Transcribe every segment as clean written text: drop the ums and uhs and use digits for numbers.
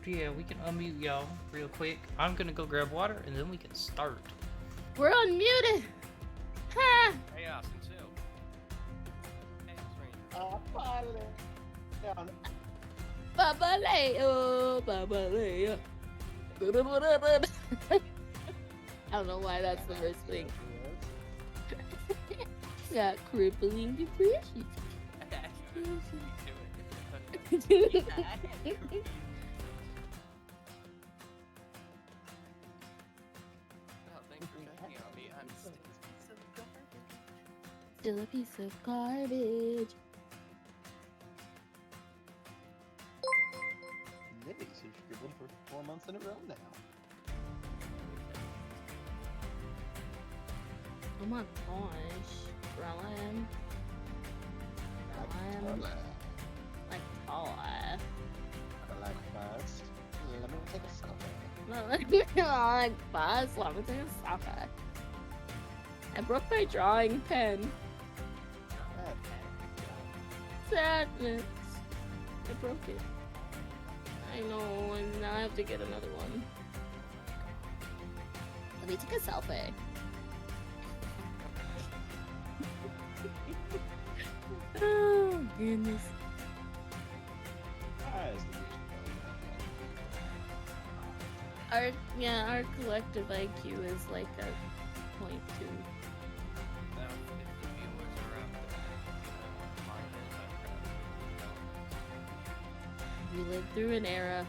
yeah, we can unmute y'all real quick. I'm gonna go grab water and then we can start. We're unmuted! Ha! Hey, Austin, too. Hey, Babaleo, babaleo. I don't know why that's the first thing. Got crippling depression. Thanks for checking on me. I'm Still a piece of garbage. Nice, you've scribbled for 4 months in a row now. Oh my gosh. Rowan. Like tall. I like fast. Let me take a selfie. Like buzz. Let me take a selfie. I broke my drawing pen. Sadness. I broke it. I know, and now I have to get another one. Let me take a selfie. Oh, goodness. Our collective IQ is like a 0.2. We lived through an era.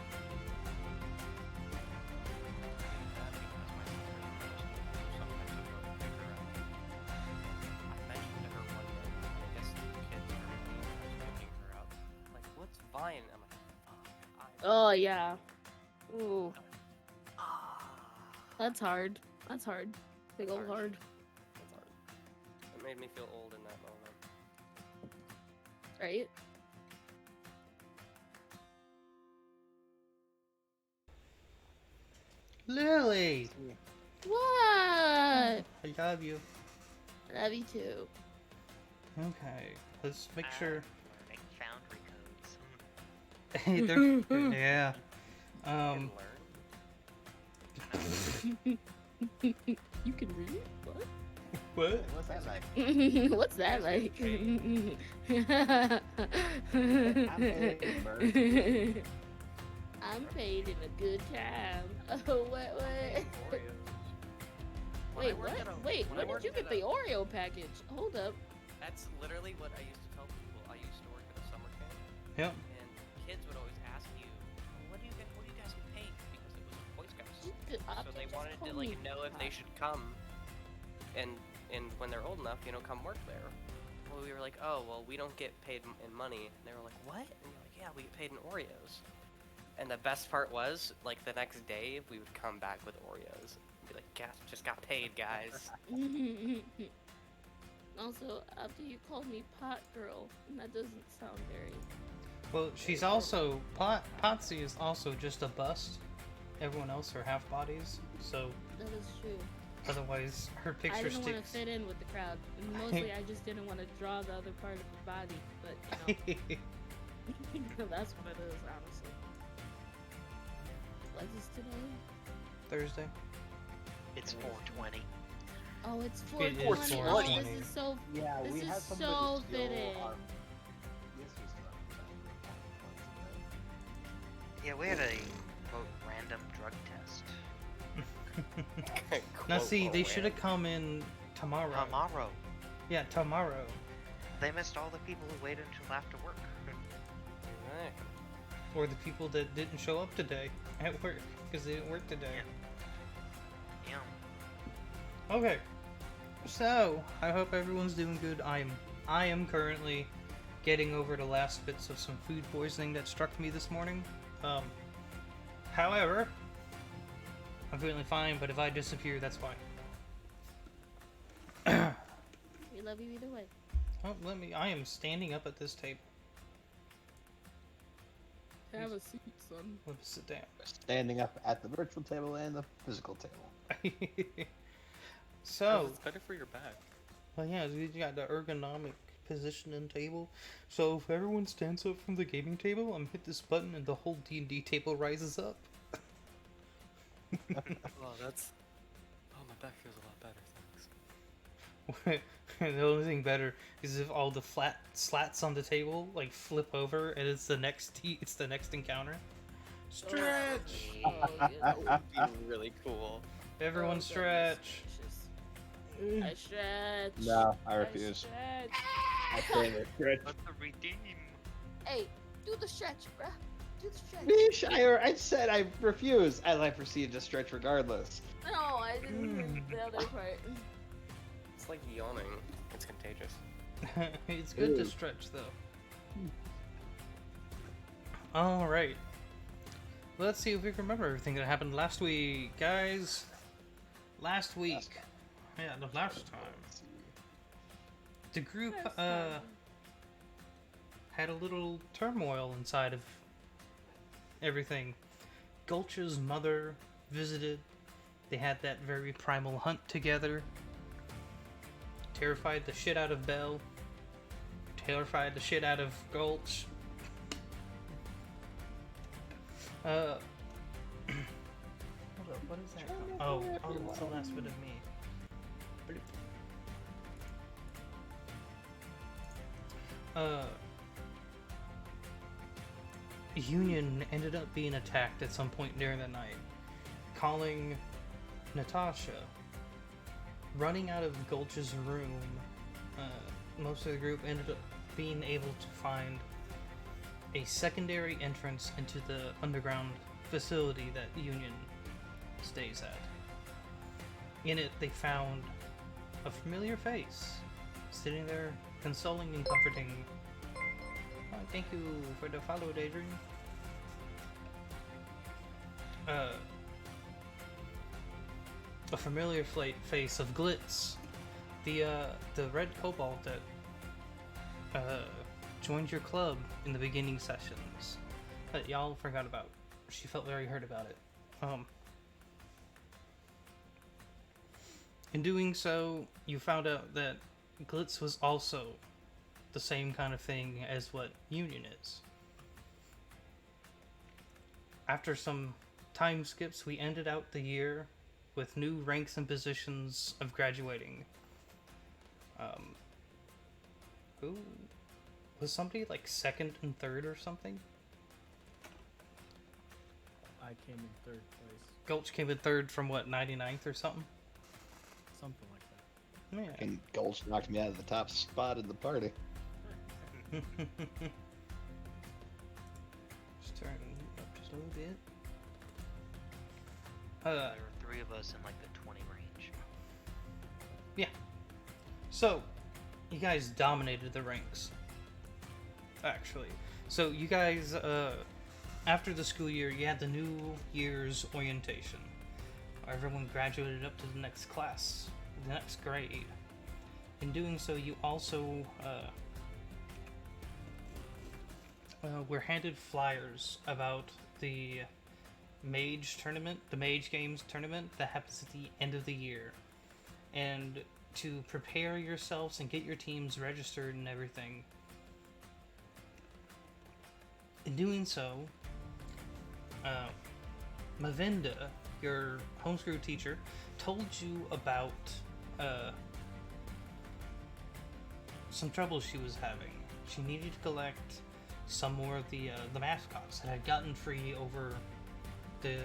Oh yeah. Ooh. That's hard. That's hard. Big ol' hard. That's hard. It made me feel old in that moment. Right? Lily! What? I love you. Love you too. Okay, let's make sure. Learning foundry codes. Yeah. You can read? What? What? What's that like? What's that like? I'm paid in a good time. Oh, what? Wait, what? Wait, when did you get the Oreo package? Hold up. That's literally what I used to tell people. I used to work at a summer camp. Yep. And kids would always ask you, what do you guys get paid? Because it was Boy Scouts. So they wanted to know if they should come and when they're old enough, come work there. Well, we were like, oh, well, we don't get paid in money. And they were like, what? And we were like, yeah, we get paid in Oreos. And the best part was, like, the next day, we would come back with Oreos. And be like, just got paid, guys. Also, after you called me pot girl, and that doesn't sound very... Well, she's also... Potsy is also just a bust. Everyone else are half bodies, so... That is true. Otherwise, her picture I didn't want to sticks. fit in with the crowd. And mostly, I just didn't want to draw the other part of her body, but, that's what it is, honestly. What is today? Thursday. It's 420. Oh, it's It is 420. Oh, 420. this is so... Yeah, This we is had so somebody steal fitting. our... Yes, we still have Yeah, we had a quote random drug test. Now see, they should have come in tomorrow. Tomorrow. Yeah, tomorrow. They missed all the people who waited until after work. Right. Or the people that didn't show up today at work, because they didn't work today. Yeah. Okay. So, I hope everyone's doing good. I am currently getting over the last bits of some food poisoning that struck me this morning. However, I'm feeling fine, but if I disappear, that's fine. We love you either way. Oh, I am standing up at this table. Have a seat, son. Let me sit down. Standing up at the virtual table and the physical table. So, it's better for your back. well, yeah, you got the ergonomic position and table. So if everyone stands up from the gaming table, I'm hit this button and the whole D&D table rises up. Oh, that's. Oh, my back feels a lot better, thanks. The only thing better is if all the flat slats on the table like flip over and it's the next encounter. Stretch. That would be really cool. Everyone stretch. I stretch. No, I refuse. Stretch. I can't stretch. Let the redeem. Hey, do the stretch, bruh. Do the stretch. I said I refuse, as I proceed to stretch regardless. No, I didn't hear the other part. It's like yawning. It's contagious. It's good to Ew. stretch though. All right. Let's see if we can remember everything that happened last week, guys. Last week. Yeah, the last time. The group had a little turmoil inside of everything. Gulch's mother visited. They had that very primal hunt together. Terrified the shit out of Belle. Terrified the shit out of Gulch. Hold up, what is that? Oh, it's the last bit of me. Bloop. Union ended up being attacked at some point during the night, calling Natasha. Running out of Gulch's room, most of the group ended up being able to find a secondary entrance into the underground facility that Union stays at. In it, they found a familiar face sitting there, consoling and comforting. Oh, thank you for the follow, Daydream. A familiar face of Glitz, the red kobold that joined your club in the beginning sessions that y'all forgot about. She felt very hurt about it. In doing so, you found out that Glitz was also the same kind of thing as what Union is. After some time skips, we ended out the year with new ranks and positions of graduating. Who was somebody like second and third or something? I came in third place. Gulch came in third from what, 99th or something? Something like that. Yeah. And Gulch knocked me out of the top spot in the party. Just turn it up just a little bit. There were 3 of us in like the 20 range. So, you guys dominated the ranks. Actually. So, you guys, after the school year, you had the New Year's orientation. Everyone graduated up to the next class, the next grade. In doing so, you also were handed flyers about the Mage tournament, the Mage Games tournament that happens at the end of the year. And to prepare yourselves and get your teams registered and everything. In doing so, Mavinda, your homeschool teacher, told you about some trouble she was having. She needed to collect some more of the mascots that had gotten free over the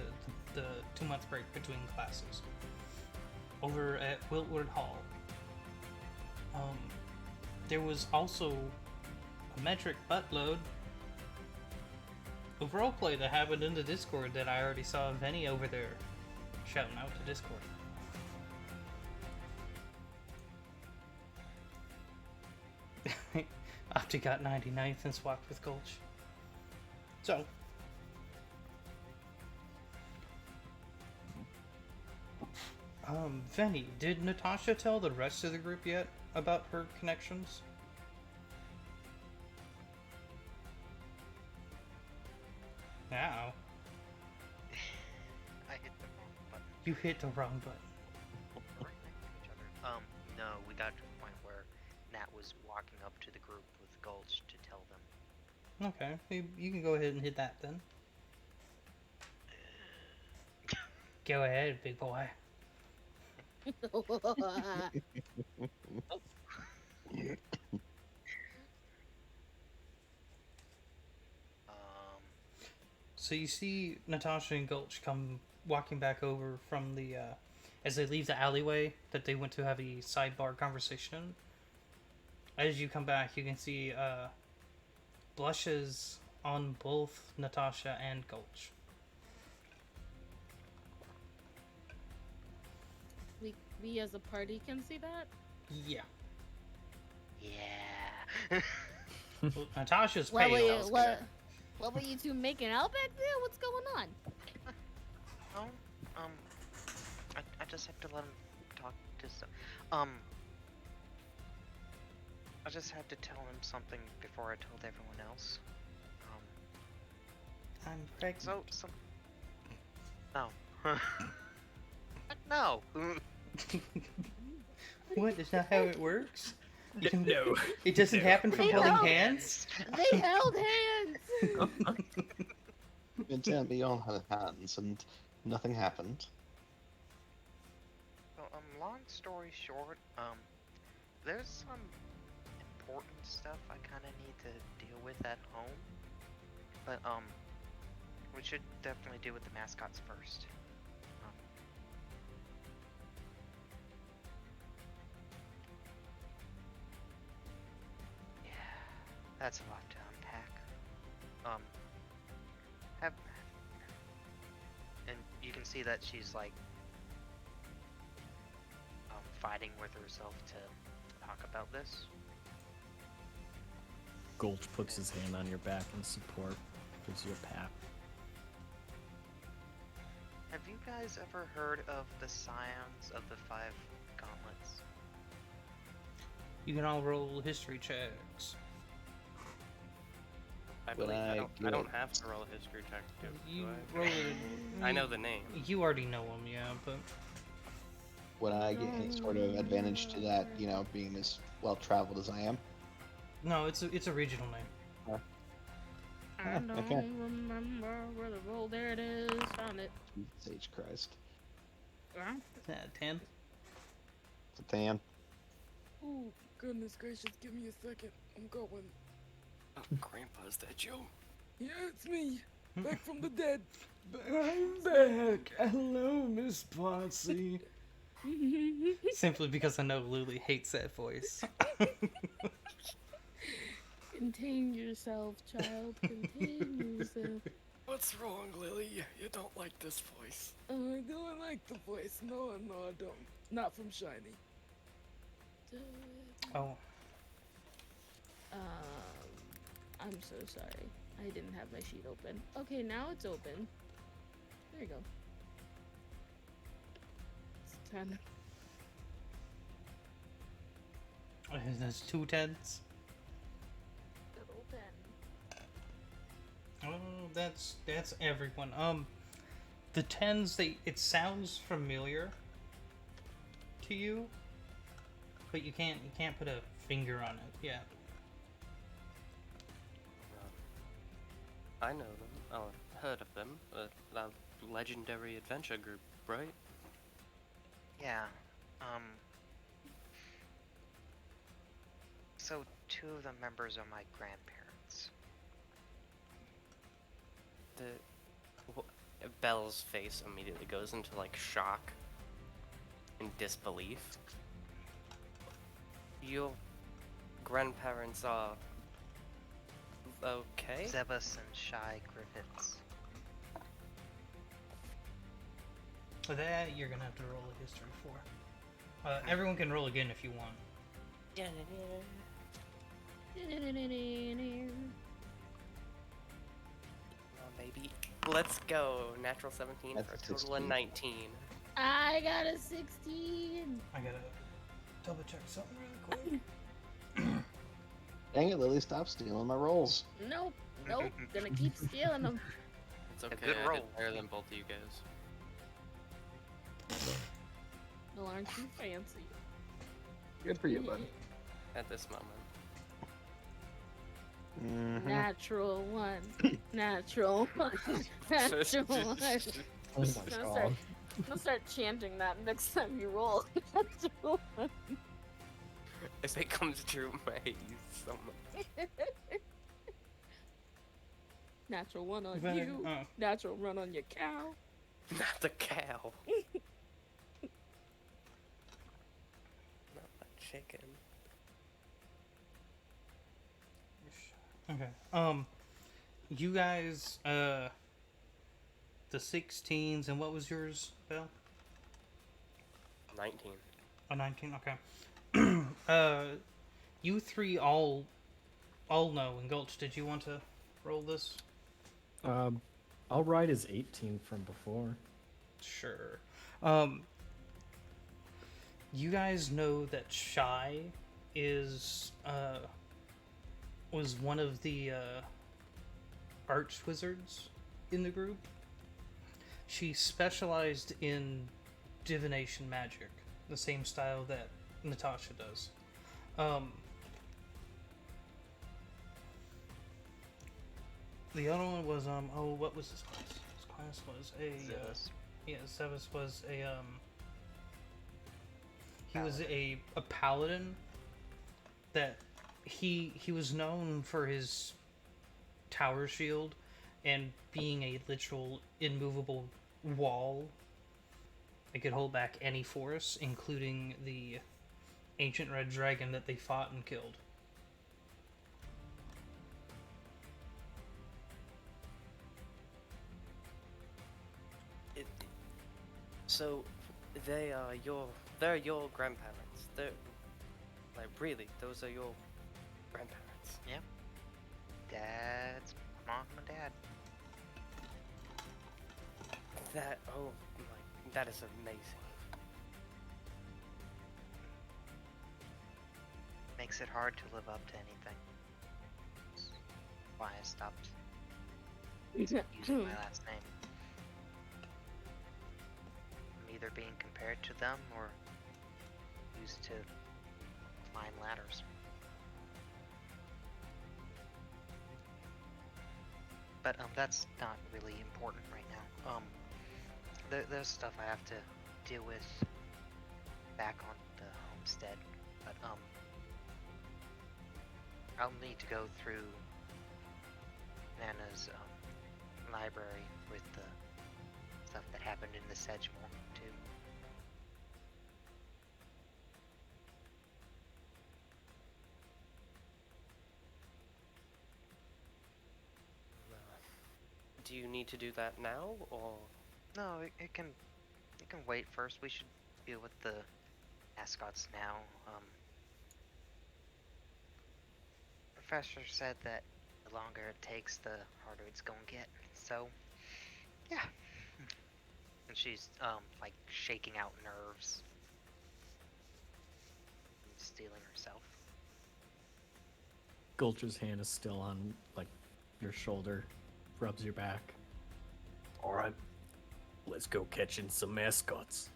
2-month break between classes over at WiltrootHall. There was also a metric buttload of roleplay that happened in the Discord that I already saw Venny over there shouting out to Discord. Opti got 99th and swapped with Gulch. So, Venny, did Natasha tell the rest of the group yet about her connections? Now, I hit the wrong button. you hit the wrong button. Right next to each other. No, we got to the point where Nat was walking up to the group with Gulch to tell them. Okay, you can go ahead and hit that then. Go ahead, big boy. So you see Natasha and Gulch come walking back over from the, as they leave the alleyway that they went to have a sidebar conversation. As you come back, you can see blushes on both Natasha and Gulch. We as a party can see that? Yeah. Yeah. Well, Natasha's What were pale. you, what were you two making out back there? What's going on? Oh, I just have to let him talk to some. I just had to tell him something before I told everyone else. I'm pregnant. So no. No. What? Is that how it works? No. It doesn't happen from They holding held- hands? They held hands! Yeah, we all had hands, and nothing happened. So, long story short, there's some important stuff I kind of need to deal with at home. But, we should definitely deal with the mascots first. Yeah, that's a lot to unpack. And you can see that she's like fighting with herself to talk about this. Gulch puts his hand on your back in support, gives you a pat. Have you guys ever heard of the scions of the 5 gauntlets? You can all roll history checks. I Would believe I I don't get- have to roll a history check. Do You I? roll it. I know the name. You already know them, yeah, but Would I get any sort of advantage to that, you know, being as well traveled as I am? no, it's a regional name. I don't okay. remember where the roll. There it is. Found it. Jesus Christ. Huh? Is that a 10? It's a tan. Oh, goodness gracious, give me a second. I'm going. Oh, Grandpa, is that you? Yeah, it's me. Back from the dead. I'm back. Hello, Miss Potsy. Simply because I know Lily hates that voice. Contain yourself, child. Contain yourself. What's wrong, Lily? You don't like this voice. I don't like the voice. No, I don't. Not from Shiny. Oh, I'm so sorry. I didn't have my sheet open. Okay, now it's open. There you go. It's 10. that's 2 10s. Good old 10. Oh, that's everyone. The 10s, it sounds familiar to you, but you can't put a finger on it yet. I know them. Oh, I've heard of them. The legendary adventure group, right? Yeah. So 2 of the members are my grandparents. Belle's face immediately goes into like shock and disbelief. Your grandparents are okay? Zebus and Shy Griffiths. That you're gonna have to roll a history for. Everyone can roll again if you want. Oh, baby. Let's go. Natural 17 That's for a a total 16. of 19. I got a 16. I gotta double check something really quick. Dang it, Lily, stop stealing my rolls. Nope. Gonna keep stealing them. It's okay. good I roll. did better than both of you guys. Well, aren't you fancy? Good for you, buddy. at this moment. Mhm. Natural one. Natural one. Natural one. Oh my I'm gonna start chanting that next time you roll. Natural one. If it comes true, I hate you so much. Natural one on But, you. Natural run on your cow. Not the cow. Not the chicken. Okay. You guys, the 16s, and what was yours, Bill? 19. A 19. Okay. You three all know. And Gulch, did you want to roll this? I'll ride his 18 from before. Sure. You guys know that Shy is was one of the arch wizards in the group. She specialized in divination magic, the same style that Natasha does. The other one was what was his class? His class was Zevis was a he was a paladin that he was known for his tower shield and being a literal immovable wall that could hold back any force, including the ancient red dragon that they fought and killed. So, they're your grandparents. They're, like, really, those are your grandparents. Yeah. Dad's mom and dad. That is amazing. Makes it hard to live up to anything. That's why I stopped using my last name. I'm either being compared to them or used to climb ladders. But that's not really important right now. There's stuff I have to deal with back on the homestead, but I'll need to go through Nana's library with the stuff that happened in the Sedgemoor too. Do you need to do that now, or? No, it can wait first. We should deal with the mascots now. Professor said that the longer it takes, the harder it's gonna get. So, yeah. And she's like shaking out nerves, and stealing herself. Gulch's hand is still on, like, your shoulder, rubs your back. Alright, let's go catching some mascots.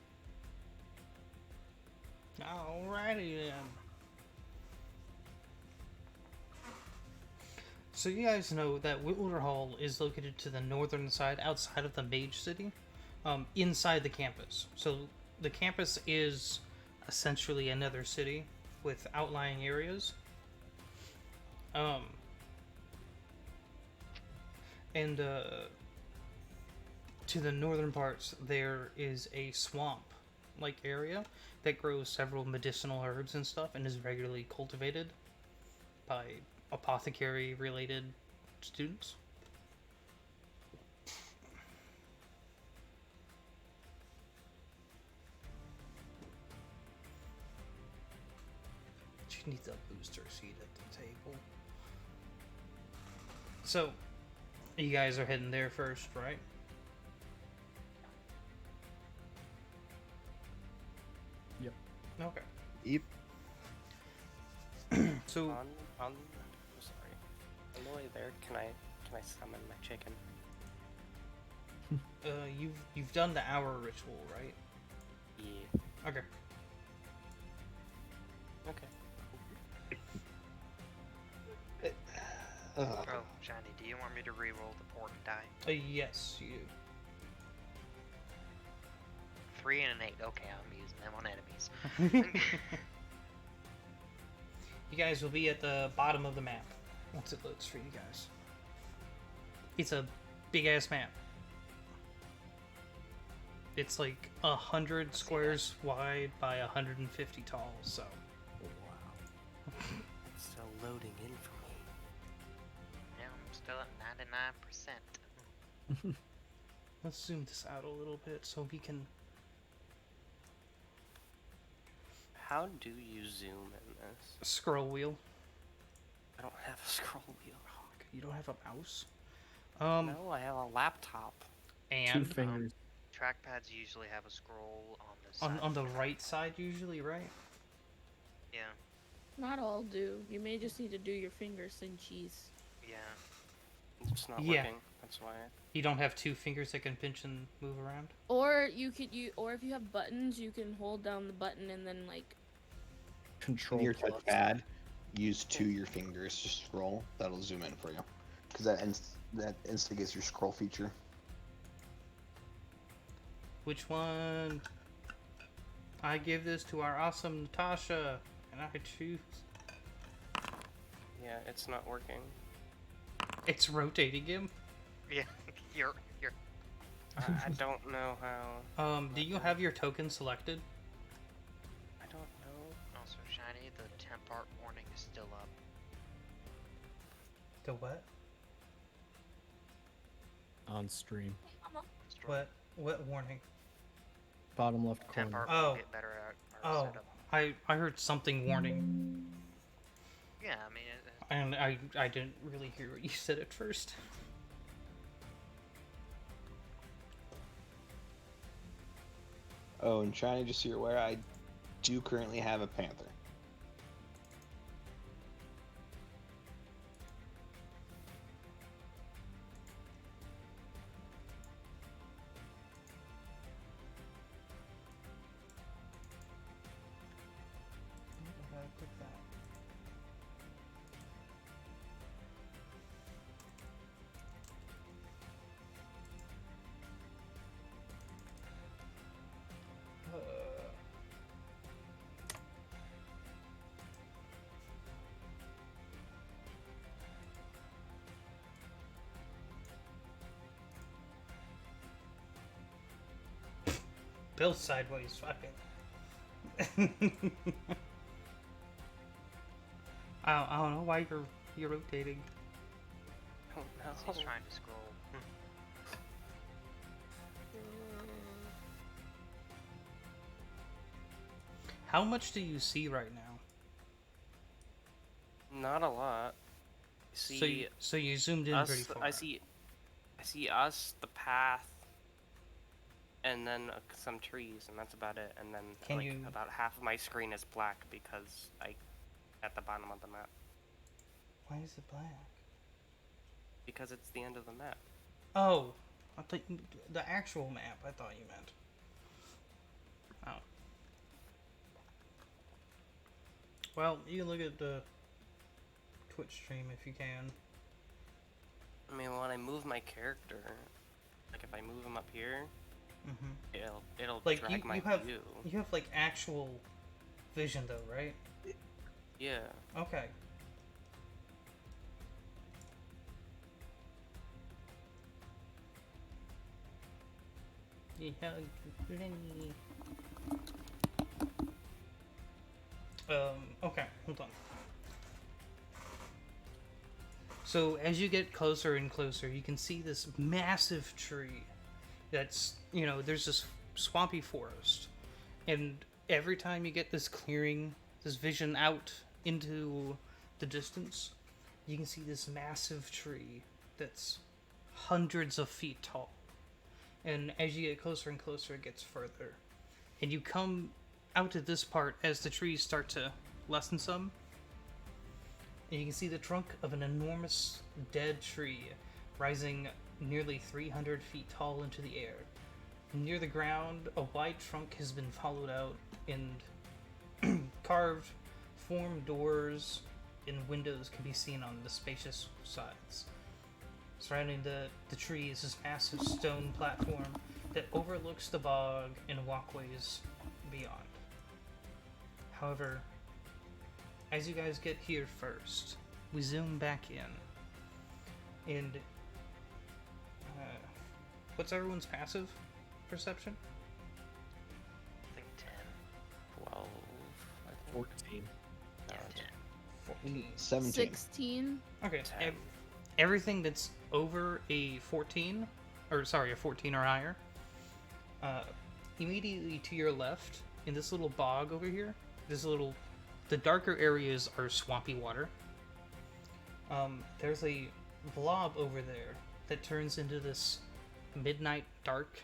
Alrighty then. So you guys know that WiltrootHall is located to the northern side, outside of the Mage City, inside the campus. So the campus is essentially another city with outlying areas. And to the northern parts, there is a swamp-like area that grows several medicinal herbs and stuff and is regularly cultivated by apothecary-related students. She needs a booster seat at the table. So, you guys are heading there first, right? Yep. Okay. Yep. So, I'm sorry. On the way there, can I summon my chicken? you've done the hour ritual, right? Yeah. Okay. Okay. Ugh. Oh, Shiny, do you want me to re-roll the portent die? Yes, you. 3 and an 8. Okay, I'm using them on enemies. You guys will be at the bottom of the map once it loads for you guys. It's a big ass map. It's like 100 squares wide by 150 tall, so. Wow. It's still loading in for me. Yeah, I'm still at 99%. Let's zoom this out a little bit so we can. How do you zoom in this? Scroll wheel. I don't have a scroll wheel. Oh, you don't have a mouse? No, I have a laptop. And 2 fingers. Trackpads usually have a scroll on the side. on the right side usually, right? Yeah, Not all do. You may just need to do your fingers and cheese. yeah. It's not Yeah. working. That's why. You don't have 2 fingers that can pinch and move around? Or you could or if you have buttons, you can hold down the button and then like. Control On your plus. touchpad, use 2 of your fingers to scroll. That'll zoom in for you. Because that instigates your scroll feature. Which one? I give this to our awesome Natasha, and I choose. Yeah, it's not working. It's rotating him. Yeah, you're. I don't know how. Do you have your token selected? I don't know. Also, Shiny, the temp art warning is still up. The what? On stream. What warning? Bottom left Temp corner. art Oh. will get better at our Oh, setup. I heard something warning, Yeah, I mean, and I didn't really hear what you said at first. Oh, and Shiny, just so you're aware, I do currently have a panther. I gotta click that. Built sideways, fucking. I don't know why you're rotating. I don't know. he's trying to scroll. How much do you see right now? Not a lot. See, So you zoomed in us. pretty far. I see us, the path, and then some trees, and that's about it. And then Can like you- about half of my screen is black because I at the bottom of the map Why is it black? because it's the end of the map. Oh, I thought the actual map. I thought you meant. Oh. Well, you can look at the Twitch stream if you can. I mean, when I move my character, like if I move him up here, Mm-hmm. it'll Like drag my you have view. you have like actual vision though, right? Yeah. Okay. Yeah. Okay, hold on. So as you get closer and closer, you can see this massive tree that's, there's this swampy forest. And every time you get this clearing, this vision out into the distance, you can see this massive tree that's hundreds of feet tall. And as you get closer and closer, it gets further. And you come out to this part as the trees start to lessen some. And you can see the trunk of an enormous dead tree rising nearly 300 feet tall into the air. Near the ground, a wide trunk has been hollowed out and carved formed doors and windows can be seen on the spacious sides. Surrounding the tree is this massive stone platform that overlooks the bog and walkways beyond. However, as you guys get here first, we zoom back in, and what's everyone's passive perception? I think 10. 12. I think. 14. Yeah, 10. 17. 16. Okay, 10. everything that's over a 14, or sorry, a 14 or higher, immediately to your left, in this little bog over here, the darker areas are swampy water. There's a blob over there that turns into this midnight dark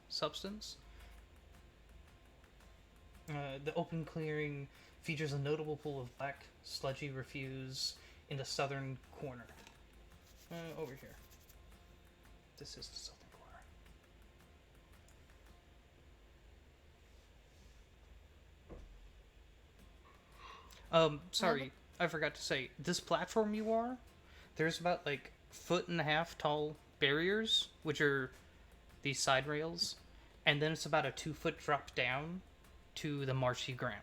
substance. The open clearing features a notable pool of black, sludgy refuse in the southern corner. Over here. This is the southern corner. Sorry, I forgot to say, this platform you are, there's about like 1.5 foot tall barriers, which are these side rails, and then it's about a 2 foot drop down to the marshy ground.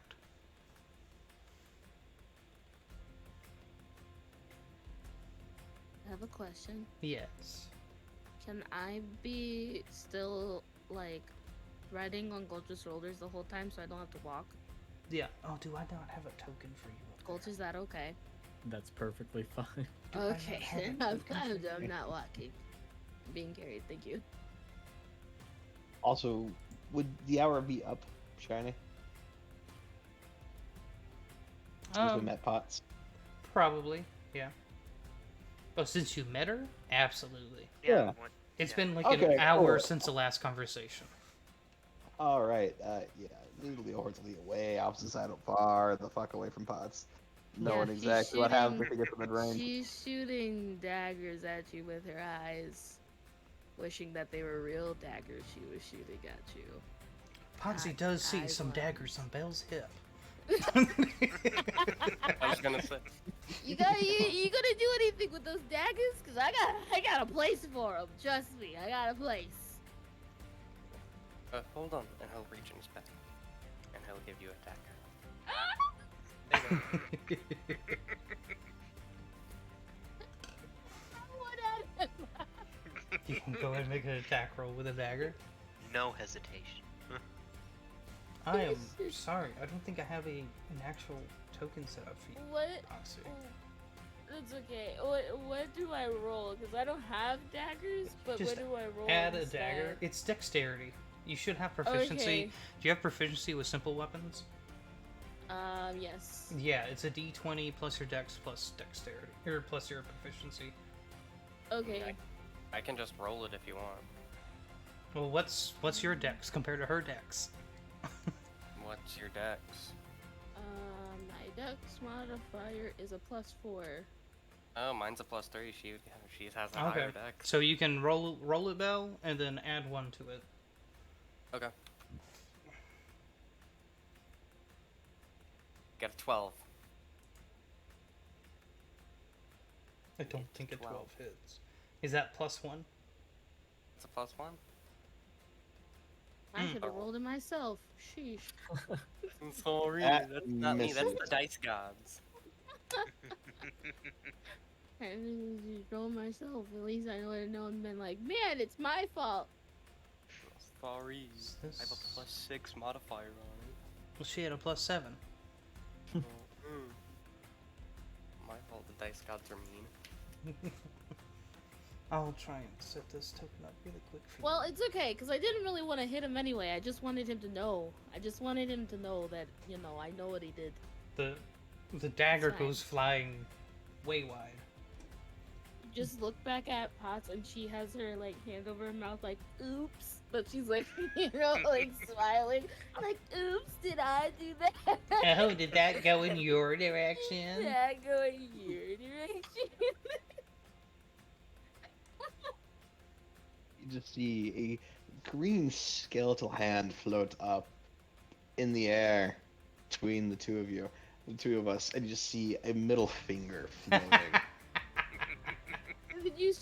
I have a question. Yes. Can I be still, like, riding on Gulch's shoulders the whole time so I don't have to walk? Yeah. Oh, do I not have a token for you? Gulch, is that okay? That's perfectly fine. Do I not Okay, have a I'm token for you? not walking. I'm being carried, thank you. Also, would the hour be up, Shiny? Since we met Potts. Probably, yeah. Oh, since you met her? Absolutely. Yeah. It's yeah. been like Okay, an hour cool. since the last conversation. Alright, yeah. Legally horizontally away, opposite side of far, the fuck away from Potts. Knowing she's exactly what happens if shooting- we get to mid-range. She's shooting daggers at you with her eyes. Wishing that they were real daggers she was shooting at you. Potsy God, does see I some won. daggers on Belle's hip. I was gonna say. You gonna do anything with those daggers? Cause I got a place for them. Trust me, I got a place. Hold on, and he'll reach in his bag, and he'll give you a dagger. There you go. You can go ahead and make an attack roll with a dagger. No hesitation. I am sorry, I don't think I have an actual token set up for you, What? Potsy. That's okay. What do I roll? Cause I don't have daggers, but Just what do I roll? Add a instead? dagger. It's dexterity. You should have proficiency. Okay. Do you have proficiency with simple weapons? Yes. Yeah, it's a d20 plus your dex plus dexterity, or plus your proficiency. Okay. I can just roll it if you want. Well, what's your dex compared to her dex? What's your dex? My dex modifier is a +4. Oh, mine's a +3. She has a higher dex. So you can roll it, Bell, and then add 1 to it. Okay. Got a 12. I don't think a 12 12 hits. Is that +1? It's a +1. I should have rolled it myself. Sheesh. I'm sorry. That That's not me. That's misses. the dice gods. I just rolled myself. At least I would have known. Been like, man, it's my fault. Sorry. Is I have this- a +6 modifier on it. Well, she had a +7. Oh, My fault. The dice gods are mean. I'll try and set this token up really quick for Well, it's okay, because I didn't really want to hit him anyway. I just wanted him to know. I just wanted him to know that, I know what he did. you. The dagger It's fine. goes flying way wide. Just look back at Potts, and she has her, hand over her mouth, oops. But she's, like smiling. Like, oops, did I do that? Oh, did that go in your direction? Did that go in your direction? You just see a green skeletal hand float up in the air between the two of you, the two of us, and you just see a middle finger floating. And then you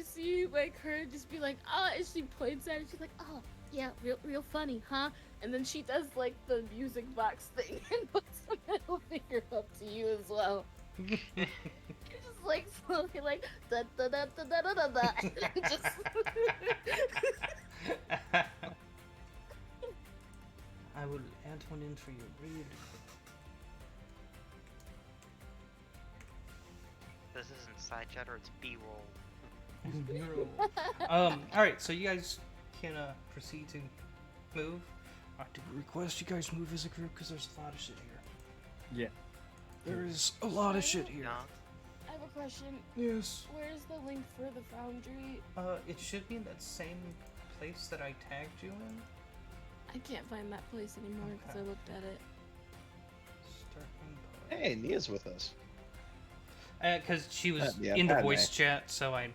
see like her just be like, oh, and she points at it. She's like, oh, yeah, real funny, huh? And then she does like the music box thing and puts the middle finger up to you as well. Just like slowly like da da da da da da da da. And just I will add one in for you really This isn't side chatter, it's B-roll. quick. Alright, so you guys can proceed to move. I do request you guys move as a group because there's a lot of shit here. Yeah. There is a lot of shit here. No? I have a question. Yes. Where's the link for the foundry? It should be in that same place that I tagged you in. I can't find that place anymore because I looked at it. Start input. Hey, Nia's with us. Because she was Yeah, in the Padme. voice chat, so I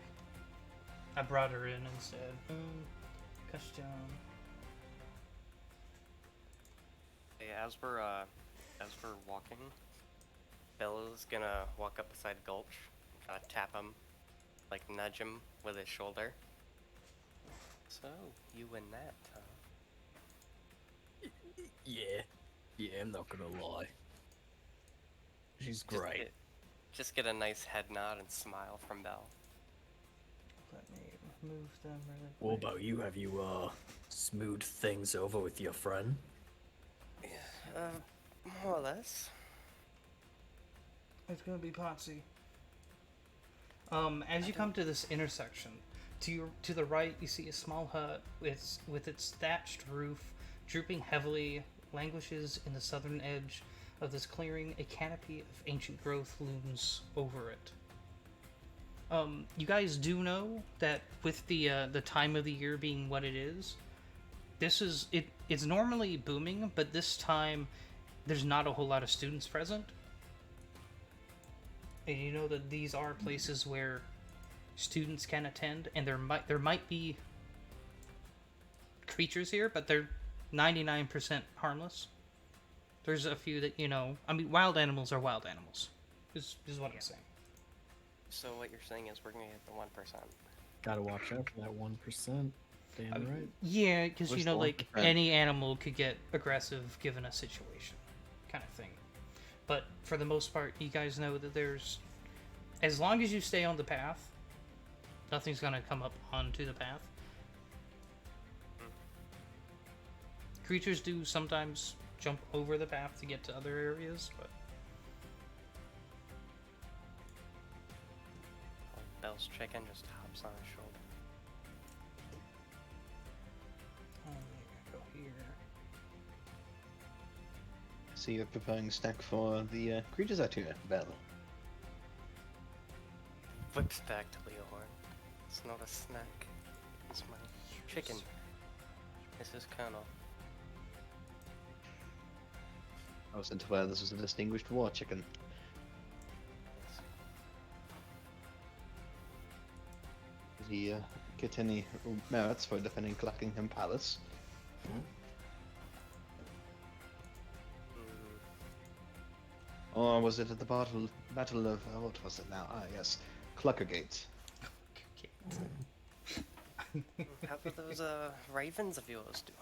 brought her in instead. Custom. Hey, as we're walking, Bella's gonna walk up beside Gulch, tap him, like nudge him with his shoulder. So, you win that, huh? Yeah, I'm not gonna lie. She's great. Just get a nice head nod and smile from Belle. Let me move them really quick. What about you? Have you smoothed things over with your friend? More or less. It's gonna be Potsy. As you come to this intersection, to the right you see a small hut with its thatched roof drooping heavily, languishes in the southern edge of this clearing. A canopy of ancient growth looms over it. You guys do know that with the time of the year being what it is, it's normally booming, but this time there's not a whole lot of students present. And you know that these are places where students can attend, and there might be creatures here, but they're 99% harmless. There's a few that, wild animals are wild animals. Is what I'm saying. So what you're saying is we're gonna get the 1%. Gotta watch out for that 1%. Damn right. Yeah, because What's the like 1%? any animal could get aggressive given a situation, kind of thing. But for the most part, you guys know that as long as you stay on the path, nothing's gonna come up onto the path. Creatures do sometimes jump over the path to get to other areas, but Belle's chicken just hops on his shoulder. I'm gonna go here. So you're preparing snack for the creatures out here, Belle. Whips back to Leohorn. It's not a snack. It's my chicken. This is Colonel. I was aware this was a distinguished war chicken. Yes. Did he get any merits for defending Clackingham Palace? Or was it at the battle of what was it now? Ah, yes, Cluckergate. How are those ravens of yours doing?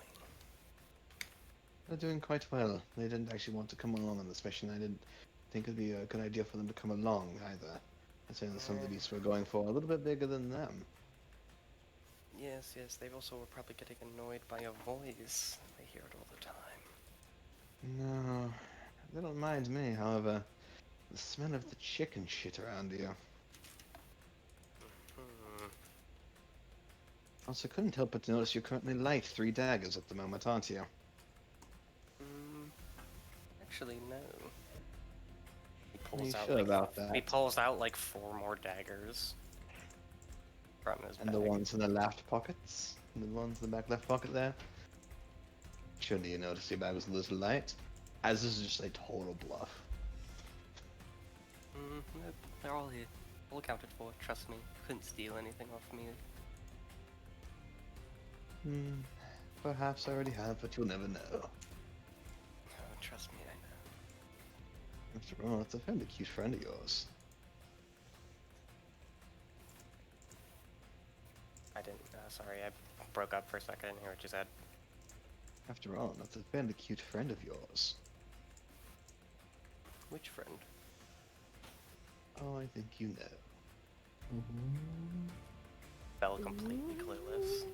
They're doing quite well. They didn't actually want to come along on this mission. I didn't think it'd be a good idea for them to come along either. I'd say that some of the beasts were going for a little bit bigger than them. Yes, they also were probably getting annoyed by your voice. They hear it all the time. No, they don't mind me, however. The smell of the chicken shit around here. Also, couldn't help but to notice you're currently light 3 daggers at the moment, aren't you? Actually, no. Are you He sure about that? He pulls out like 4 more daggers from his And bag. the ones in the left pockets? The ones in the back left pocket there? Surely you noticed your bag was a little light. As this is just a total bluff. No, they're all here. All accounted for, trust me. Couldn't steal anything off me. Perhaps I already have, but you'll never know. Oh, trust me, I After all, it's a fairly cute friend of yours. I didn't. Sorry, I broke up for a second. I didn't hear what you said. After all, that's a fairly cute friend of yours. Which friend? Oh, I think you know. Fell completely clueless.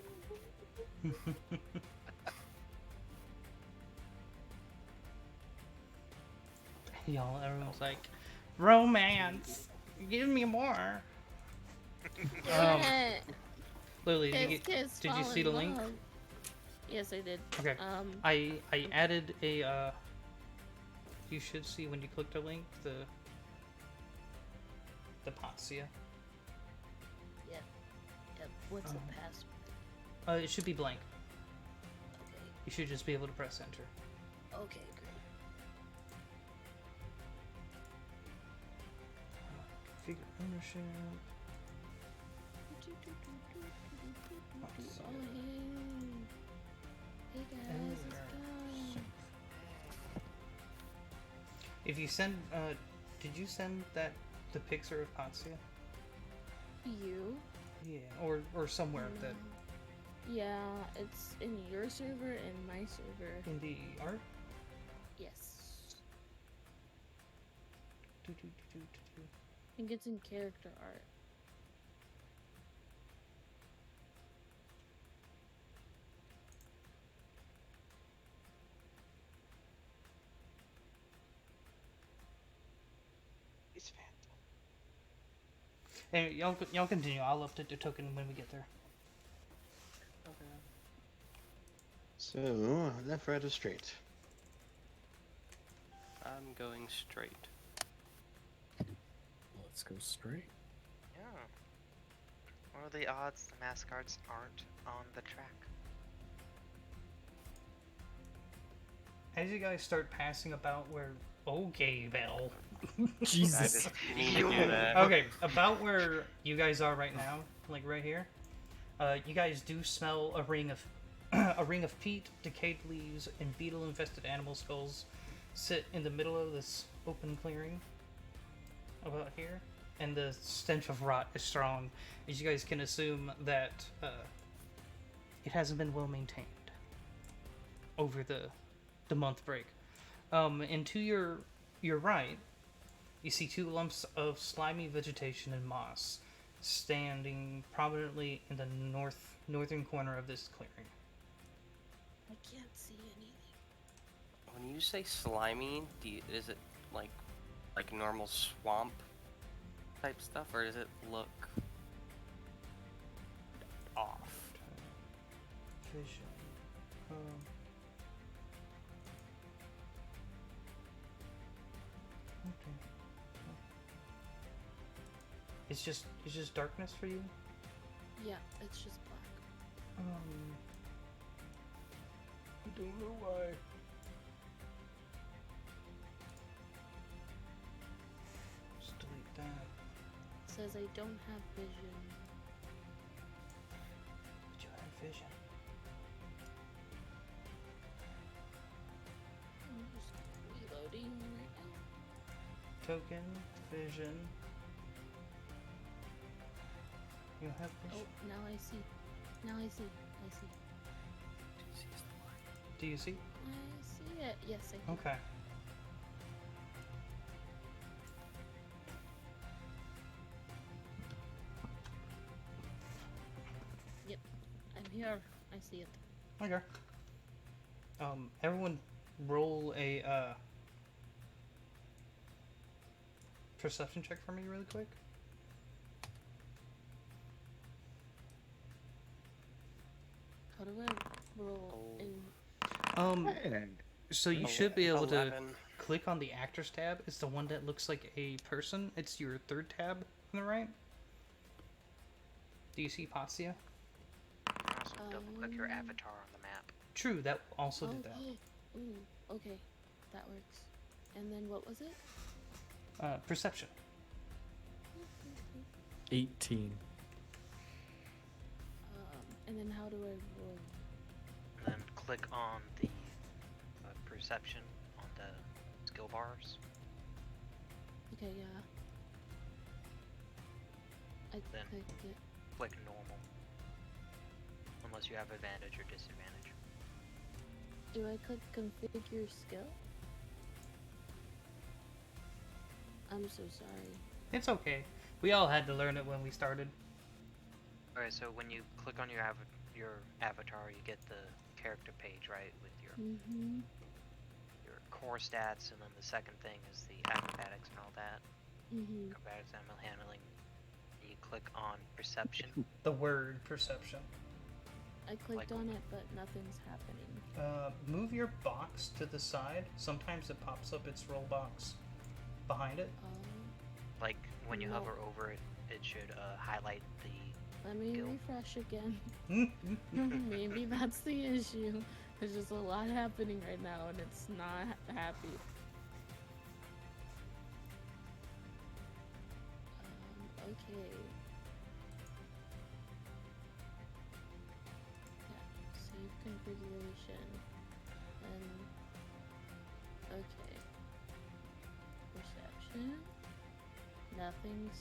Y'all, everyone's like, romance. Give me more. Yeah. Lily, Kiss, did you fall see in the link? love. Yes, I did. Okay. I added a you should see when you click the link the Patia. Yep. What's the password? It should be blank. Okay. You should just be able to press enter. Okay, great. Configure ownership. Oh, hey guys, let's go. If you send, did you send the picture of Patia? You? Yeah, or somewhere that Yeah, it's in your server and my server. in the art. Yes. I think it's in character art. It's Phantom. Hey, y'all continue. I'll update the token when we get there. So, left, right, or straight? I'm going straight. Let's go straight. Yeah. What are the odds the mascots aren't on the track? As you guys start passing about where, okay, Bell. I Jesus. just need to do that. Okay, about where you guys are right now, like right here. You guys do smell a ring of a ring of peat, decayed leaves, and beetle-infested animal skulls sit in the middle of this open clearing about here, and the stench of rot is strong, as you guys can assume that it hasn't been well maintained over the month break. And to your right, you see two lumps of slimy vegetation and moss standing prominently in the northern corner of this clearing. I can't see anything. When you say slimy, is it like normal swamp type stuff, or does it look off? Vision. Okay. It's just darkness for you. Yeah, it's just black. I don't know why. Just delete that. It says I don't have vision. But you have vision. I'm just reloading right now. Token, vision. You have vision. Oh, now I see. Now I see. Do you see? I see it. Yes, I do. Okay. Yep. I'm here. I see it. Okay. Everyone roll a perception check for me really quick. How do I roll in? So you should be able 11. to click on the actors tab. It's the one that looks like a person. It's your third tab on the right. Do you see Patia? Also, double click your avatar on the map. True, that also did that. Ooh, okay. That works. And then what was it? Perception. 18. And then how do I roll? And then click on the perception on the skill bars. Okay, yeah. I Then- clicked it. Click normal. Unless you have advantage or disadvantage. Do I click configure skill? I'm so sorry. It's okay. We all had to learn it when we started. Alright, so when you click on your avatar, you get the character page, right? With your Mm-hmm. core stats, and then the second thing is the acrobatics and all that. Mm-hmm. Acrobatics, animal handling. You click on perception. The word perception. I clicked on it, but nothing's happening. Move your box to the side. Sometimes it pops up its roll box behind it. Like when you No. hover over it, it should highlight the. Let me Go. refresh again. Maybe that's the issue. There's just a lot happening right now, and it's not happy. Okay. Yeah, save configuration. And okay. Perception. Nothing's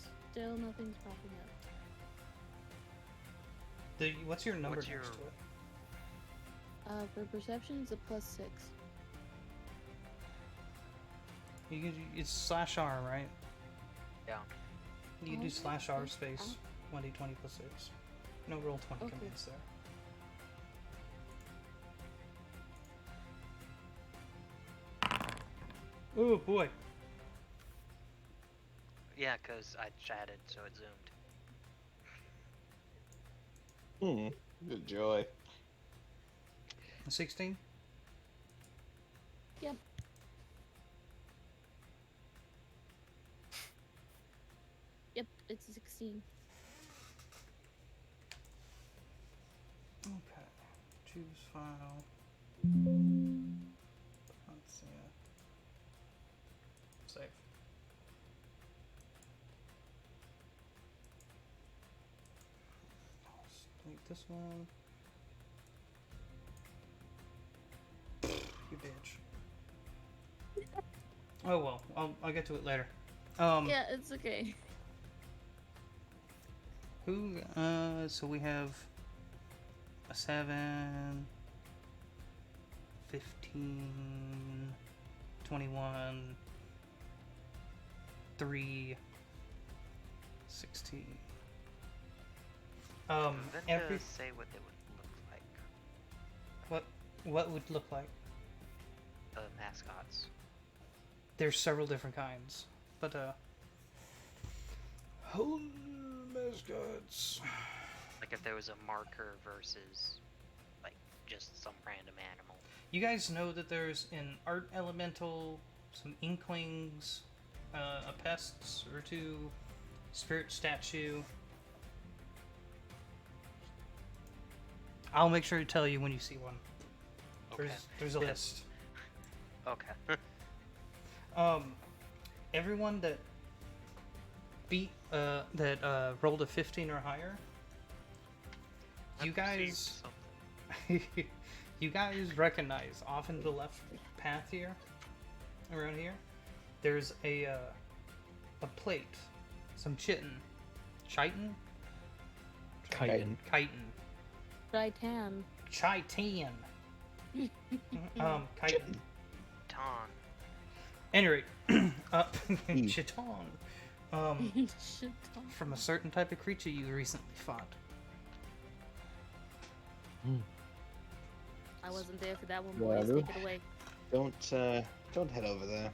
popping up. What's your number What's next your- to it? For perception, it's a +6. It's /R, right? Yeah. You Oh, do /R okay. space 1d20 + 6. No roll 20 Okay. commands there. Oh boy. Yeah, because I chatted, so it zoomed. Good joy. 16? Yep. Yep, it's 16. Okay. Choose file. Let's see. Save. Delete this one. You bitch. Oh well, I'll get to it later. Yeah, it's okay. So we have a 7, 15, 21, 3, 16. Then Every say what they would look like. what would look like? The mascots. There's several different kinds, but mascots. Like if there was a marker versus, like, just some random animal. You guys know that there's an art elemental, some inklings, a pests or two, spirit statue. I'll make sure to tell you when you see one. Okay. There's a list. Okay. Everyone that beat rolled a 15 or higher, you I perceived guys something. you guys recognize off in the left path here, around here, there's a plate, some chitin. Chitin. Chitin. Titan. Chitin. Chitin. Ton. Anyway, chiton. Shit. From a certain type of creature you recently fought. I wasn't there for that one, boys. Well, Take it away. Don't head over there.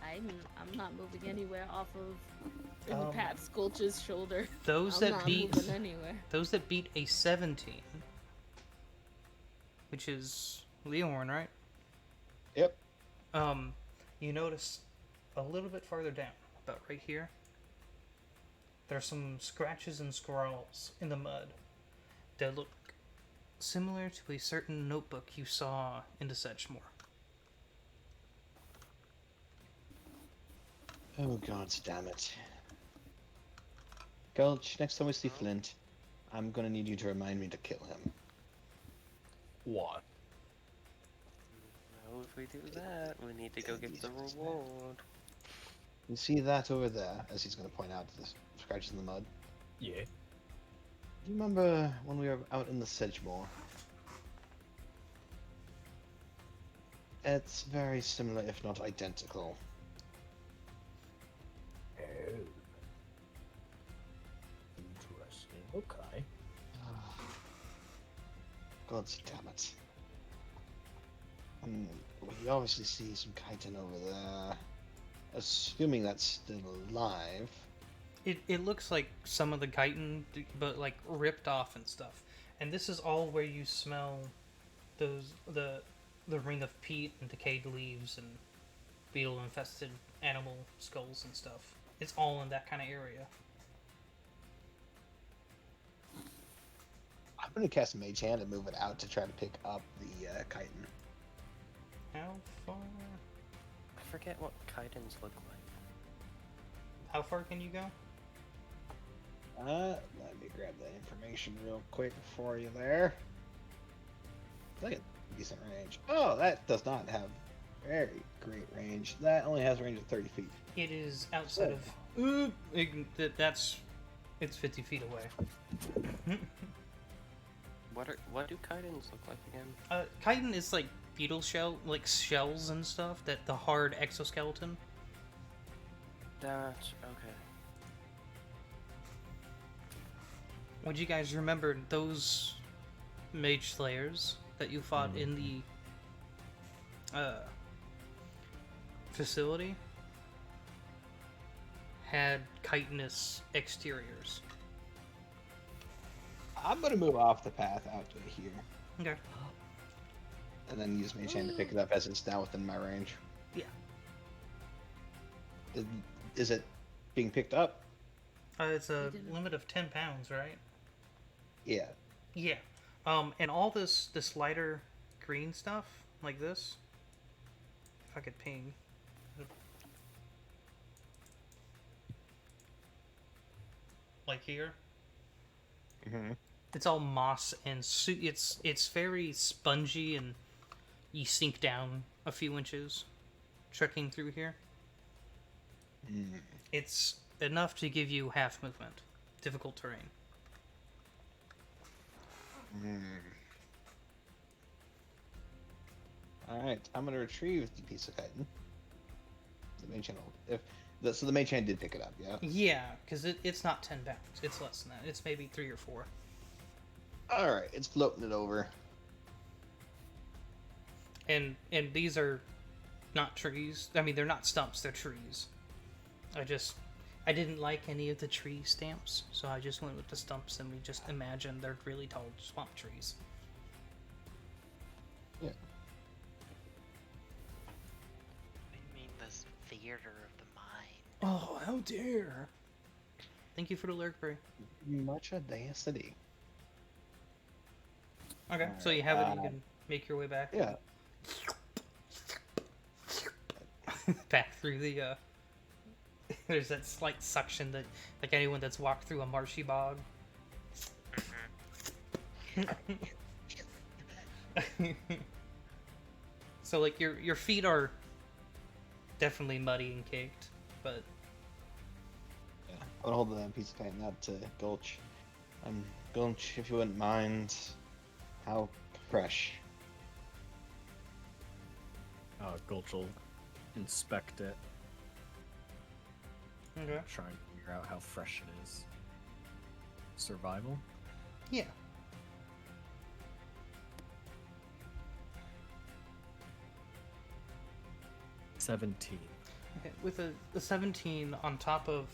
I'm not moving anywhere off of Um, Pat Sculch's shoulder. Those I'm that not beat moving anywhere. those that beat a 17, which is Leorn, right? Yep. You notice a little bit farther down, about right here, there are some scratches and scrawls in the mud that look similar to a certain notebook you saw in the Sedgemoor. Oh god damn it. Gulch, next time we see Flint, I'm gonna need you to remind me to kill him. What? No, if we do that, we need to go get the reward. You see that over there, as he's going to point out the scratches in the mud? Yeah. Do you remember when we were out in the Sedgemoor? It's very similar, if not identical. Oh. Interesting. Okay. God damn it. We obviously see some chitin over there. Assuming that's still alive. It looks like some of the chitin, but like ripped off and stuff. And this is all where you smell those the ring of peat and decayed leaves and beetle infested animal skulls and stuff. It's all in that kind of area. I'm gonna cast Mage Hand and move it out to try to pick up the chitin. How far? I forget what chitins look like. How far can you go? Let me grab that information real quick for you there. It's like a decent range. Oh, that does not have very great range. That only has a range of 30 feet. It is outside of. It's 50 feet away. What do chitins look like again? Chitin is like beetle shell, like shells and stuff. That the hard exoskeleton. That's okay. Would you guys remember those mage slayers that you fought in the facility? Had chitinous exteriors. I'm gonna move off the path out to here, Okay. and then use Mage Hand to pick it up as it's now within my range. Yeah. Is it being picked up? It's a limit of 10 pounds, right? Yeah. Yeah. And all this lighter green stuff, like this, if I could ping. Like here. Mm-hmm. It's all moss and it's very spongy and you sink down a few inches trekking through here. It's enough to give you half movement. Difficult terrain. Alright, I'm gonna retrieve the piece of chitin. The Mage Hand so the Mage Hand did pick it up, yeah? Yeah, because it's not 10 pounds. It's less than that. It's maybe 3 or 4. Alright, it's floating it over. And these are not trees. I mean, they're not stumps. They're trees. I didn't like any of the tree stamps, so I just went with the stumps, and we just imagined they're really tall swamp trees. Yeah. What do you mean this theater of the mind? Oh, how dare! Thank you for the lurk, Bray. Much audacity. Okay, so you have it. You can make your way back. Yeah. Back through the. There's that slight suction that, like anyone that's walked through a marshy bog. So like your feet are definitely muddy and caked, but Yeah. I'm gonna hold the piece of chitin out to Gulch. Gulch, if you wouldn't mind, how fresh? Gulch will inspect it, okay. try and figure out how fresh it is. Survival? Yeah. $17. Okay, with a 17 on top of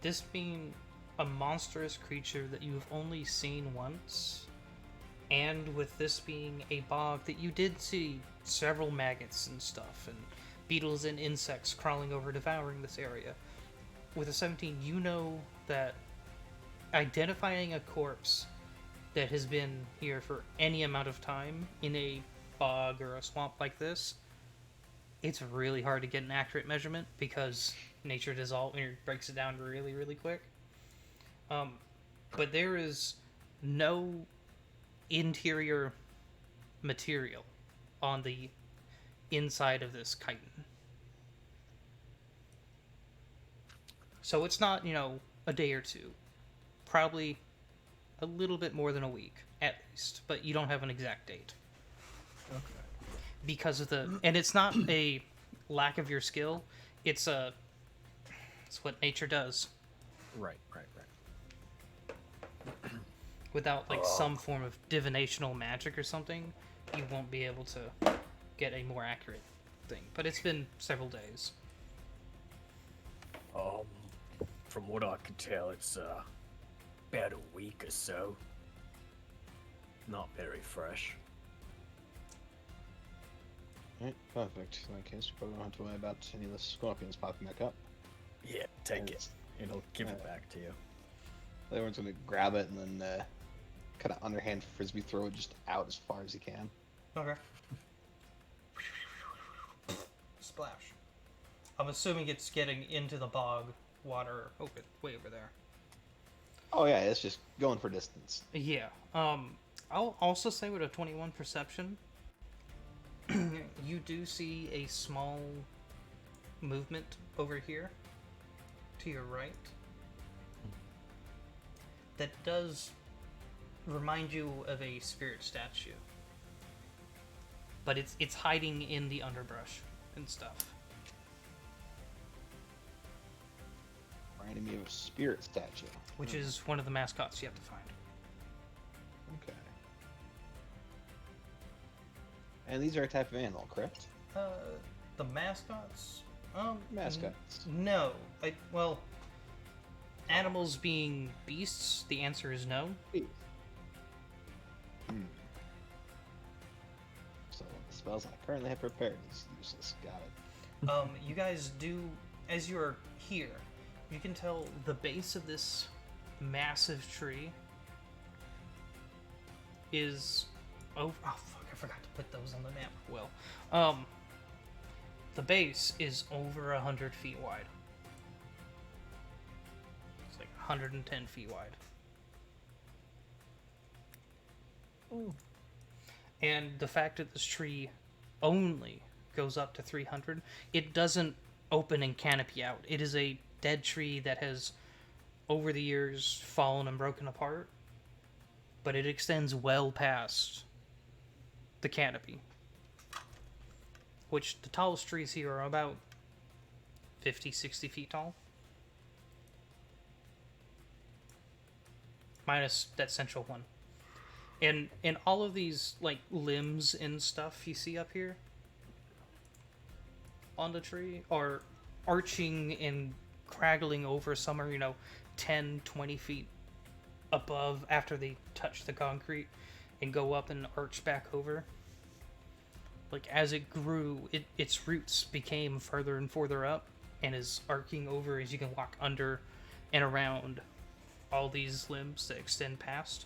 this being a monstrous creature that you've only seen once, and with this being a bog that you did see several maggots and stuff, and beetles and insects crawling over devouring this area. With a 17, you know that identifying a corpse that has been here for any amount of time in a bog or a swamp like this, it's really hard to get an accurate measurement because nature breaks it down really, really quick. But there is no interior material on the inside of this chitin. So it's not, a day or two. Probably a little bit more than a week, at least. But you don't have an exact date. Okay. Because of and it's not a lack of your skill, it's what nature does. Right. Without, some form of divinational magic or something, you won't be able to get a more accurate thing. But it's been several days. From what I can tell, it's about a week or so. Not very fresh. Right, perfect. In that case, you probably don't have to worry about any of the scorpions popping back up. Yeah, take it. Yes. It'll give it back to you. Everyone's gonna grab it and then kind of underhand frisbee throw it just out as far as he can. Okay. Splash. I'm assuming it's getting into the bog water way over there. Oh yeah, it's just going for distance. Yeah. I'll also say with a 21 perception, you do see a small movement over here to your right that does remind you of a spirit statue. But it's hiding in the underbrush and stuff. Reminding me of a spirit statue. Which is one of the mascots you have to find. Okay. And these are a type of animal, correct? The mascots? Mascots. No. Animals being beasts, the answer is no. So the spells I currently have prepared is useless. Got it. You guys do, as you are here, you can tell the base of this massive tree is over. Oh fuck! I forgot to put those on the map. Well, the base is over 100 feet wide. It's like 110 feet wide. Ooh. And the fact that this tree only goes up to 300, it doesn't open and canopy out. It is a dead tree that has, over the years, fallen and broken apart, but it extends well past the canopy, which the tallest trees here are about 50, 60 feet tall. Minus that central one. And all of these, limbs and stuff you see up here on the tree are arching and craggling over. Some are, 10, 20 feet above after they touch the concrete and go up and arch back over. As it grew, its roots became further and further up and is arcing over as you can walk under and around all these limbs that extend past.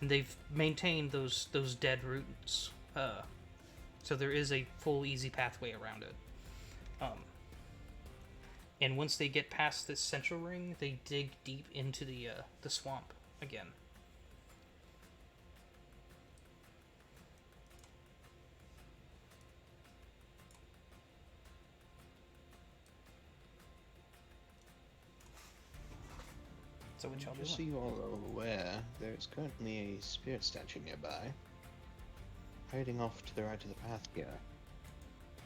And they've maintained those dead roots, so there is a full easy pathway around it. And once they get past this central ring, they dig deep into the swamp again. So what y'all Just so doing? you all are aware, there is currently a spirit statue nearby, hiding off to the right of the path here.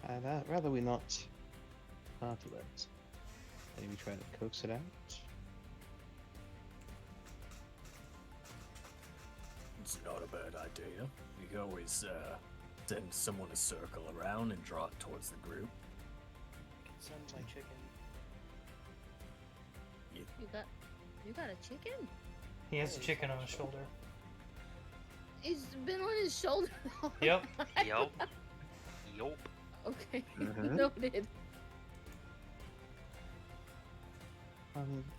I'd rather we not startle it. Maybe try to coax it out. It's not a bad idea. You can always send someone to circle around and draw it towards the group. I can send my chicken. You got a chicken? He has a chicken on his shoulder. He's been on his shoulder. the whole Yep. time. Yup. Yup. Okay. Mhm. Noted.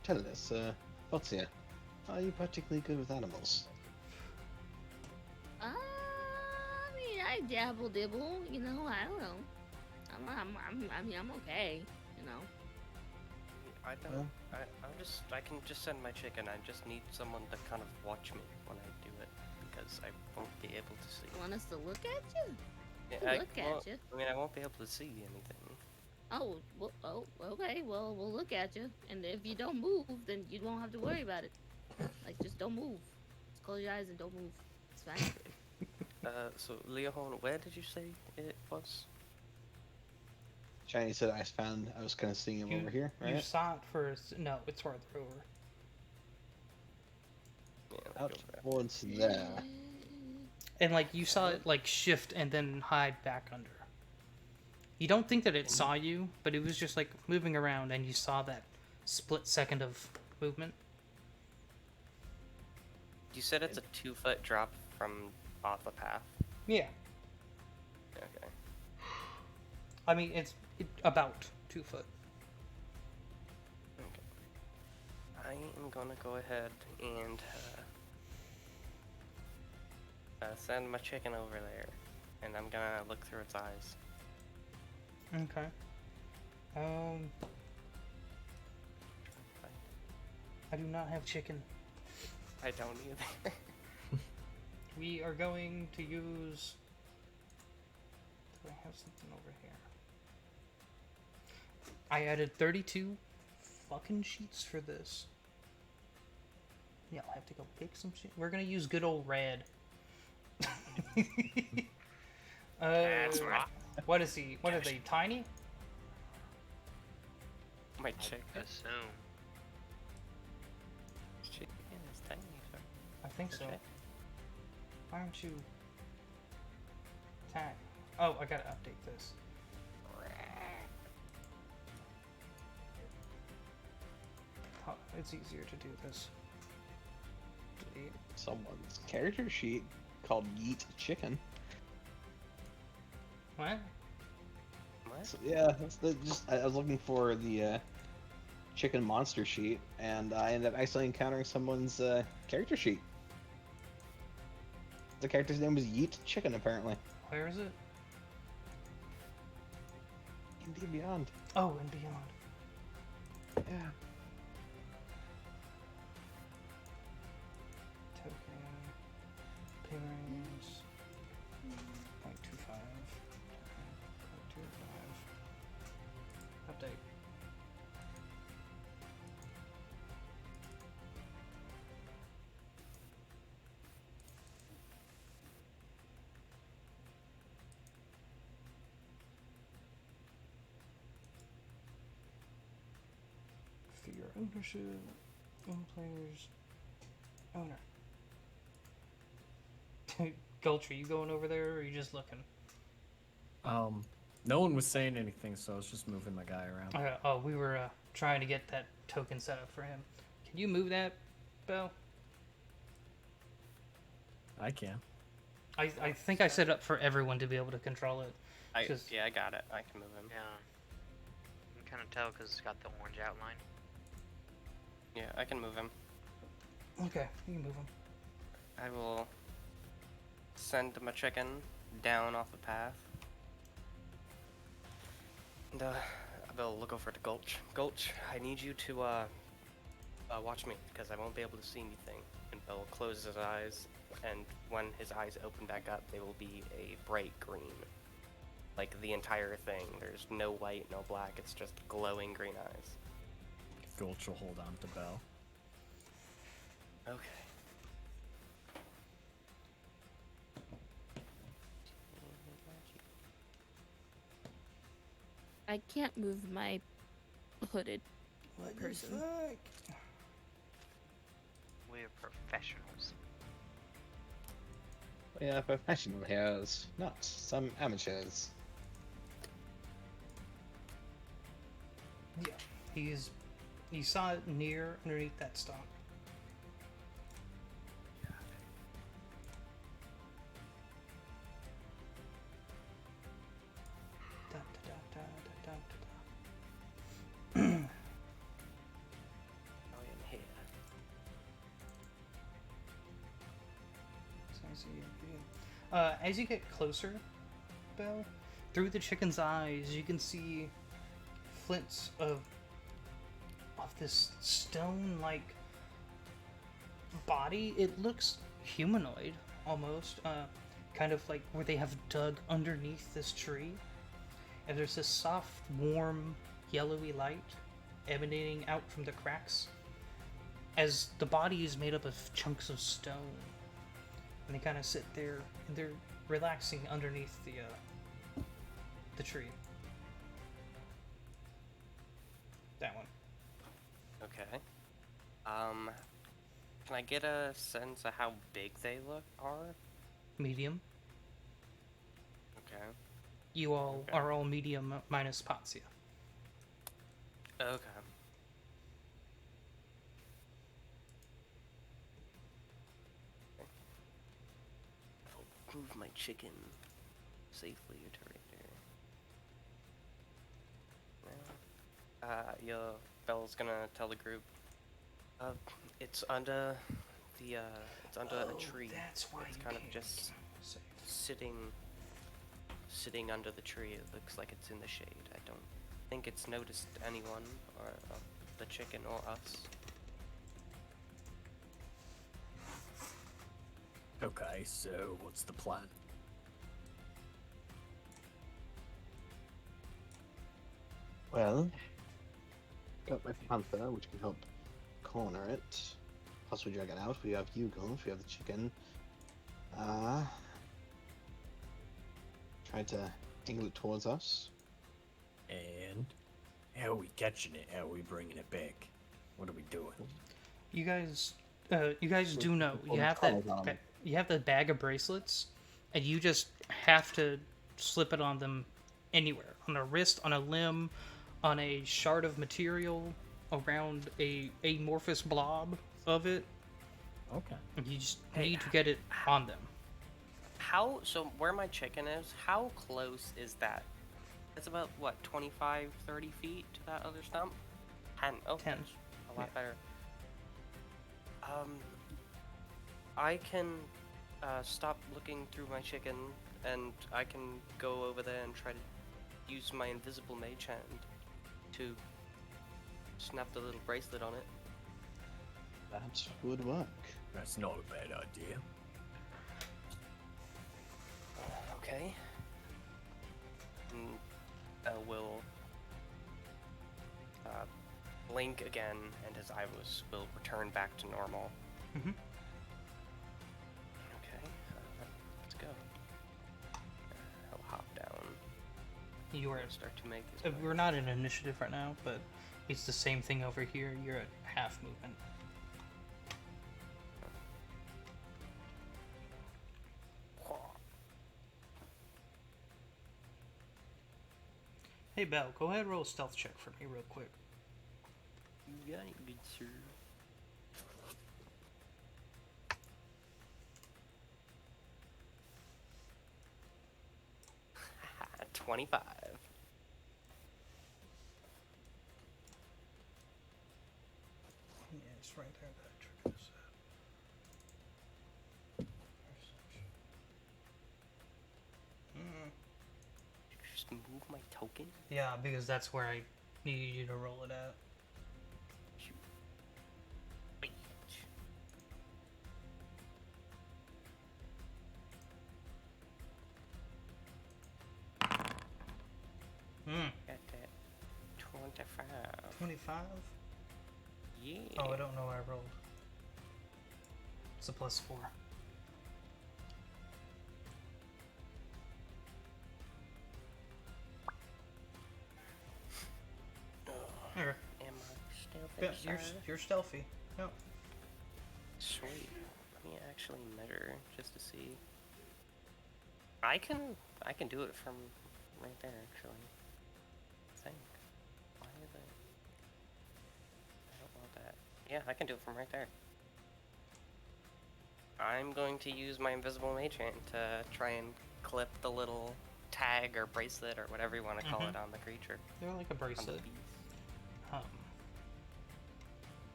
Tell us, Foxia, are you particularly good with animals? I mean, I dabble dibble. I don't know. I'm okay. I don't. I can just send my chicken. I just need someone to kind of watch me when I do it because I won't be able to see. You want us to look at you? Yeah, Look at you. I mean, I won't be able to see anything. Oh, well, oh, okay. Well, we'll look at you, and if you don't move, then you won't have to worry about it. Like, just don't move. Just close your eyes and don't move. It's fine. So Leohorn, where did you say it was? Shiny said I was kind of seeing him over here, You right? saw it first. No, it's farther over. Yeah, let's Out go for that. towards there. And like you saw it like shift and then hide back under. You don't think that it saw you, but it was just like moving around, and you saw that split second of movement. You said it's a 2-foot drop from off the path. Yeah, Okay. I mean it's about 2 foot. I am gonna go ahead and send my chicken over there, and I'm gonna look through its eyes. Okay. I do not have chicken. I don't either. We are going to use. Do I have something over here? I added 32 fucking sheets for this. Yeah, I'll have to go pick some shit. We're gonna use good old red. That's right. What is he? What are they? Tiny? My chicken. Assume. Chicken is tiny, sir. I think so. Okay. Why aren't you? Tag. Oh, I gotta update this. It's easier to do this. Delete. Someone's character sheet called Yeet Chicken. What? What? So, yeah, I was looking for the chicken monster sheet, and I ended up accidentally encountering someone's character sheet. The character's name was Yeet Chicken, apparently. Where is it? Indeed Beyond. Oh, and beyond. Yeah. Token. Pairings. 0.25. 0.25. Update. Figure ownership. Own players. Owner. Gulch, are you going over there, or are you just looking? No one was saying anything, so I was just moving my guy around. We were trying to get that token set up for him. Can you move that, Bell? I can. I think I set it up for everyone to be able to control it. Yeah, I got it. I can move him. Yeah. You can kind of tell because it's got the orange outline. Yeah, I can move him. Okay, you can move him. I will send my chicken down off the path. And I will look over to Gulch. Gulch, I need you to watch me, because I won't be able to see anything. And Bill closes his eyes, and when his eyes open back up, they will be a bright green. Like the entire thing. There's no white, no black, it's just glowing green eyes. Gulch will hold on to Bell. Okay. I can't move my hooded person. We're professionals. Yeah, professional heroes, not some amateurs. Yeah, you saw it near underneath that stalk. Da, da, da, da, da, da, da. I am here. So I see you. As you get closer, Belle, through the chicken's eyes, you can see flints of this stone-like body. It looks humanoid, almost, kind of like where they have dug underneath this tree. and there's this soft, warm, yellowy light emanating out from the cracks as the body is made up of chunks of stone. And they kind of sit there and they're relaxing underneath the tree. That one. Okay. Can I get a sense of how big they are? Medium. Okay. You all are all medium minus Patsia. Okay. I'll move my chicken safely to right there. Now, Bella's gonna tell the group. It's under the it's under a tree. That's why it's you kind of can't just save. sitting under the tree. It looks like it's in the shade. I don't think it's noticed anyone or the chicken or us. Okay, so what's the plan? Well, got my panther, which can help corner it, possibly drag it out. We have you guns, we have the chicken. Try to angle it towards us. And how are we catching it? How are we bringing it back? What are we doing? You guys do know you have that. You have the bag of bracelets, and you just have to slip it on them anywhere, on a wrist, on a limb, on a shard of material, around a amorphous blob of it. Okay. And you just need to get it on them. So where my chicken is, how close is that? It's about, what, 25, 30 feet to that other stump? 10. Oh, 10. That's a lot better. I can stop looking through my chicken, and I can go over there and try to use my invisible mage hand to snap the little bracelet on it. That would work. That's not a bad idea. Okay. And will blink again, and his eye will return back to normal. Mm-hmm. Okay, let's go. I'll hop down. You are. Start to make his We're not in initiative right now, but it's the same thing over here. You're at half movement. Hey Belle, go ahead and roll a stealth check for me real quick. You got it, good sir. Haha, 25. Yeah, it's right there. That trick is Just move my token. Yeah, because that's where I needed you to roll it at. Got that 25. 25? Yeah. Oh, I don't know what I rolled. It's a +4. Okay. Am I stealthy? Yeah, you're stealthy. Yep. Sweet. Let me actually measure just to see. I can do it from right there actually. I think. Why are they? I don't want that. Yeah, I can do it from right there. I'm going to use my invisible mage hand to try and clip the little tag or bracelet or whatever you want to call it on the creature. They're like a On the bracelet. beast.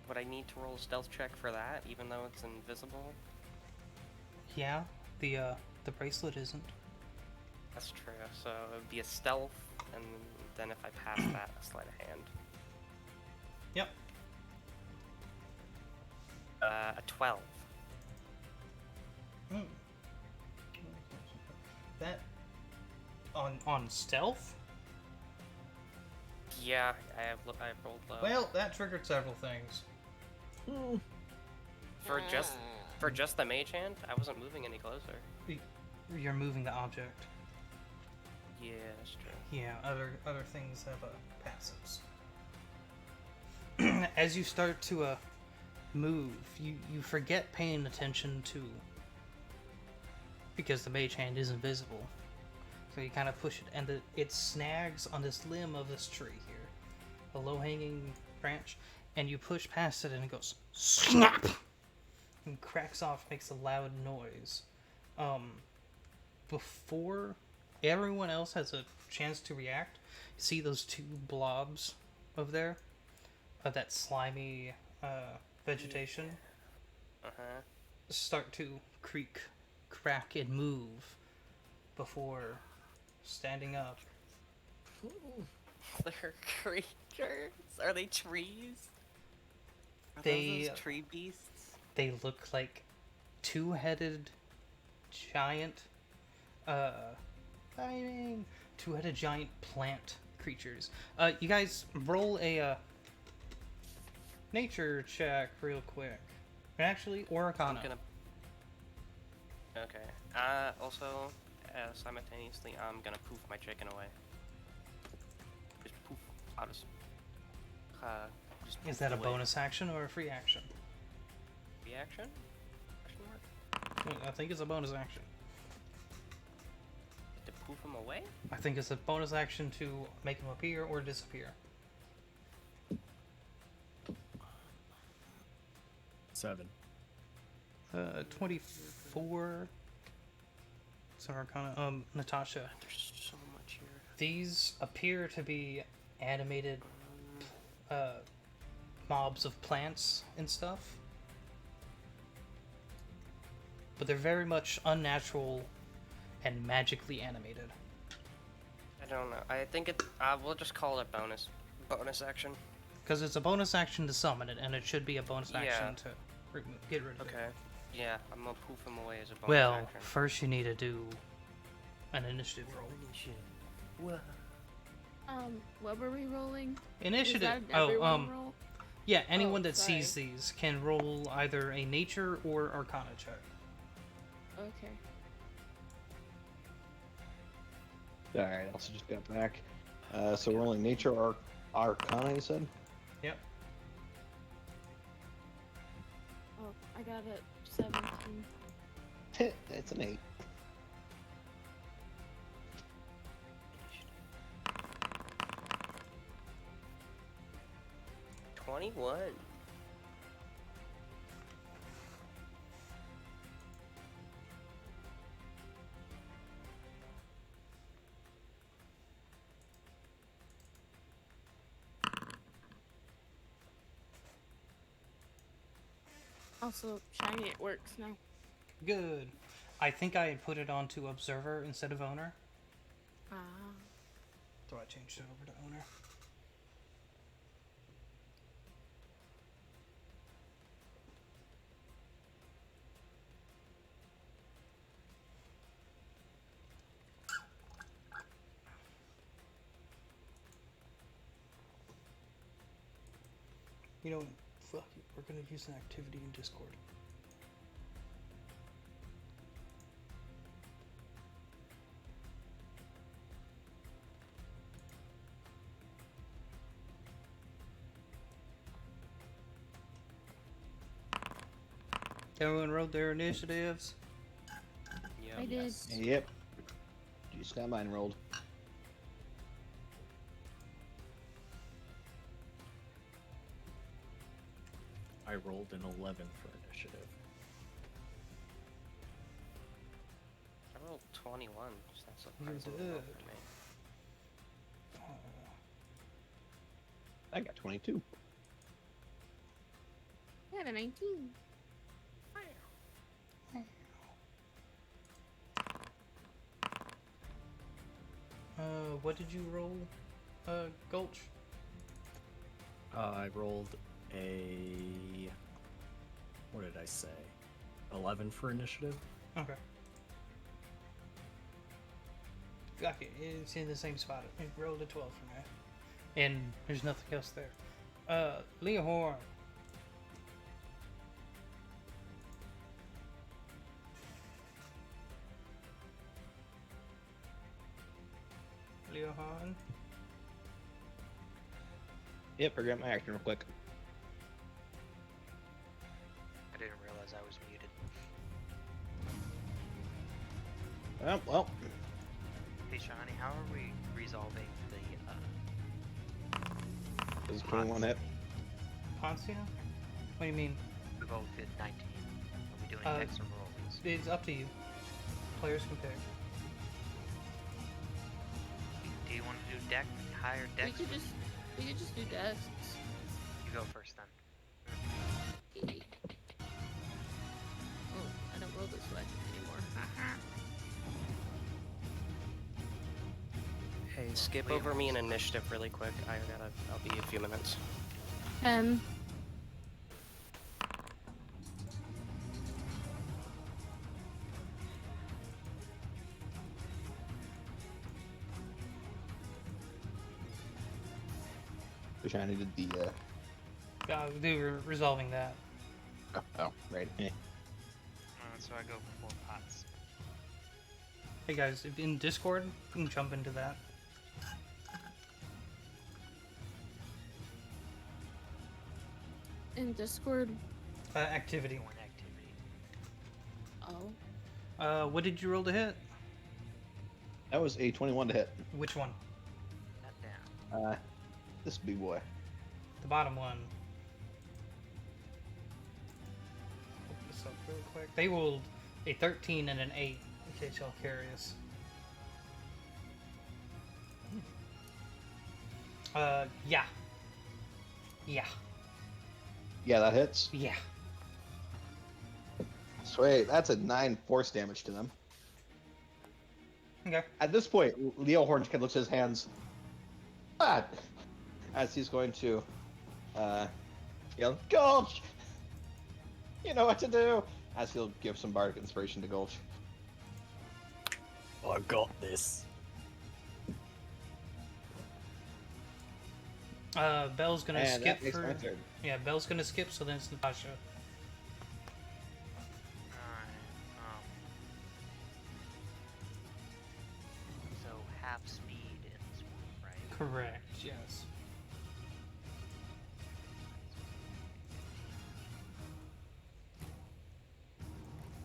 Would I need to roll a stealth check for that, even though it's invisible? Yeah, the bracelet isn't. That's true. So it would be a stealth, and then if I pass that, a sleight of hand. Yep. A 12. That on stealth? Yeah, I rolled low. Well, that triggered several things. For just the mage hand, I wasn't moving any closer. You're moving the object. Yeah, that's true. Yeah, other things have passives. As you start to move, you forget paying attention to, because the mage hand is invisible. So you kind of push it, and it snags on this limb of this tree here, a low-hanging branch, and you push past it, and it goes snap, and cracks off, makes a loud noise. Before everyone else has a chance to react, you see those two blobs of that slimy vegetation start to creak, crack, and move before standing up. They're creatures? Are they trees? Are They those tree beasts? They look like two-headed giant two-headed giant plant creatures. You guys roll a nature check real quick. Actually, or Arcana. Okay. Also, simultaneously, I'm gonna poof my chicken away. Just poof. I'll just Is that a away. bonus action or a free action? Reaction? Question mark? I think it's a bonus action. To poof him away? I think it's a bonus action to make him appear or disappear. 7. 24. So Arcana. Natasha. There's so much here. These appear to be animated mobs of plants and stuff. But they're very much unnatural and magically animated. I don't know. I think it. We'll just call it bonus action. Because it's a bonus action to summon it, and it should be a bonus action to get rid of it. Okay. Yeah, I'm gonna poof him away as a bonus Well, action. first you need to do an initiative roll. What were we rolling? Initiative. Is that an everyone roll? Yeah, anyone that sorry. sees these can roll either a nature or arcana check. Okay. Alright, I also just got back. So rolling nature or arcana, you said? Yep. Oh, I got it. 17. It's an 8. $21. Also, shiny, it works now. Good. I think I had put it onto observer instead of owner, Ah. so I changed it over to owner. You know, fuck it. We're gonna use an activity in Discord. Everyone wrote their initiatives. Yeah. I did. Yep. Just got mine rolled. I rolled an 11 for initiative. I rolled 21. So that's You surprisingly low did. for me. I got 22. I got a 19. What did you roll, Gulch? I rolled a... What did I say? 11 for initiative? Okay. Fuck it, it's in the same spot. It rolled a 12 for me. And there's nothing else there. Leohorn. Leohorn. Yep, forget my action real quick. I didn't realize I was muted. Well, Hey, Shani, how are we resolving the this is 21 hit. Poncia? What do you mean? We both hit 19. Are we doing dex or rolls? It's up to you. Players can pick. Do you want to do deck higher We dex? could just do dex. You go first then. Oh, I don't roll this way anymore. Hey, skip over me in initiative really quick. I'll be a few minutes. 10. Wish I needed the. They were resolving that. Oh, right. So I go 4 pots. Hey guys, if in Discord, you can jump into that. In Discord. Activity. One activity. Oh. What did you roll to hit? That was a 21 to hit. Which one? Not down. This big boy. The bottom one. Open this up real quick. They rolled a 13 and an 8, in case y'all curious. Yeah. Yeah. Yeah, that hits. Yeah. Sweet. That's a 9 force damage to them. Okay. At this point, Leo Horn looks at his hands. As he's going to yell, Gulch! You know what to do! As he'll give some bardic inspiration to Gulch. I got this. Belle's gonna And skip that makes for. my turn. Yeah, Belle's gonna skip, so then it's Natasha. Alright, so half speed in this one, right? Correct, yes.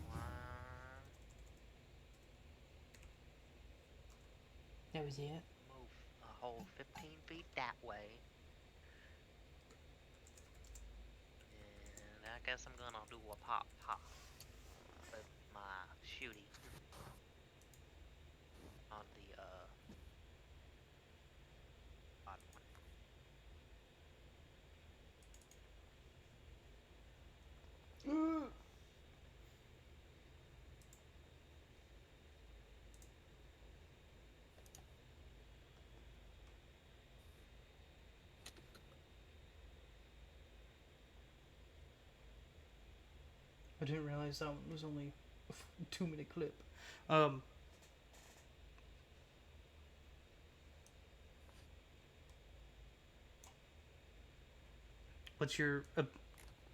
One, That was it. move a whole 15 feet that way. And I guess I'm gonna do a pop with my shooty on the bottom one. I didn't realize that one was only a 2-minute clip. What's your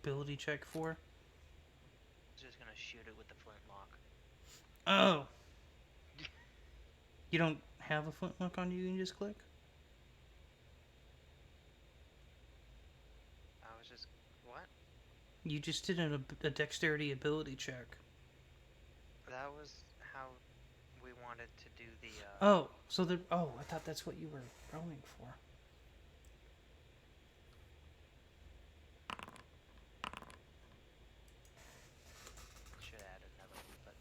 ability check for? Just gonna shoot it with the flintlock. Oh! You don't have a flintlock on you, you can just click? I was just what? You just did a dexterity ability check. That was how we wanted to do the Oh, so the I thought that's what you were rolling for. should add another one, but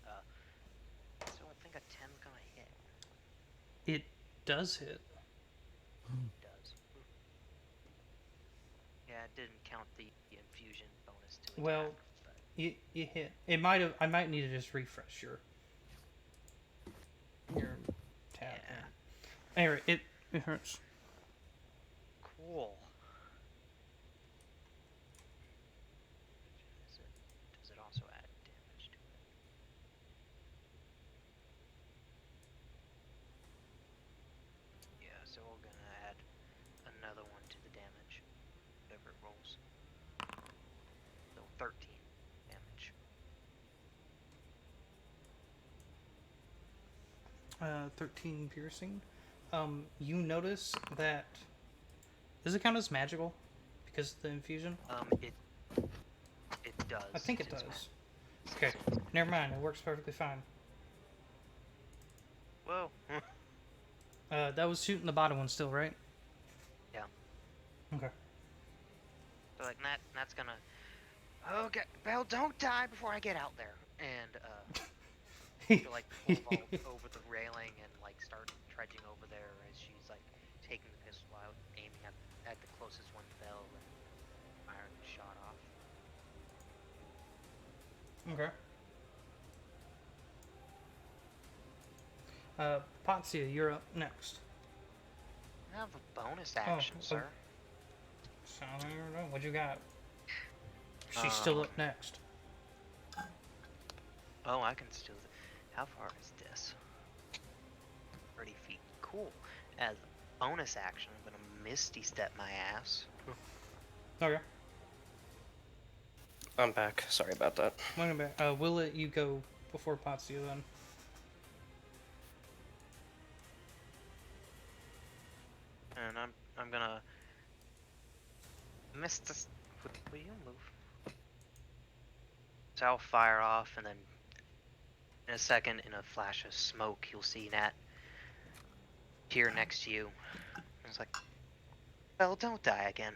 so I think a 10's gonna hit. It does hit. It does. Yeah, it didn't count the infusion bonus to attack. Well, but you hit. It might have. I might need to just refresh your tab. Yeah. Anyway, it hurts. cool. Does it also add damage to it? Yeah, so we're gonna add 13 damage. 13 piercing. You notice that. Does it count as magical? Because of the infusion? It does. I think it since does. Okay, never mind. It works perfectly fine. Whoa. That was shooting the bottom one still, right? Yeah. Okay. So like that's gonna. Okay, Belle, don't die before I get out there. And she'll like pole vault over the railing and like start trudging over there as she's like taking the pistol out, aiming at the closest one to Belle, and firing the shot off. Okay. Potsia, you're up next. I have a bonus action, sir. So, I don't know. What you got? She's still up next. Oh, I can still. How far is this? 30 feet. Cool. As a bonus action, I'm gonna Misty Step my ass. Okay. I'm back. Sorry about that. Welcome back. We'll let you go before Potsia then. And I'm gonna Mr. Will you move? So I'll fire off, and then in a second, in a flash of smoke, you'll see Nat here next to you. It's like, well, don't die again.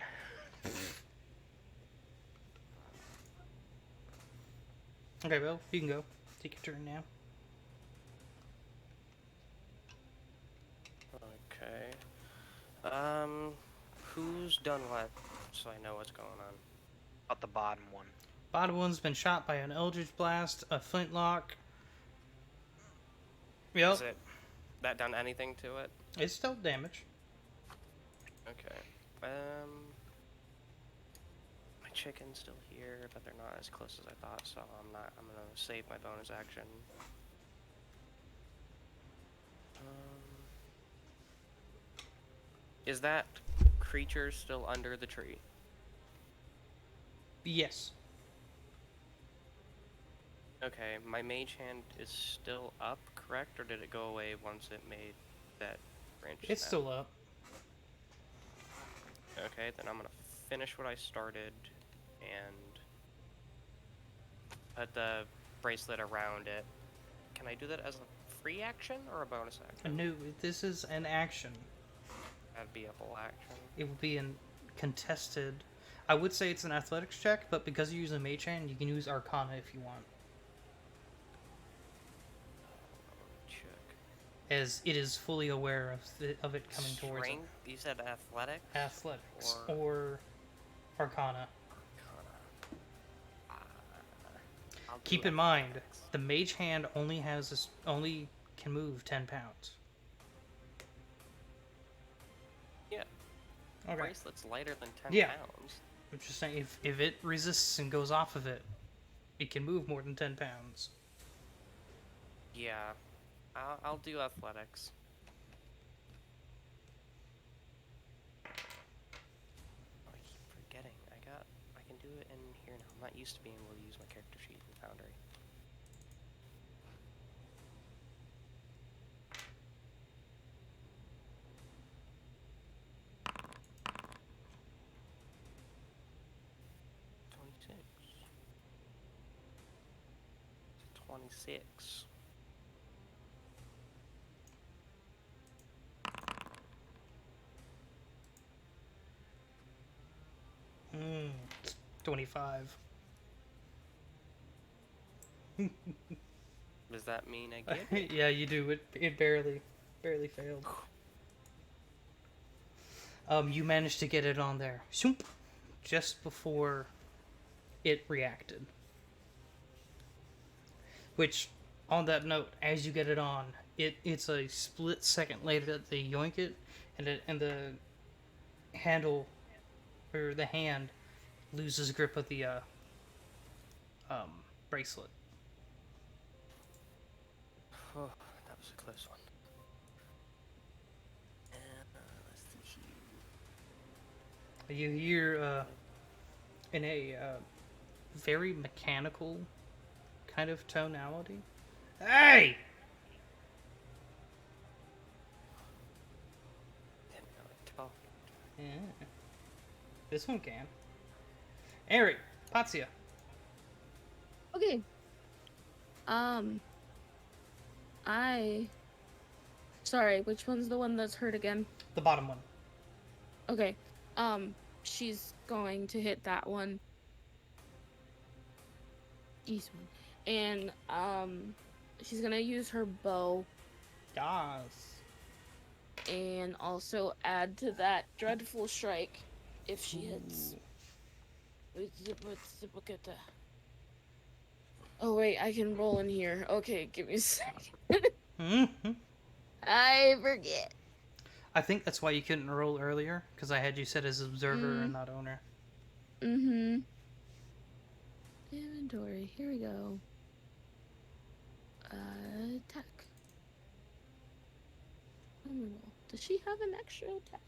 Okay, Bill, you can go. Take your turn now. Okay. Who's done what? So I know what's going on. About the bottom one. Bottom one's been shot by an Eldritch Blast, a Flintlock. Yep. Is it that done anything to it? It's still damage. Okay. My chicken's still here, but they're not as close as I thought, so I'm gonna save my bonus action. Is that creature still under the tree? Yes. Okay, my mage hand is still up, correct? Or did it go away once it made that branch? It's snap? still up. Okay, then I'm gonna finish what I started and put the bracelet around it. Can I do that as a free action or a bonus action? No, this is an action. That'd be a full action. It would be in contested. I would say it's an athletics check, but because you use a mage hand, you can use Arcana if you want. Check. As it is fully aware of it coming towards it. Strength? You said athletics? Athletics or Arcana. I'll do Keep in mind, athletics. the mage hand only can move 10 pounds. Yeah. Okay. Bracelet's lighter than 10 Yeah. pounds. I'm just saying, if it resists and goes off of it, it can move more than 10 pounds. Yeah. I'll do athletics. I keep forgetting. I can do it in here now. I'm not used to being able to use my character sheet in Foundry. Twenty-six. Mm, 25. Does that mean I get it? Yeah, you do. It barely failed. You managed to get it on there. Shoop, just before it reacted. Which, on that note, as you get it on, it's a split second later that they yoink it, and the handle or the hand loses grip of the bracelet. Oh, that was a close one. Let's see here. You hear in a very mechanical kind of tonality. Hey! Didn't really talk. Yeah. This one can. Eric, Patsia. Okay. Sorry, which one's the one that's hurt again? The bottom one. Okay. She's going to hit that one. East one. And, she's gonna use her bow. Yes. And also add to that Dreadful Strike if she hits. Oh wait, I can roll in here. Okay, give me a second. Mm-hmm. I forget. I think that's why you couldn't roll earlier, because I had you set as observer and not owner. Mm-hmm. Inventory, here we go. Attack. Does she have an extra attack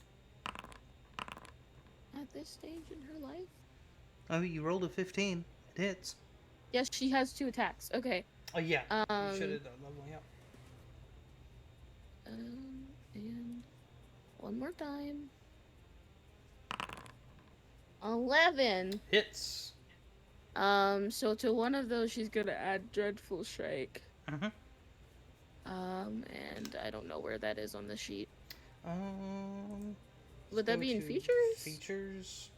at this stage in her life? Oh, you rolled a 15. It hits. Yes, she has 2 attacks. Okay. Oh, yeah. You should have done leveling up. And one more time. 11. Hits. So to one of those, she's gonna add Dreadful Strike. Mm-hmm. And I don't know where that is on the sheet. Let's Would that go be in to features? Features.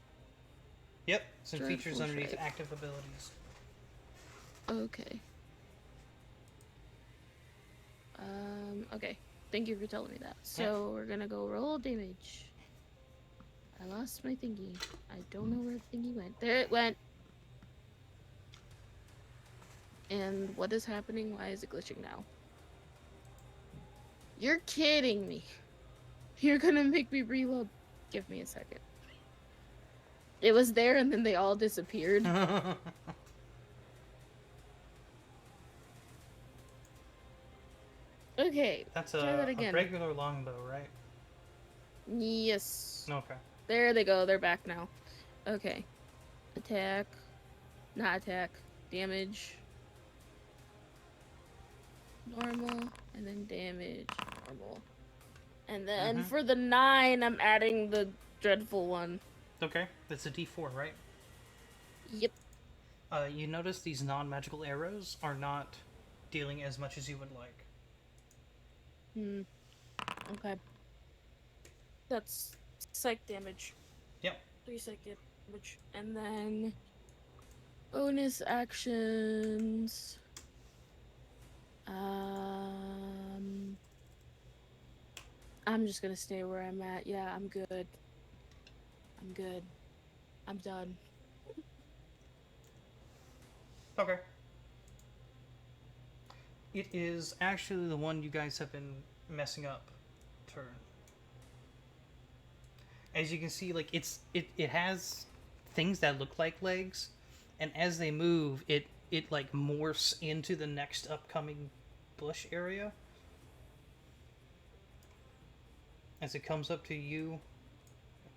Yep, it's in Dreadful features underneath Strike. active abilities. Okay. Okay. Thank you for telling me that. So we're gonna go roll damage. I lost my thingy. I don't know where the thingy went. There it went. And what is happening? Why is it glitching now? You're kidding me. You're gonna make me reload. Give me a second. It was there and then they all disappeared. Okay. That's try that again. a regular longbow, right? Yes. Okay. There they go. They're back now. Okay. Attack. Not attack. Damage. Normal. And then damage. Normal. And then for the 9, I'm adding the dreadful one. Okay. That's a D4, right? Yep. You notice these non-magical arrows are not dealing as much as you would like. Okay. That's psych damage. Yep. 3 psych damage. And then bonus actions. I'm just gonna stay where I'm at. Yeah, I'm good. I'm good. I'm done. Okay. It is actually the one you guys have been messing up turn. As you can see, like it has things that look like legs, and as they move, it like morphs into the next upcoming bush area. As it comes up to you.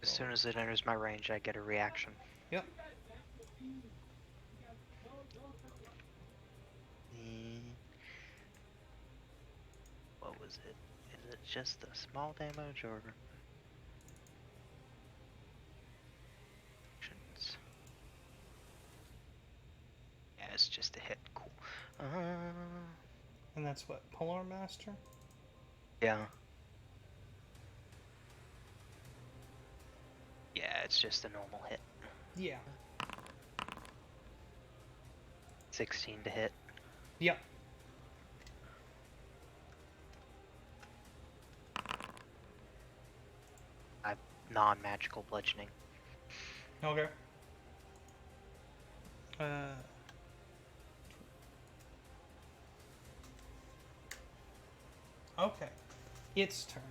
As soon as it enters my range, I get a reaction. Yep. What was it? Is it just a small damage or? Actions. Yeah, it's just a hit. Cool. And that's what? Polar Master? Yeah. Yeah, it's just a normal hit. Yeah. 16 to hit. Yep. Non-magical bludgeoning. Okay. Okay. Its turn.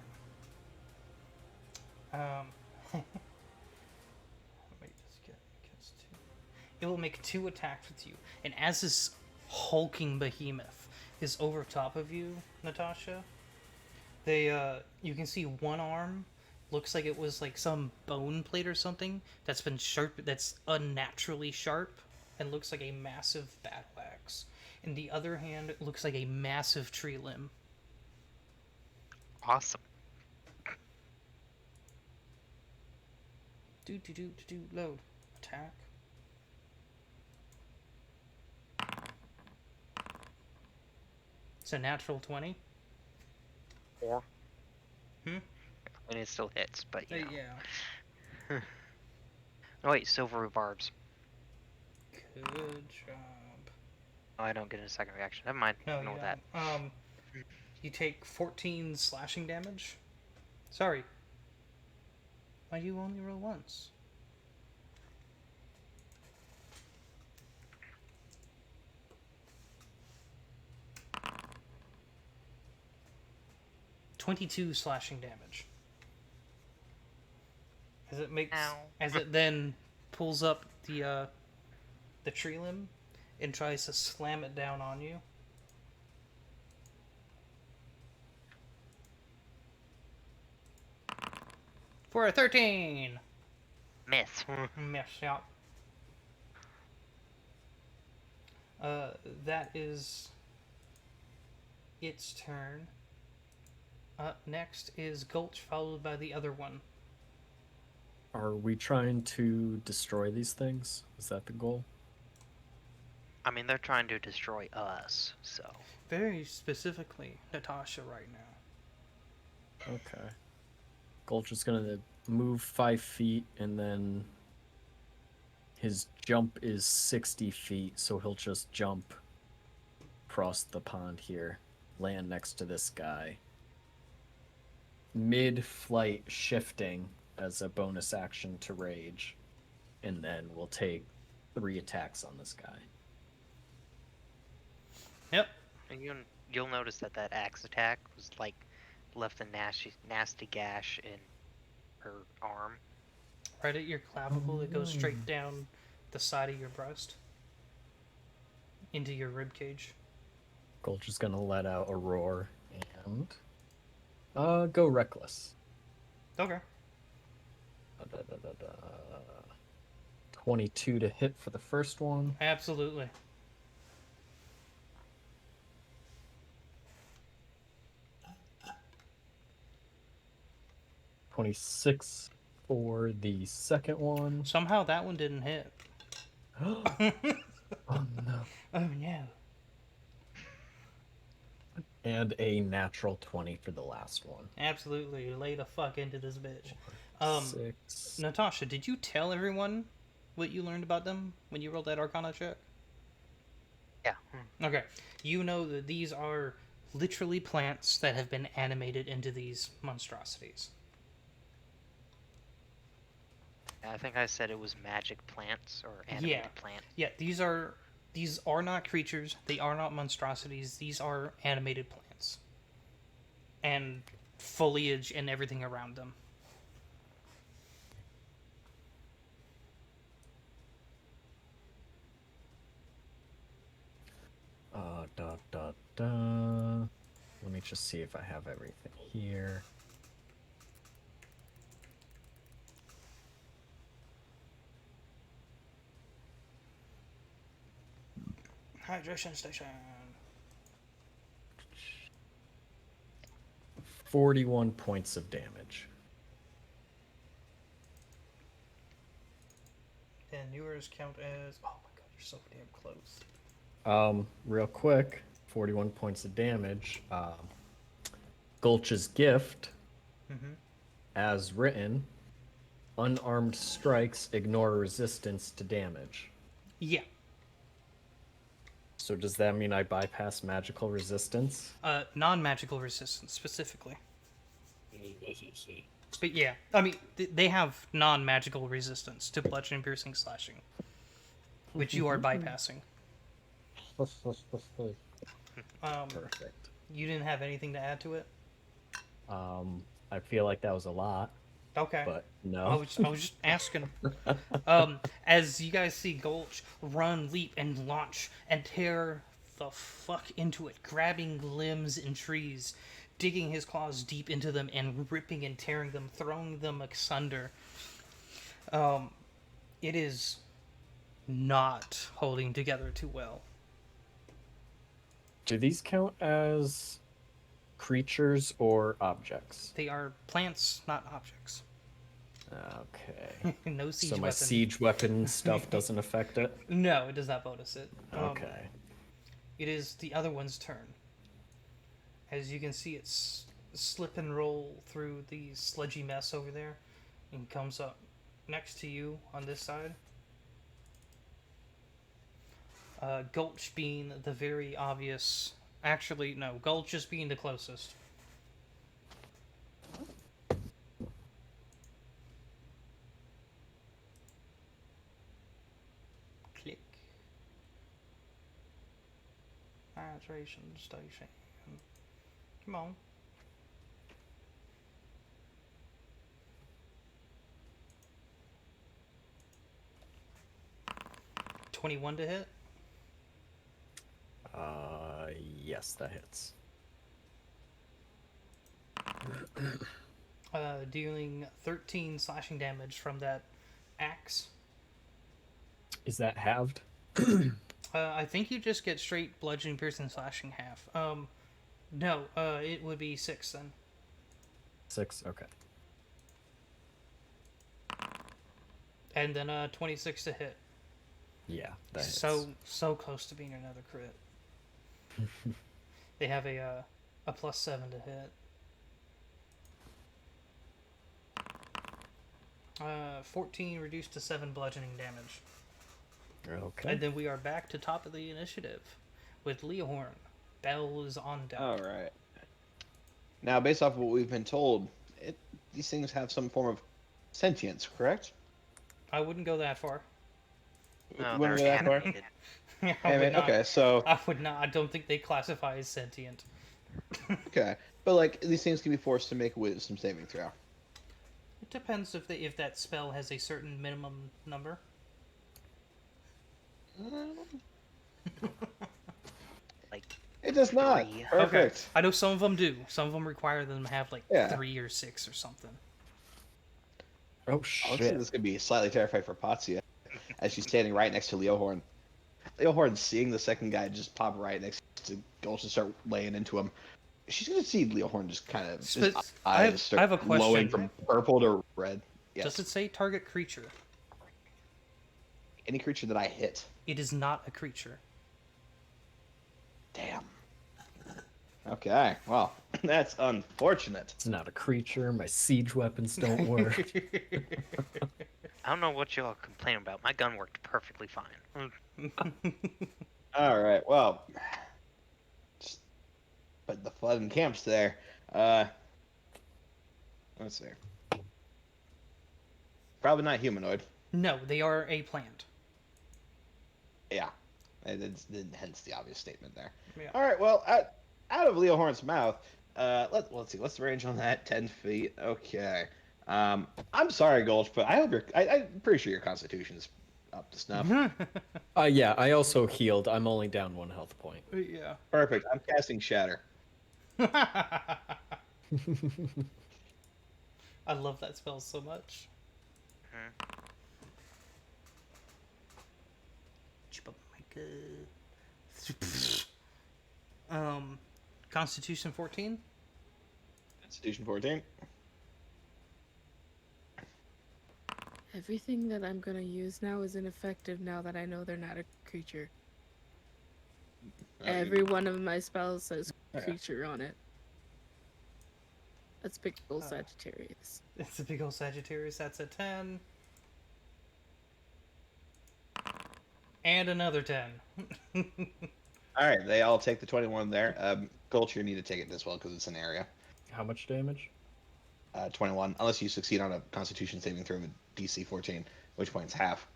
Let me just get two. It will make 2 attacks with you, and as this hulking behemoth is over top of you, Natasha, you can see one arm looks like it was like some bone plate or something that's been sharp, that's unnaturally sharp, and looks like a massive battle axe. In the other hand, it looks like a massive tree limb. Awesome. Load. Attack. It's a natural 20. 4. Hmm? And it still hits, but you know. Yeah. Oh wait, silver barbs. Good job. Oh, I don't get a second reaction. Never mind. No, Ignore you that. don't. You take 14 slashing damage. Sorry. Why do you only roll once? "22 slashing damage. Ow. As it then pulls up the tree limb and tries to slam it down on you. For a 13! Miss. Miss, yeah. That is its turn. Next is Gulch, followed by the other one. Are we trying to destroy these things? Is that the goal? I mean, they're trying to destroy us, so. Very specifically, Natasha right now. Okay. Gulch is gonna move 5 feet, and then his jump is 60 feet, so he'll just jump across the pond here, land next to this guy. Mid-flight shifting as a bonus action to rage, and then we'll take 3 attacks on this guy. Yep. And you'll notice that axe attack was like left a nasty gash in her arm. Right at your clavicle, it goes straight down the side of your breast into your rib cage. Gulch is gonna let out a roar and go reckless. Okay. 22 to hit for the first one. Absolutely. $26 for the second one. Somehow that one didn't hit. Oh no. Oh no. And a natural 20 for the last one. Absolutely. Lay the fuck into this bitch. 6. Natasha, did you tell everyone what you learned about them when you rolled that Arcana check? Yeah. Okay. You know that these are literally plants that have been animated into these monstrosities. I think I said it was magic plants or animated plants. Yeah, these are not creatures. They are not monstrosities. These are animated plants. And foliage and everything around them. Let me just see if I have everything here. Hydration station. 41 points of damage. And yours count as... Oh my god, you're so damn close. Real quick, 41 points of damage. Gulch's gift, as written, unarmed strikes ignore resistance to damage. Yeah. So does that mean I bypass magical resistance? Non-magical resistance, specifically. But yeah, I mean, they have non-magical resistance to bludgeoning, piercing, slashing, which you are bypassing. Perfect. You didn't have anything to add to it? I feel like that was a lot. Okay. But no. I was just asking. As you guys see Gulch run, leap, and launch, and tear the fuck into it, grabbing limbs and trees, digging his claws deep into them, and ripping and tearing them, throwing them asunder. It is not holding together too well. Do these count as creatures or objects? They are plants, not objects. Okay. No siege So my weapon. siege weapon stuff doesn't affect it? No, it does not bonus it. Okay. It is the other one's turn. As you can see, it's slip and roll through the sludgy mess over there and comes up next to you on this side. Gulch being the very obvious... Actually, no. Gulch just being the closest. Click. Hydration station. Come on. $21 to hit. Yes, that hits. Dealing 13 slashing damage from that axe. Is that halved? I think you just get straight bludgeoning, piercing, slashing half. No, it would be 6 then. 6, okay. And then 26 to hit. Yeah, that hits. So close to being another crit. They have a +7 to hit. 14 reduced to 7 bludgeoning damage. Okay. And then we are back to top of the initiative with Leohorn. Bell is on deck. All right. Now, based off of what we've been told, these things have some form of sentience, correct? I wouldn't go that far. No, Wouldn't they're go that far? animated. I would not. Okay, so I would not. I don't think they classify as sentient. okay, but like these things can be forced to make a wisdom saving throw. It depends if that spell has a certain minimum number. Like, It does not. 3. Perfect. I know some of them do. Some of them require them to have like Yeah. 3 or 6 or something. Oh, Honestly, shit. this could be slightly terrifying for Patsia, as she's standing right next to Leohorn. Leohorn seeing the second guy just pop right next to Gulch and start laying into him. She's gonna see Leohorn just kind of his I eyes start have a glowing question. from purple to red. Yes. Does it say target creature? Any creature that I hit. It is not a creature. Damn. Okay, well, that's unfortunate. It's not a creature. My siege weapons don't work. I don't know what y'all complain about. My gun worked perfectly fine. All right, well, but the flood encamps there. Let's see. Probably not humanoid. No, they are a plant. Yeah, it's hence the obvious statement there. Yeah. All right, well, out of Leohorn's mouth, let's see, what's the range on that? 10 feet. Okay. I'm sorry, Gulch, but I hope I'm pretty sure your constitution's up to snuff. Yeah, I also healed. I'm only down 1 health point. Yeah. Perfect. I'm casting Shatter. I love that spell so much. Constitution 14. Constitution 14. Everything that I'm gonna use now is ineffective now that I know they're not a creature. Every one of my spells says creature on it. That's big old Sagittarius. It's a big old Sagittarius. That's a 10. And another 10. All right, they all take the 21 there. Gulch, you need to take it as well because it's an area. How much damage? 21, unless you succeed on a Constitution saving throw of DC 14, which point it's half.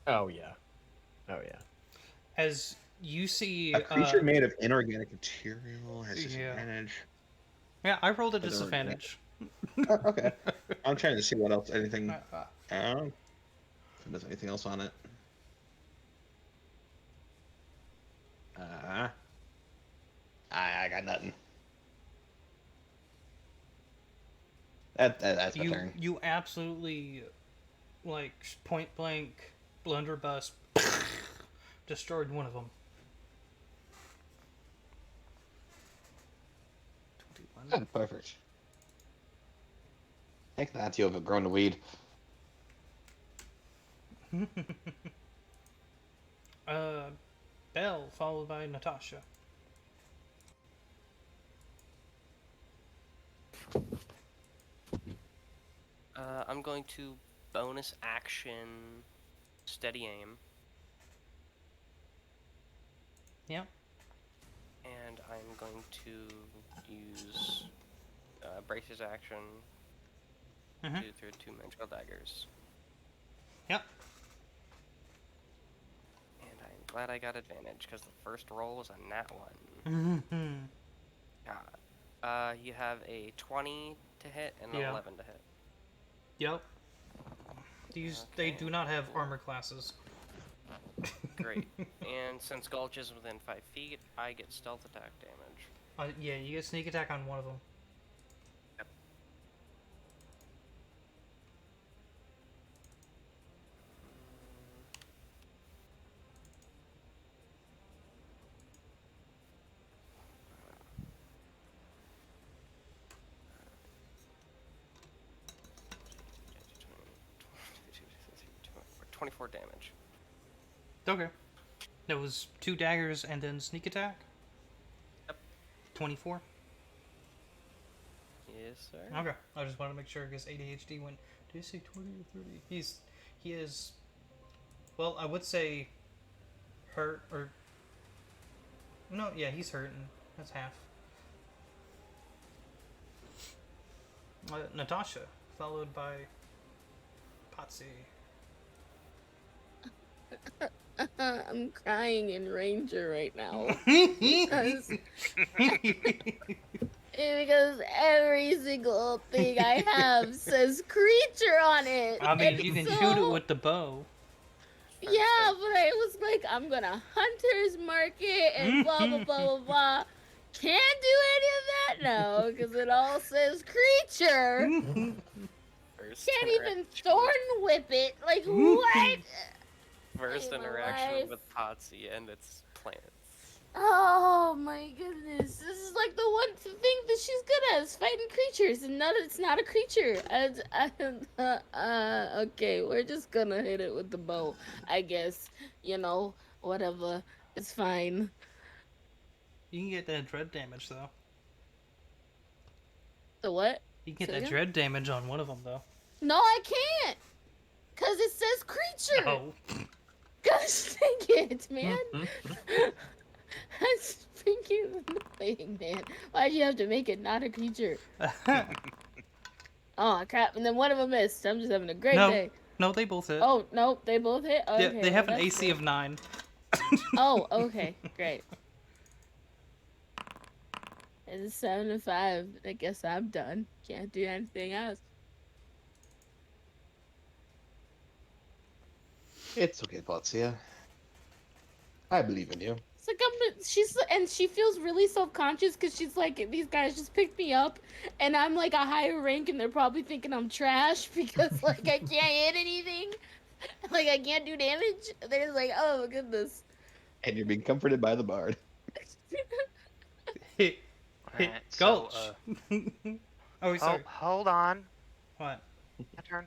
Oh yeah. Oh yeah. As you see... A creature made of inorganic material has disadvantage. Yeah, I rolled a disadvantage. Oh, okay. I'm trying to see what else, anything... if there's anything else on it. I got nothing. That's my turn. You absolutely like point blank blunderbuss destroyed one of them. 21. Perfect. Take that, you have grown a weed. Belle, followed by Natasha. I'm going to bonus action steady aim. Yep. And I'm going to use braces action to throw 2 magical daggers. Yep. And I'm glad I got advantage, because the first roll was a nat 1. God. You have a 20 to hit and an 11 to hit. Yep. These they do not have armor classes. Great. And since Gulch is within 5 feet, I get stealth attack damage. Yeah, you get sneak attack on one of them. Yep. $24 damage. Okay. That was 2 daggers and then sneak attack? Yep. 24? Yes, sir. Okay. I just want to make sure because ADHD went, did you say 20 or 30? He is, well, I would say hurt or, no, yeah, he's hurting. That's half. Natasha, followed by Patsy. I'm crying in Ranger right now. Because every single thing I have says creature on it. I mean, you can shoot it with the bow. Yeah, but I was like, I'm gonna hunter's mark it and blah blah blah blah blah. Can't do any of that now because it all says creature. Can't even thorn whip it. Like what? First interaction with Patsy and its plants. Oh my goodness! This is like the one thing that she's good at is fighting creatures, and it's not a creature. Okay, we're just gonna hit it with the bow, I guess. You know, whatever. It's fine. You can get that dread damage though. The what? You can get that dread damage on one of them though. No, I can't, cause it says creature. No. Gosh dang it, man! That's freaking annoying, man. Why'd you have to make it not a creature? Oh crap! And then one of them missed. I'm just having a great day. No, they both hit. Oh no, they both hit. Okay, yeah, they have an AC of 9. Oh, okay, great. It's 7 to 5. I guess I'm done. Can't do anything else. It's okay, Patsy. I believe in you. It's like she feels really self-conscious because she's like, these guys just picked me up, and I'm like a higher rank, and they're probably thinking I'm trash because like I can't hit anything, like I can't do damage. They're just like, oh my goodness. And you're being comforted by the bard. Hit Alright, Gulch. So, oh, sorry. Hold on. What? My turn.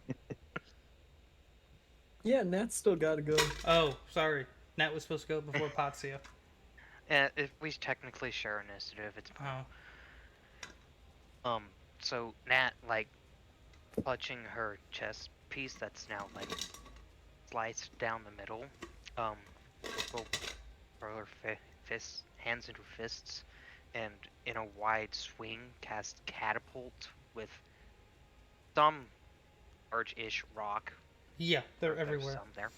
Yeah, Nat's still gotta go. Oh, sorry. Nat was supposed to go before Patsy. If we technically share initiative, it's fine. Oh. So Nat, like, clutching her chest piece that's now, like, sliced down the middle, will throw her hands into fists, and in a wide swing, cast Catapult with some large-ish rock. Yeah, they're everywhere. Some there.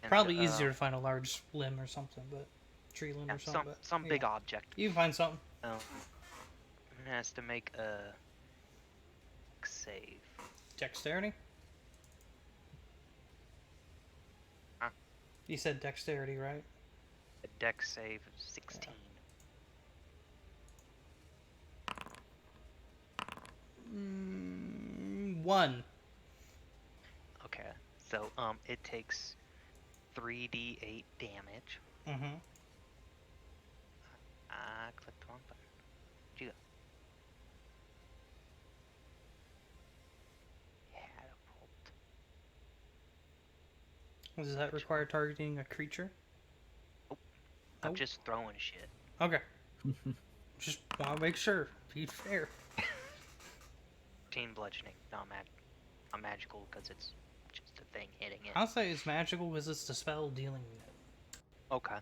And, probably easier to find a large limb or something, but tree limb or something. Some big object. You can find something. It has to make a save. Dexterity? Huh? You said dexterity, right? A dex save of 16. Yeah. 1. Okay. So it takes 3d8 damage. Mm-hmm. I clicked the wrong button. Where'd you go? Catapult. Does that require targeting a creature? I'm Nope. just throwing shit. Okay. Just want to make sure. Be fair. 13 bludgeoning. Not magical because it's just a thing hitting it. I'll say it's magical because it's the spell dealing it. Okay.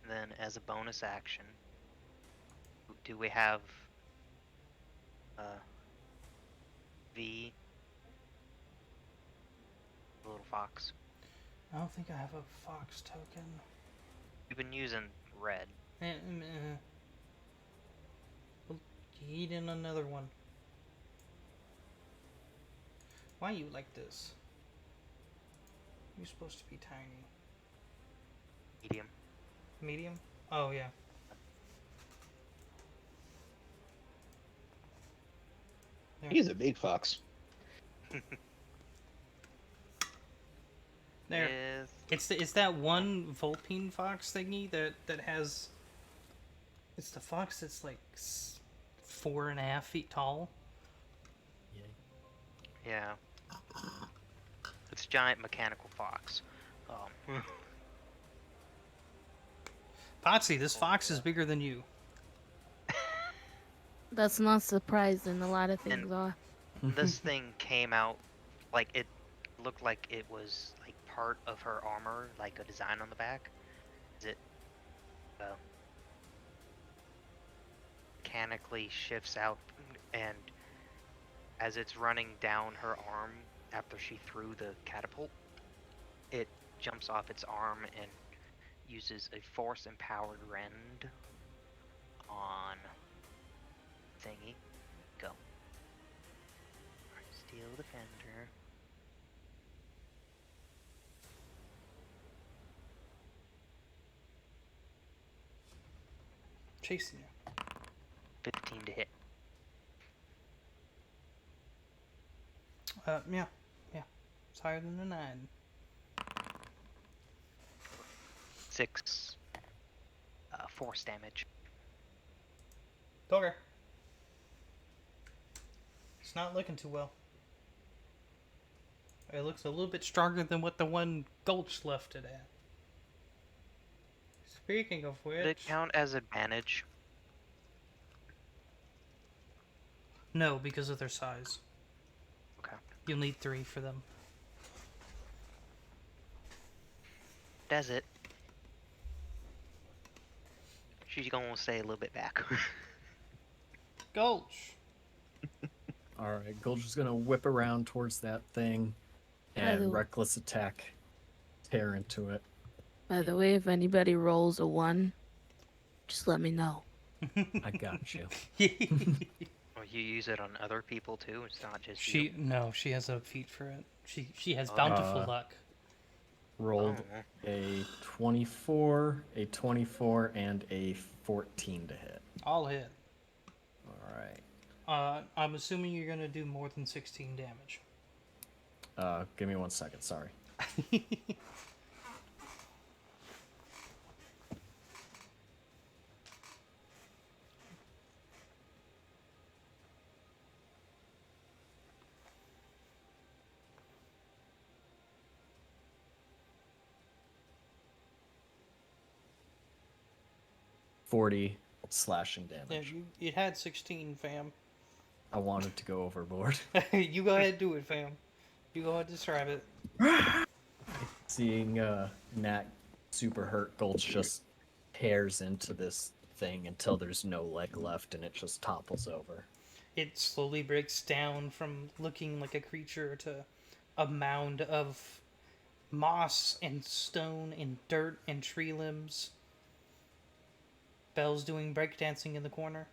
Then, as a bonus action, do we have V, the little fox? I don't think I have a fox token. You've been using red. We'll eat in another one. Why you like this? You're supposed to be tiny. Medium. Medium? Oh, yeah. There. He's a big fox. There. Is... It's that one Vulpine fox thingy that has. It's the fox that's like 4.5 feet tall. Yeah. It's a giant mechanical fox. Potsy, this fox is bigger than you. That's not surprising. A lot of things are. This thing came out like it looked like it was like part of her armor, like a design on the back. Is it mechanically shifts out, and as it's running down her arm after she threw the catapult, it jumps off its arm and uses a force-empowered rend on thingy. Go. Steel defender. Chasing you. 15 to hit. Yeah. It's higher than a 9. 6 force damage. Okay. It's not looking too well. It looks a little bit stronger than what the one Gulch left it at. Speaking of which... Did it count as advantage? No, because of their size. Okay. You'll need 3 for them. Does it? She's gonna stay a little bit back. Gulch! Alright, Gulch is gonna whip around towards that thing and reckless attack, tear into it. By the way, if anybody rolls a 1, just let me know. I got you. Or you use it on other people too? It's not just you? No, she has a feat for it. She has bountiful luck. Rolled a 24, a 24, and a 14 to hit. All hit. Alright. I'm assuming you're gonna do more than 16 damage. Give me 1 second, sorry. $40 slashing damage. Yeah, it had 16, fam. I wanted to go overboard. You go ahead and do it, fam. You go ahead and describe it. Seeing Nat super hurt, Gulch just tears into this thing until there's no leg left and it just topples over. It slowly breaks down from looking like a creature to a mound of moss and stone and dirt and tree limbs. Belle's doing breakdancing in the corner.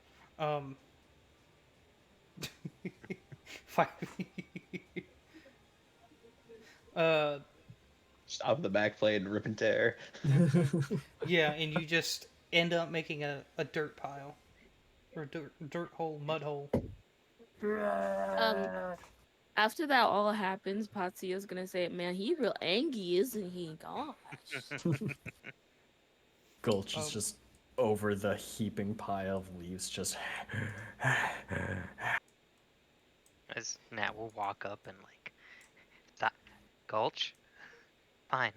Stop the backplay and rip and tear. Yeah, and you just end up making a dirt pile. Or dirt hole, mud hole. After that all happens, Patsio's gonna say, "Man, he real angry, isn't he? Gosh." Gulch is Um, just over the heaping pile of leaves, just. As Nat will walk up and like, stop, Gulch. Fine.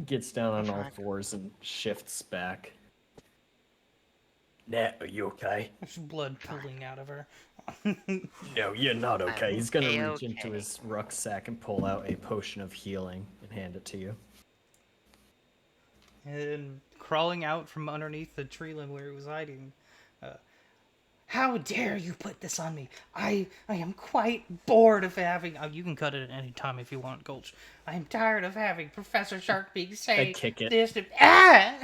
Gets down on all Fine. fours and shifts back. Nat, are you okay? There's blood pooling out of her. No, you're not okay. He's gonna reach into A-okay. his rucksack and pull out a potion of healing and hand it to you. And crawling out from underneath the tree limb where he was hiding. How dare you put this on me? I am quite bored of having... you can cut it at any time if you want, Gulch. I am tired of having Professor Sharkbeak say kick it. this... Ah!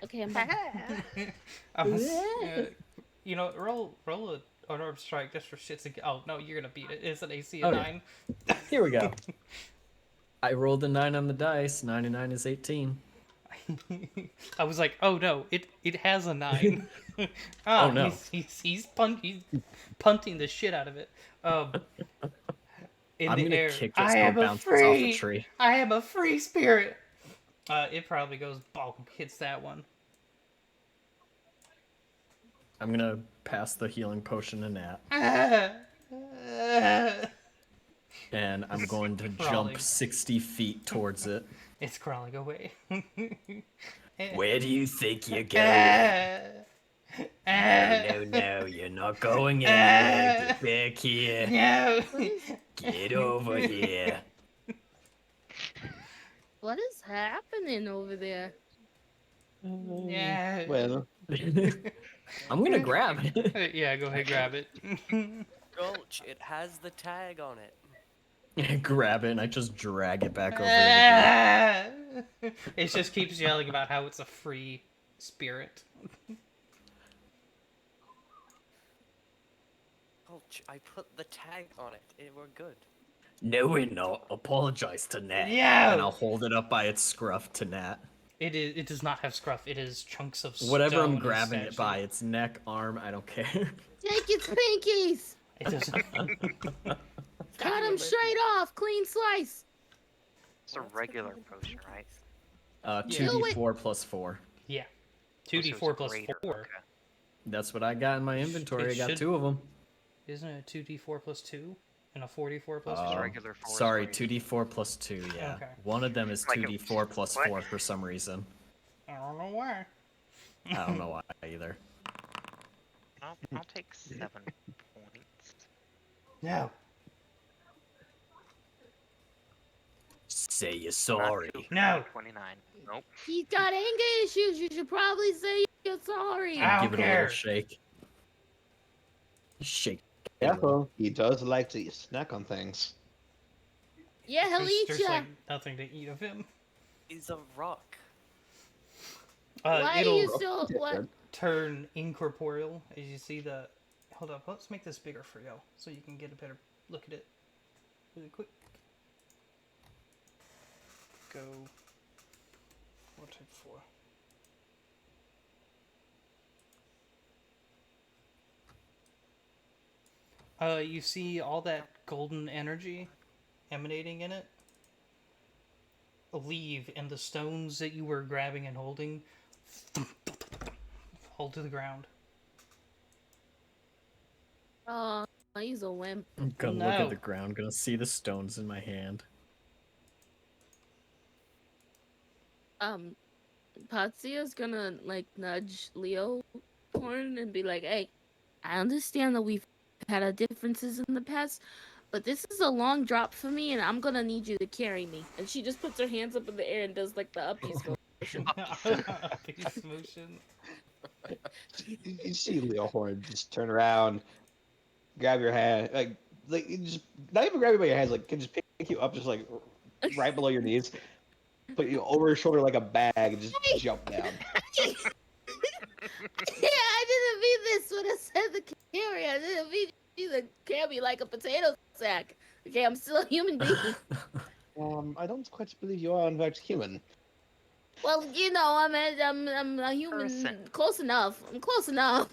Okay, I'm back. You know, roll an unarmed strike just for shits and... Oh, no, you're gonna beat it. It's an AC Oh, of yeah. 9. Here we go. I rolled a 9 on the dice. 9 and 9 is 18. I was like, oh no, it has a 9. Oh, no. He's punting the shit out of it. In I'm the gonna air. kick I this so it am a bounces off the free. tree. I am a free spirit. It probably goes bonk, hits that one. I'm gonna pass the healing potion to Nat. And I'm going to Crawling. jump 60 feet towards it. It's crawling away. Where do you think you're going? No, you're not going anywhere. Get back here. No. Get over here. What is happening over there? Yeah. Well, I'm gonna grab it. Yeah, go ahead, grab it. Gulch, it has the tag on it. Grab it and I just drag it back over to the group. It just keeps yelling about how it's a free spirit. Gulch, I put the tag on it. We're good. No, we're not. Apologize to Nat. Yeah. And I'll hold it up by its scruff to Nat. It does not have scruff. It is chunks of Whatever stone I'm and grabbing it by, statue. its neck, arm, I don't care. Take its pinkies! It doesn't. Cut him straight off! Clean slice! It's a regular potion, right? 2d4 plus 4. Yeah. So it's 2d4 plus greater, 4. okay. That's what I got in my inventory. I got should- 2 of them. Isn't it a 2d4 plus 2? And a 4d4 plus It's 4? regular four is Sorry, greater. 2d4 plus 2, yeah. Okay. One of them is Like a- 2d4 plus what? 4 for some reason. I don't know why. I don't know why either. I'll take 7 points. No. Say you're Not sorry. two, No. 29. Nope. He's got anger issues. You should probably say you're sorry. I Give don't it a care. little shake. Shake. careful. He does like to snack on things. Yeah, he'll eat There's ya. like nothing to eat of him. He's a rock. Why are It'll you still what? turn incorporeal as you see the... Hold up, let's make this bigger for you so you can get a better look at it really quick. Go... What type 4? You see all that golden energy emanating in it leave, and the stones that you were grabbing and holding fall to the ground. Oh, he's a wimp. I'm gonna look No. at the ground, gonna see the stones in my hand. Patsio's gonna like nudge Leo Horn and be like, "Hey, I understand that we've had our differences in the past, but this is a long drop for me, and I'm gonna need you to carry me." And she just puts her hands up in the air and does like the uppies motion. Peace motion. You see Leo Horn just turn around, grab your hand, like you just not even grab you by your hands, like can just pick you up, just like right below your knees, put you over his shoulder like a bag, and just jump down. Yeah, I didn't mean this when I said the carry. I didn't mean you to carry me like a potato sack. Okay, I'm still a human being. I don't quite believe you are in fact human. Well, you know, I'm a human. Person. Close enough. I'm close enough.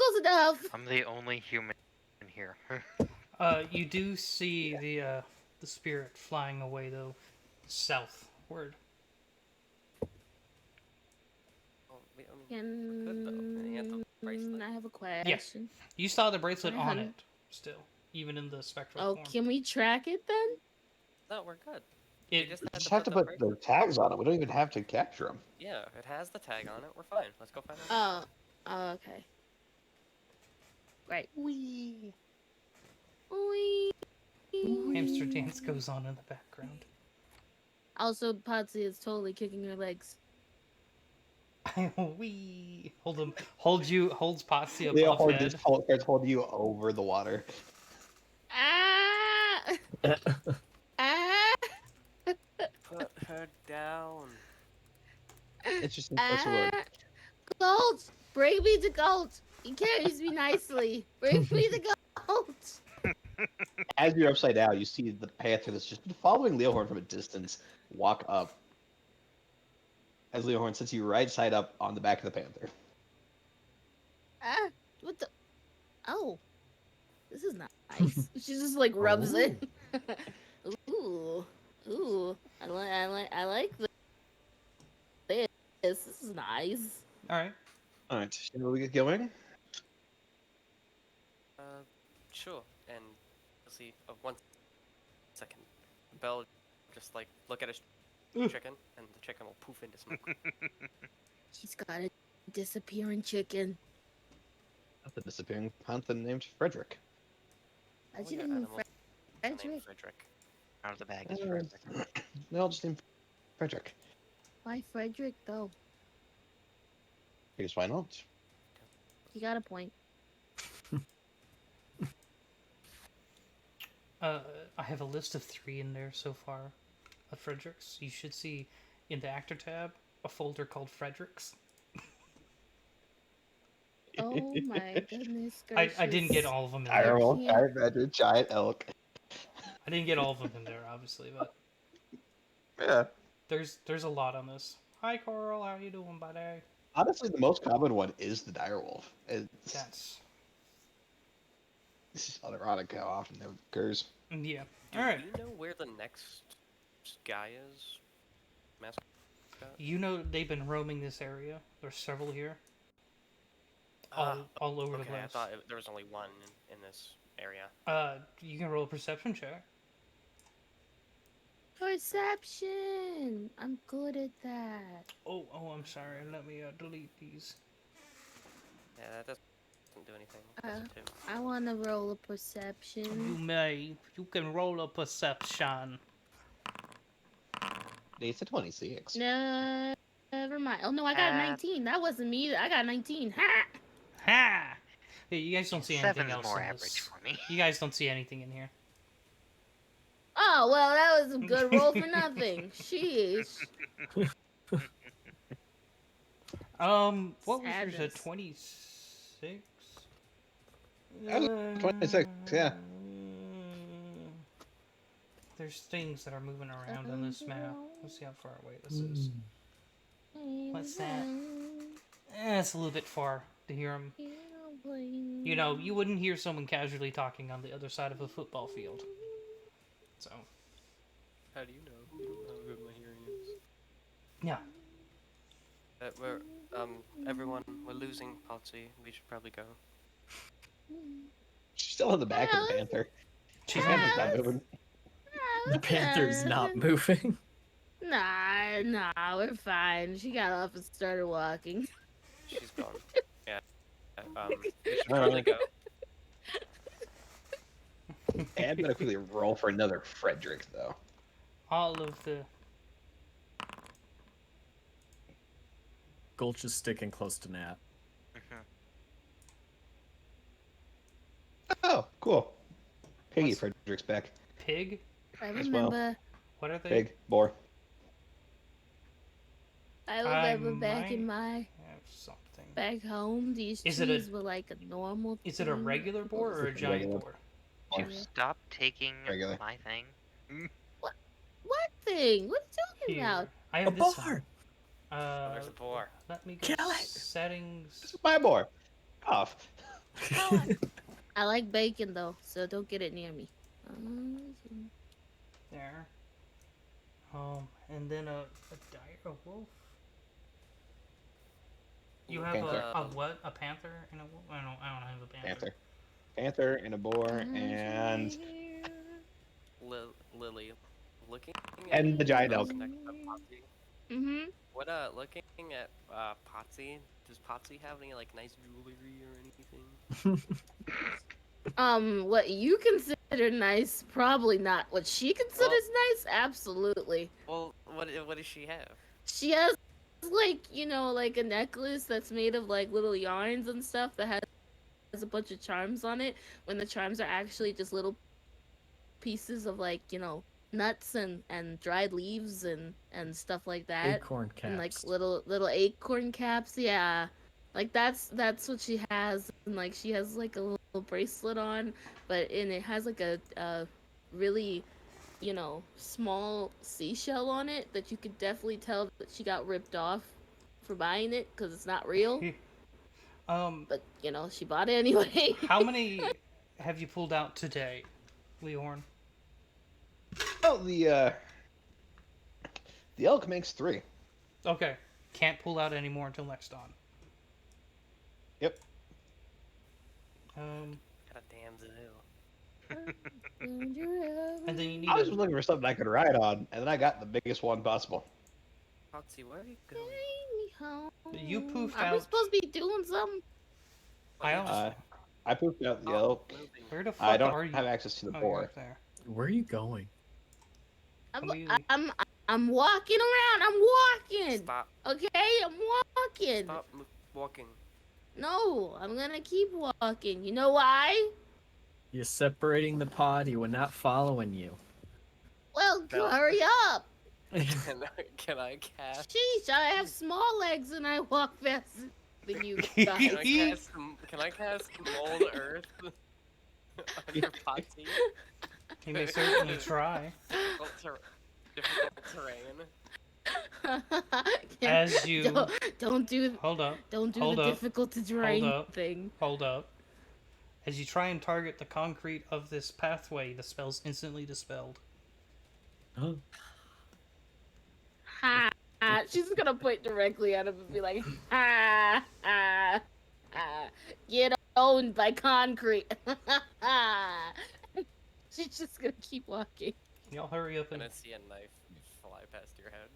close enough. I'm the only human in here. You do see the spirit flying away though, southward. Oh, we're good though. And he had the bracelet. I have a Yeah. question. You saw the bracelet Can I on hunt? it still, even in the spectral Oh, form. can we track it then? No, we're good. It, We just We had just to have to put the put the bracelet. tags on it. We don't even have to capture them. Yeah, it has the tag on it. We're fine. Let's go find out. Oh, okay. Right. Wee. Wee. Hamster dance goes on in the background. Also, Potsy is totally kicking her legs. Wee. Holds Potsy They above hold head. this starts holding you over the water. Ah! Ah! Put her down. It's just supposed to work. Gold! Bring me the gold! He carries me nicely. Bring me the gold! As you're upside down, you see the panther that's just been following Leohorn from a distance walk up. As Leohorn sits you right side up on the back of the panther. Ah! What the? Oh. This is nice. She just like rubs it. Ooh. Ooh. I like this. This is nice. Alright. Alright, shall we get going? Sure. And let's see. 1 second. Bell just like look at his chicken, and the chicken will poof into smoke. He's got a disappearing chicken. The disappearing panther named Frederick. How'd All you your name animals are named Frederick? Frederick. Out of the bag is Uh, Frederick. They all just named Frederick. Why Frederick though? Because why not? You got a point. I have a list of 3 in there so far of Fredericks. You should see in the actor tab a folder called Fredericks. Oh my goodness gracious. I didn't get all of them in there. Direwolf, Yeah. giant badger, giant elk. I didn't get all of them in there, obviously, but Yeah. there's a lot on this. Hi, Coral. How you doing, buddy? Honestly, the most common one is the direwolf. It's just ironic how often that occurs. Yeah. Do All right. you know where the next guy is? Mascot? You know they've been roaming this area. There's several here. All over the Okay, place. I thought there was only one in this area. You can roll a perception check. Perception. I'm good at that. Oh, I'm sorry. Let me delete these. Yeah, that doesn't do anything. I want to roll a You perception. may. You can roll a perception. It's a 26. No, never mind. Oh no, I got a 19. That wasn't me. I got 19. Ha! Ha! Hey, you guys don't see anything 7's else more in average this. for me. You guys don't see anything in here. Oh well, that was a good roll for nothing. Sheesh. What was yours? A Sadness. 26? That was 26, yeah. There's things that are moving around on this map. Let's see how far away this is. What's that? It's a little bit far to hear them. You know, you wouldn't hear someone casually talking on the other side of a football field. So. How do you know? You don't know how good my hearing is. Yeah. Everyone, we're losing Potsy. We should probably go. She's still in the back of the panther. She's Panther's not moving. The panther's not moving. Nah, we're fine. She got off and started walking. She's gone. Yeah. We should probably go. Hey, I'm gonna quickly roll for another Frederick, though. all of the. Gulch is sticking close to Nat. Oh, cool. Piggy Frederick's back. Pig? I As well. remember. What are they? Pig, boar. I remember back might in my have something. back home, these Is it a- trees were like a normal. Is it a thing. regular boar or a What giant Regular. boar? Can you stop taking Regular. my thing? thing? What are you talking Here. about? I A have this boar! one. There's a boar. Let me go Kill it! settings. This is my boar. Off. I like bacon though, so don't get it near me. There. And then a wolf. You have Panther. a what? A panther and a wolf? I don't have a panther. Panther and a boar and Lily, looking and the giant elk. next to Potsy. Mm-hmm. What looking at Potsy, does Potsy have any like nice jewelry or anything? What you consider nice, probably not. What she considers nice, absolutely. Well, what does she have? She has like, like a necklace that's made of like little yarns and stuff that has a bunch of charms on it, when the charms are actually just little pieces of like, nuts and dried leaves and stuff like that. Acorn caps. And like little acorn caps, yeah. Like that's what she has, and like she has like a little bracelet on, and it has like a really, small seashell on it that you could definitely tell that she got ripped off for buying it because it's not real. But she bought it anyway. How many have you pulled out today, Leorn? Oh, the elk makes 3. Okay, can't pull out any more until next dawn. Yep. Got a damn zoo. And then you need. I was just looking for something I could ride on, and then I got the biggest one possible. Potsy, where are you going? You poofed Are out. we supposed to be doing something? I pooped out the elk. Where the fuck I don't are you? have access to the Oh, you're boar. up there. Where are you going? I'm walking around. I'm walking. Stop. Okay, I'm walking. Stop walking. No, I'm gonna keep walking. You know why? You're separating the party. We're not following you. Well, No. hurry up. Can I cast? Sheesh, I have small legs and I walk faster than you Can guys. I cast mold earth on your Potsy? You may certainly try. Difficult terrain. As you don't do hold up. Don't do Hold the up. difficult to drain Hold up. thing. Hold up. As you try and target the concrete of this pathway, the spell's instantly dispelled. Oh. Ha! She's gonna point directly at him and be like, ha! Ha! Ha! Get owned by concrete. She's just gonna keep walking. Y'all hurry up I'm and. gonna see a knife fly past your head.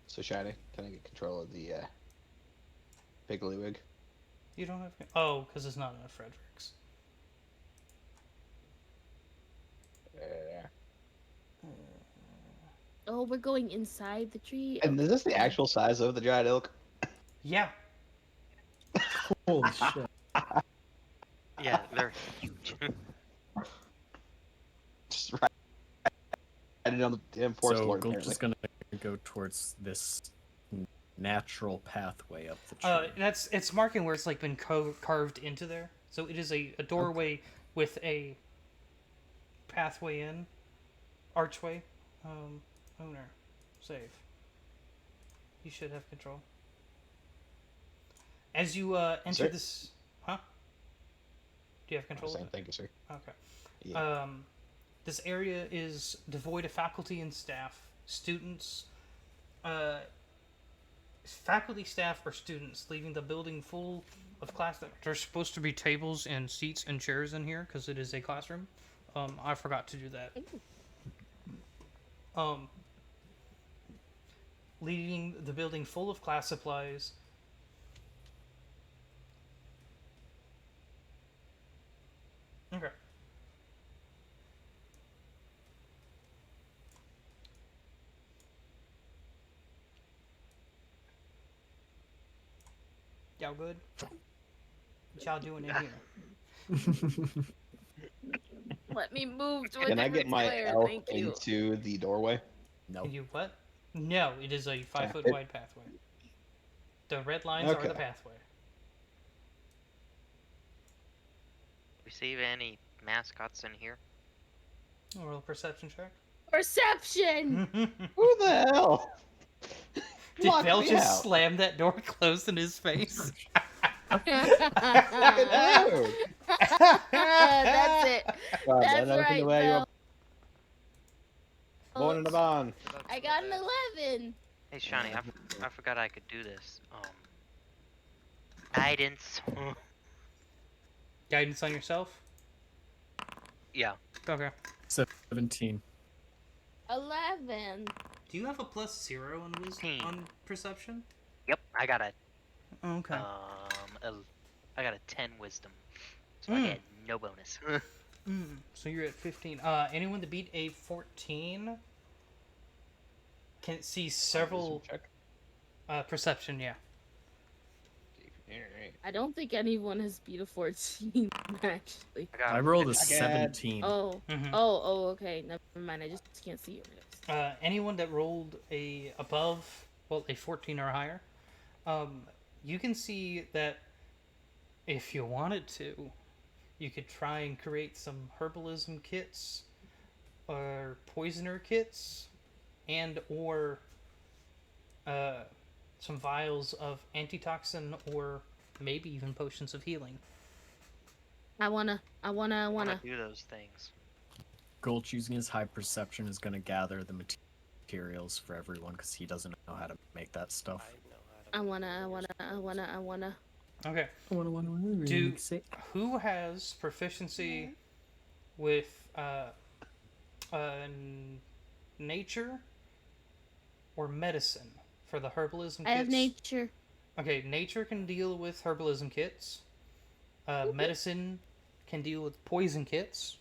So Shiny, can I get control of the Piggly-Wig? You don't have. Oh, because it's not in a Frederick's. There. Oh, we're going inside the tree. And is this the actual size of the giant elk? Yeah. Holy shit. Yeah, they're huge. Just right it on the damn forest So floor. Gulch is gonna go towards this natural pathway up the tree. It's marking where it's like been carved into there. So it is a doorway with a pathway in, archway. Owner, save. You should have control. As you enter Sir? this, huh? Do you have control? Of it? Thank you, sir. Okay. Yeah. This area is devoid of faculty and staff. Students, faculty, staff, or students, leaving the building full of class. There's supposed to be tables and seats and chairs in here because it is a classroom. I forgot to do that. Leaving the building full of class supplies. Okay. Y'all good? What y'all doing in here? Let me move to a Can I different get my square. elk Thank you. into the doorway? No. You what? No, it is a 5-foot It- wide pathway. The red lines are the Okay. pathway. Receive any mascots in here? Roll a perception check. Perception! Who the hell? Did Lock Bell me just out. slam that door closed in his face? No! That's it. Well, That's then, right, where you Bill. are born in the barn. I got an 11. Hey, Shani, I forgot I could do this. Guidance. Guidance on yourself? Yeah. Okay. 17. 11. Do you have a +0 on on perception? Yep, I got a Okay. I got a 10 wisdom, so I get no bonus. So you're at 15. Anyone that beat a 14 can see several perception. Yeah. I don't think anyone has beat a 14 actually. I rolled a 17. Oh, okay. Never mind. I just can't see it. Anyone that rolled a 14 or higher, you can see that if you wanted to, you could try and create some herbalism kits or poisoner kits or some vials of antitoxin or maybe even potions of healing. I wanna do those things. Gulch, using his high perception, is going to gather the materials for everyone because he doesn't know how to make that stuff. I wanna. Okay. Who has proficiency with nature or medicine for the herbalism kits? I have nature. Okay, nature can deal with herbalism kits. Medicine can deal with poison kits.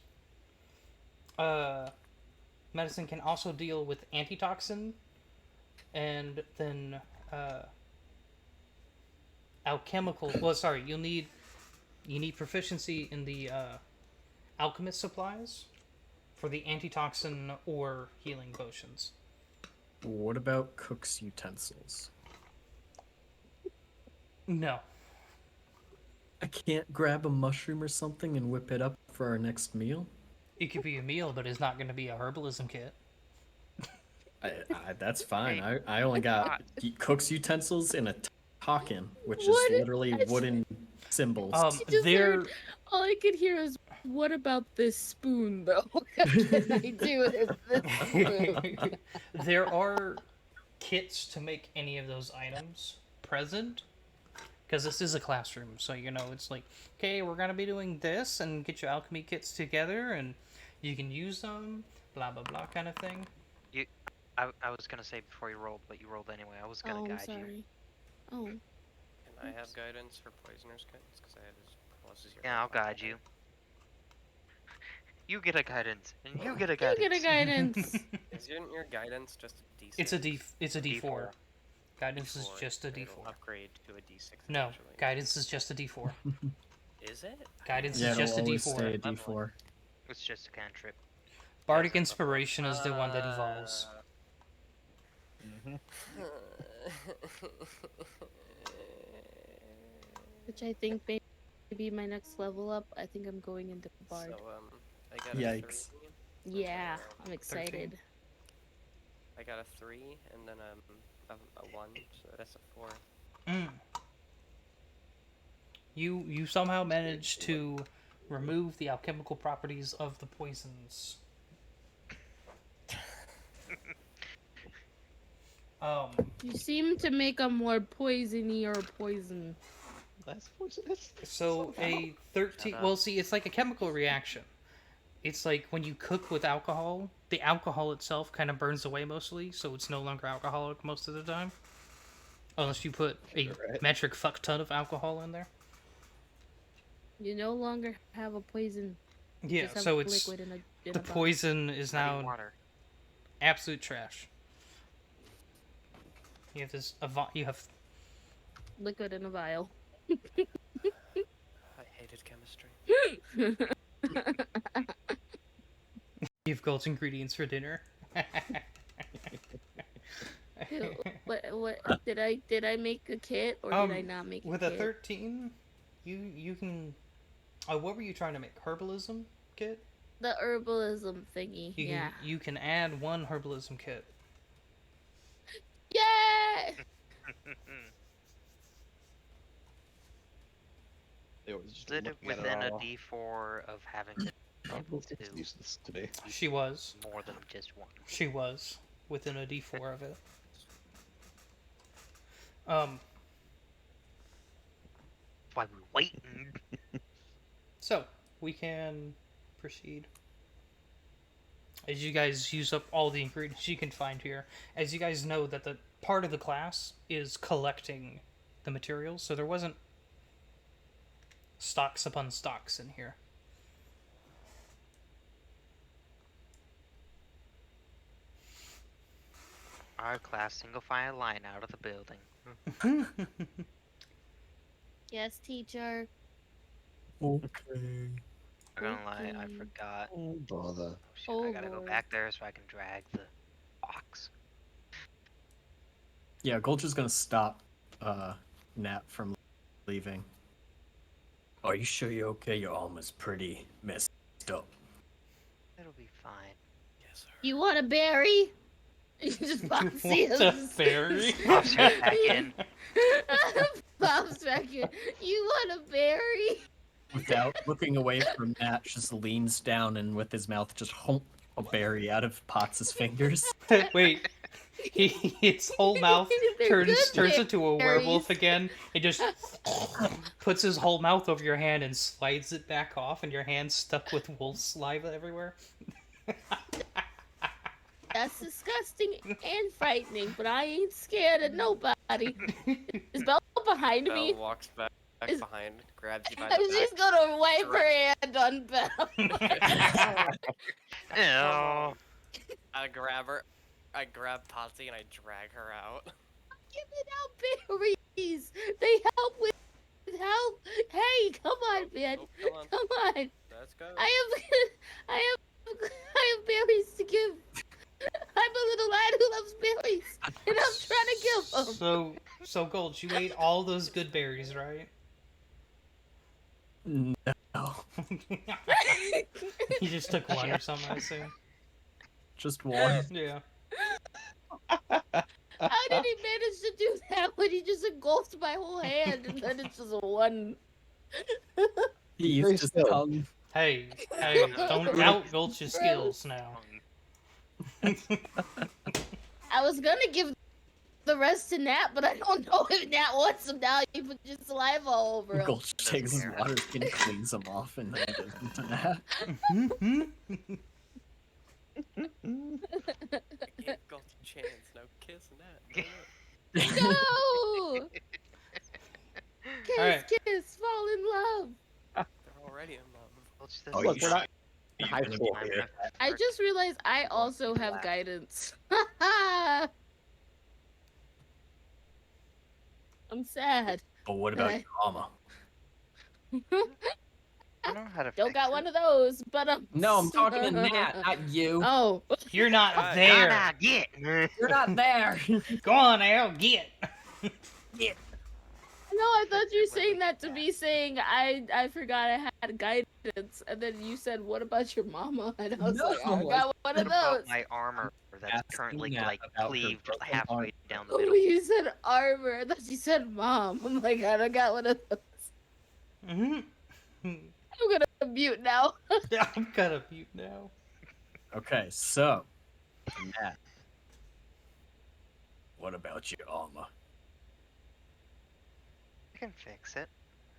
Medicine can also deal with antitoxin, and then alchemical. Well, sorry, you need proficiency in the alchemist supplies for the antitoxin or healing potions. What about cook's utensils? No. I can't grab a mushroom or something and whip it up for our next meal? It could be a meal, but it's not going to be a herbalism kit. That's fine. I only got cook's utensils and a talking, which What? is literally wooden symbols. All I could hear is, "What about this spoon, though? What can I do with this spoon?" There are kits to make any of those items present, because this is a classroom, so it's like, okay, we're gonna be doing this, and get your alchemy kits together, and you can use them, blah blah blah, kind of thing. I was gonna say before you rolled, but you rolled anyway. I was gonna guide you. Oh. Can I have guidance for poisoners kits? Because I have his pluses here. Yeah, I'll guide you. You get a guidance, and you get a guidance. You get a guidance. Isn't your guidance just a D6? It's a D4. D4. Guidance is just a D4. It'll upgrade to a D6. No, eventually. guidance is just a D4. Is it? Guidance Yeah, is just a it'll always D4. stay a D4. It's just a cantrip. Bardic Inspiration is the one that evolves. Which I think maybe my next level up. I think I'm going into Bard. So, I got Yikes. A 3. Yeah, I'm excited. 13. I got a 3, and then a 1, so that's a 4. You somehow managed to remove the alchemical properties of the poisons. You seem to make them more poisony or poison. Less poisonous. So a 13. Well, see, it's like a chemical reaction. It's like when you cook with alcohol, the alcohol itself kind of burns away mostly, so it's no longer alcoholic most of the time. Unless you put a metric fuck ton of alcohol in there. You no longer have a poison. Yeah, so it's the poison is now water. Absolute trash. You have this. You have liquid in a vial. I hated chemistry. You've got ingredients for dinner. What did I make a kit or did I not make a kit? With a 13, you can. What were you trying to make? Herbalism kit? The herbalism thingy. You can add one herbalism kit. Yay! It was just Is it looking at it within a all. D4 of having been Oh, able it's to useless today. She was. more than just one? She was within a D4 of it. Um. That's why we're waiting. So we can proceed. As you guys use up all the ingredients you can find here, as you guys know that the part of the class is collecting the materials, so there wasn't stocks upon stocks in here. Our class single file line out of the building. Yes, teacher. Okay. I'm gonna lie, I Okay. forgot. Oh, bother. Oh, shit, Oh, I gotta go Lord. back there so I can drag the box. Yeah, Gulch is gonna stop Nat from leaving. Are you sure you're okay? Your arm is pretty messed up. It'll be fine. Yes, sir. You want a berry? You just pops a berry? Pops right back in. Pops back in. You want a berry? Without looking away from Nat, just leans down and with his mouth just hump a berry out of Potts' fingers. Wait, his whole mouth They're turns good into a berries. werewolf again. It just puts his whole mouth over your hand and slides it back off, and your hand's stuck with wolf saliva everywhere. That's disgusting and frightening, but I ain't scared of nobody. Is Belle behind Belle me? walks back Is- behind, grabs you by the She's back. gonna wipe her hand on Belle. Oh, I grab her. I grab Patsy and I drag her out. Giving out berries. They help with help. Hey, come on, man. Oh, come on. Come on. Let's go. I have berries to give. I'm a little lad who loves berries, and I'm trying to give them. So Gold, you ate all those good berries, right? No. You just took one or something, I assume. Just one. Yeah. How did he manage to do that when he just engulfed my whole hand and then it's just one? He used his still. tongue. Hey, don't doubt Gulch's skills now. I was gonna give the rest to Nat, but I don't know if Nat wants them now. You put your saliva all over him. Gulch takes his water skin, cleans them off, and then gives them to Nat. Give Gulch a chance. No kissing that. No! Kiss, Alright. kiss, fall in love. They're already in love. What's Oh, this? Look, you we're not in you high gonna school be here. I just realized I also have Black. guidance. I'm sad. But what about your armor? I know how to Don't fix got it. one of those, but No, I'm talking to Nat, not you. Oh, You're not Alright. there. Gotta get. You're not there. Go on, Al, get. no, I thought you were saying that to be saying I forgot I had guidance, and then you said, "What about your mama?" And I was No, like, "I got one What of about those." my armor that's Asking currently Nat like about her cleaved broken halfway arm. down the Oh, middle? you said armor. I thought you said mom. I'm like, I don't got one of those. Mm-hmm. I'm gonna mute now. I'm gonna mute now. Okay, so Nat, what about your armor? I can fix it.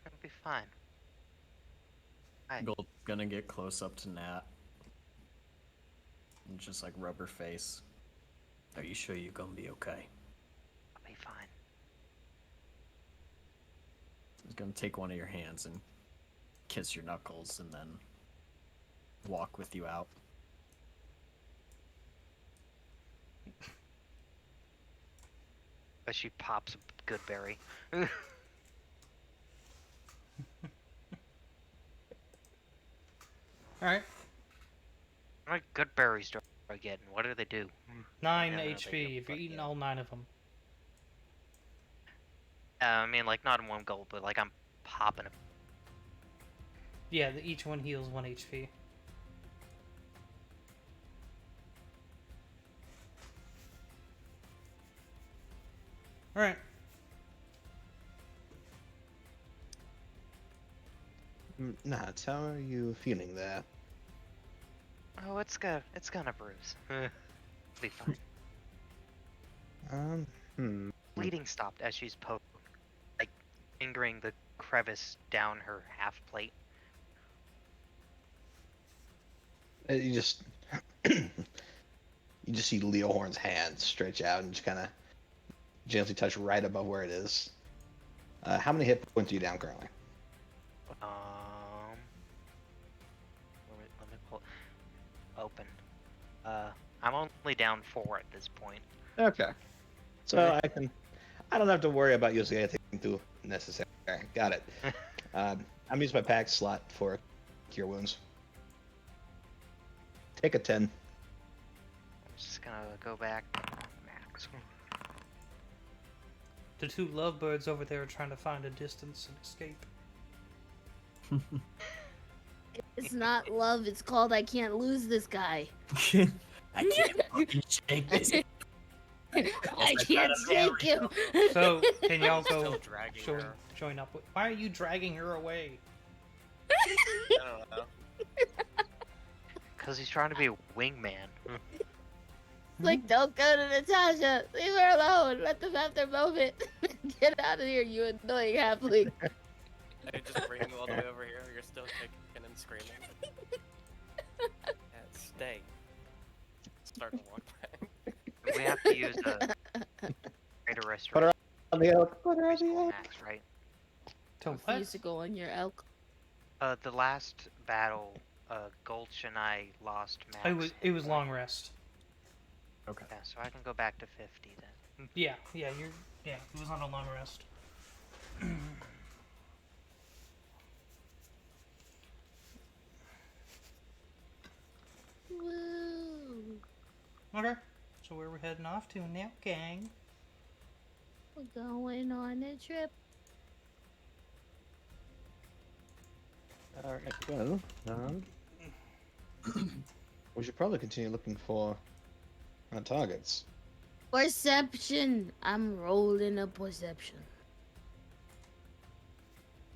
It'll be fine. Hi. Gold's gonna get close up to Nat and just like rub her face. Are you sure you're gonna be okay? I'll be fine. He's gonna take one of your hands and kiss your knuckles and then walk with you out. But she pops a good berry. Alright. How many good berries do I get, and what do they do? 9 Yeah, they HP don't if you're eating fucking- all 9 of them. I mean, like, not in one go, but like I'm popping a. Yeah, each one heals 1 HP. Alright. Nat, how are you feeling there? Oh, it's gonna bruise. Be fine. Hmm. Bleeding stopped as she's poked, like fingering the crevice down her half plate. You just you just see Leo Horn's hand stretch out and just kind of gently touch right above where it is. How many hit points are you down currently? Let me pull open. I'm only down 4 at this point. Okay. So I don't have to worry about using anything too necessary. Got it. I'm using my pack slot for cure wounds. Take a 10. I'm just gonna go back max. The two lovebirds over there are trying to find a distance and escape. It's not love. It's called I can't lose this guy. I can't fucking shake this. I can't shake him. So, can y'all Still go dragging join, her. join up with... Why are you dragging her away? I don't know. Because he's trying to be a wingman. Like, don't go to Natasha. Leave her alone. Let them have their moment. Get out of here, you annoying halfling. I just bring you all the way over here. You're still kicking and screaming. Yeah, stay. Start to walk back. We have to use a greater Put restoration. her on the elk. Put her on the elk. Max, right? To Refuse to go on your elk. The last battle, Gulch and I lost Max. It was long rest. Okay. Yeah, so I can go back to 50 then. Yeah, it was on a long rest. Woo. Okay. So where are we heading off to now, gang? We're going on a trip. All right. Well, we should probably continue looking for targets. Perception. I'm rolling a perception.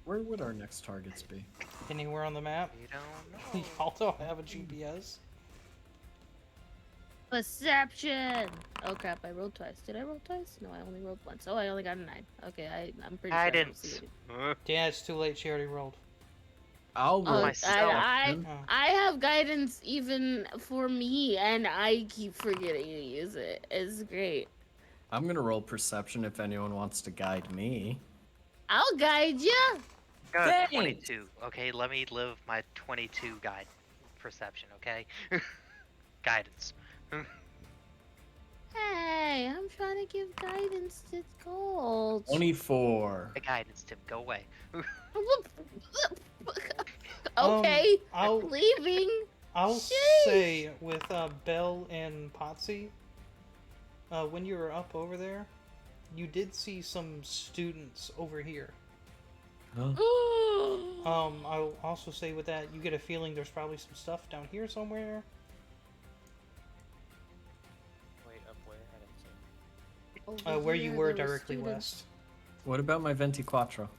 Where would our next targets be? Anywhere on the map? We don't know. Y'all don't have a GPS? Perception. Oh crap! I rolled twice. Did I roll twice? No, I only rolled once. Oh, I only got a 9. Okay, I'm pretty sure I don't see Guidance. it. Yeah, it's too late. She already rolled. I'll roll myself, I Oh. have guidance even for me, and I keep forgetting to use it. It's great. I'm gonna roll perception if anyone wants to guide me. I'll guide you. Got a Thanks. 22. Okay, let me live my 22 guide perception. Okay, guidance. Hey, I'm trying to give guidance to Gold. 24. The guidance tip, go away. Okay, I'll leaving. I'll Sheesh. say with Belle and Potsy, when you were up over there, you did see some students over here. Huh? I'll also say with that, you get a feeling there's probably some stuff down here somewhere. Wait, up where? I didn't see. Over Where you here, were there directly students. west. What about my 24?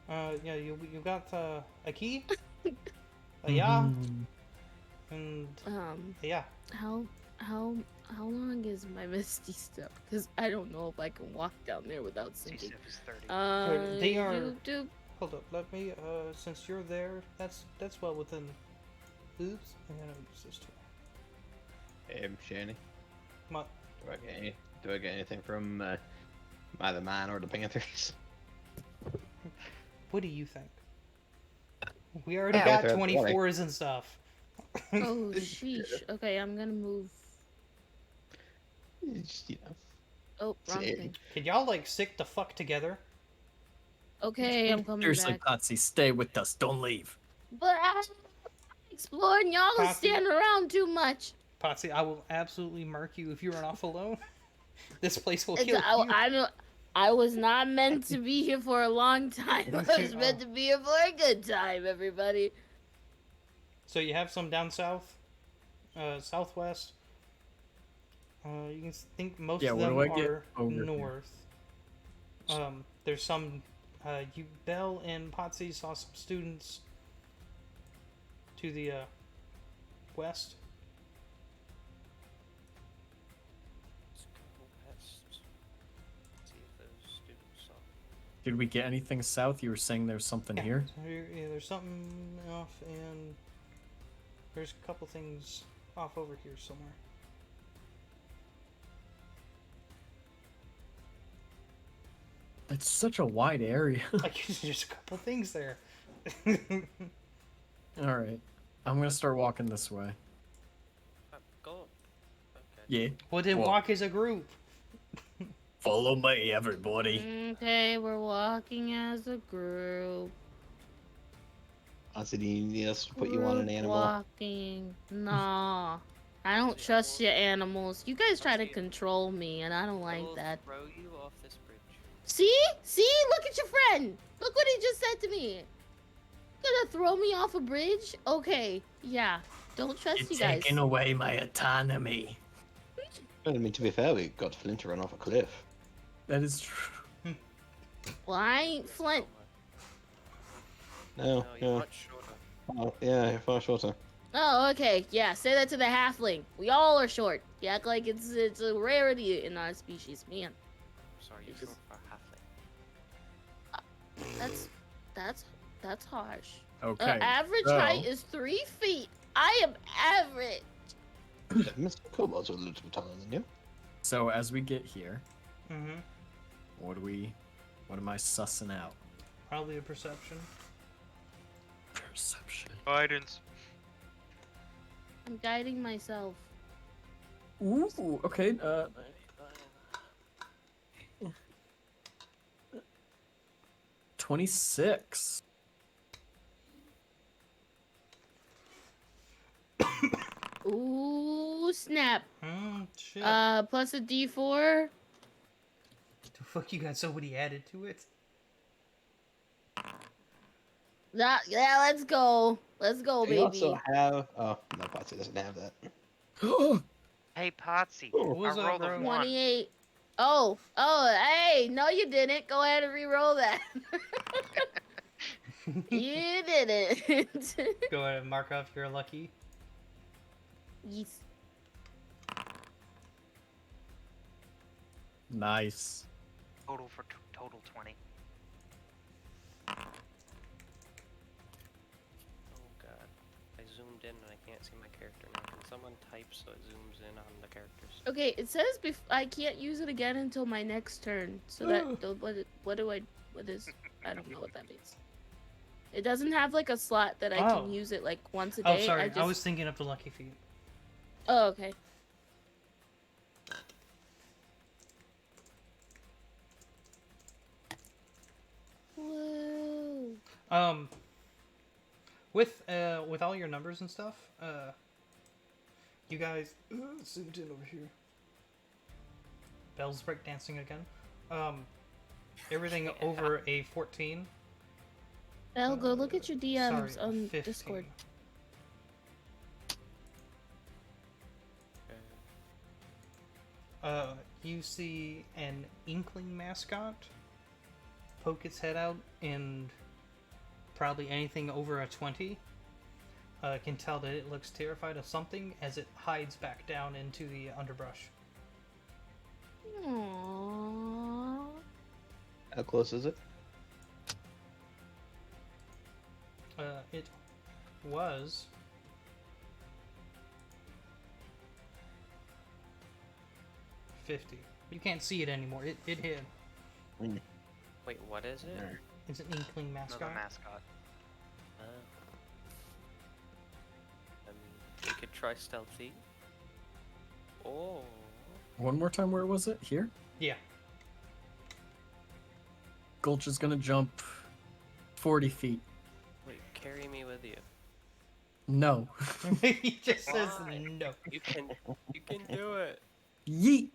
Yeah, you got a key, a yeah, Mhm. and Um, yeah. how long is my Misty Step? Because I don't know if I can walk down there without sinking. C-step is 30. They are- YouTube. Hold up, let me. Since you're there, that's well within. Oops, I'm gonna use this tool. Hey, Shani. What? Do I get anything from either mine or the Panthers? What do you think? We already Yeah, got they're at 24s and stuff. Oh sheesh. Okay, I'm gonna move. Just, you know. Oh, wrong See. thing. Can y'all like stick the fuck together? Okay, I'm coming Seriously, back. Patsy, stay with us. Don't leave. But I'm exploring. Y'all are Poppy. standing around too much. Potsy, I will absolutely mark you if you run off alone. This place will It's, kill you. I was not meant to be here for a long time. I was meant to be here for a good time, everybody. So you have some down south, southwest. You can think most Yeah, of where them do I get are over here? north. There's some. You Belle and Potsy saw some students to the west. Let's go west. See if those students saw. Did we get anything south? You were saying there's something here? So yeah, there's something off, and there's a couple things off over here somewhere. It's such a wide area. Like, there's a couple things there. Alright. I'm gonna start walking this way. Go. Okay. Yeah. Well, then Well- walk as a group. Follow me, everybody. Okay, we're walking as a group. So do you need us to put you on an Group animal? Walking. Nah. I don't trust your animals. You guys try to control me, and I don't I like will that. throw you off this bridge. See? See? Look at your friend. Look what he just said to me. Gonna throw me off a bridge? Okay. Yeah. Don't trust You're you guys. taking away my autonomy. Well, I mean, to be fair, we got Flint to run off a cliff. That is true. Well, I ain't Flint. No, No, you're yeah. much shorter. Oh, yeah, you're far shorter. Oh, okay. Yeah, say that to the halfling. We all are short. You act like it's a rarity in our species, man. Sorry, you're short for a halfling. That's harsh. Okay. Average so- height is 3 feet. I am average. Mr. Kobolds are a little bit taller than you. So as we get here, Mm-hmm. what am I sussing out? Probably a perception. Perception. Guidance. I'm guiding myself. Ooh, okay. 26. Ooh, snap. Shit. Plus a D4. The fuck, you got somebody added to it? Yeah, let's go. Let's go, We baby. also have... Oh, no, Patsy doesn't have that. Hey, Potsy. Oh. What was I that, rolled a bro? 1. 28. Oh, hey, no you didn't. Go ahead and re-roll that. You didn't. Go ahead and mark off your lucky. Yes. Nice. Total for total 20. Oh god. I zoomed in and I can't see my character now. Can someone type so it zooms in on the characters? Okay, it says I can't use it again until my next turn. So that what is I don't know what that means. It doesn't have like a slot that I Oh. can use it like once a Oh, day. sorry. I just... I was thinking of the lucky feet. Oh, okay. Whoa. With all your numbers and stuff, you guys zoomed in over here. Bells breakdancing again. Everything over a 14. Belle, go look at your DMs Sorry, on 15. Discord. You see an inkling mascot poke its head out, and probably anything over a 20 can tell that it looks terrified of something as it hides back down into the underbrush. Aww. How close is it? It was 50. You can't see it anymore. It hid. Wait, what is it? There. It's an inkling mascot. Another mascot. I mean, we could try stealthy. Oh. One more time, where was it? Here? Yeah. Gulch is gonna jump 40 feet. Wait, carry me with you. No. He just says Why? no. You can do it. Yeet!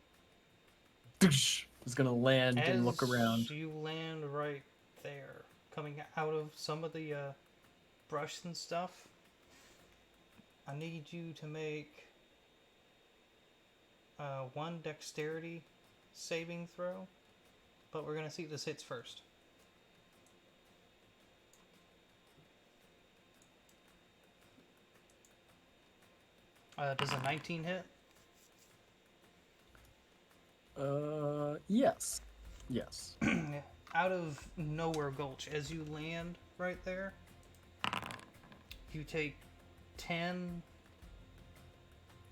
Doosh! Is gonna land and look As around. You land right there, coming out of some of the brush and stuff. I need you to make one dexterity saving throw, but we're gonna see if this hits first. Does a 19 hit? Yes. Yes. Out of nowhere, Gulch, as you land right there, you take 10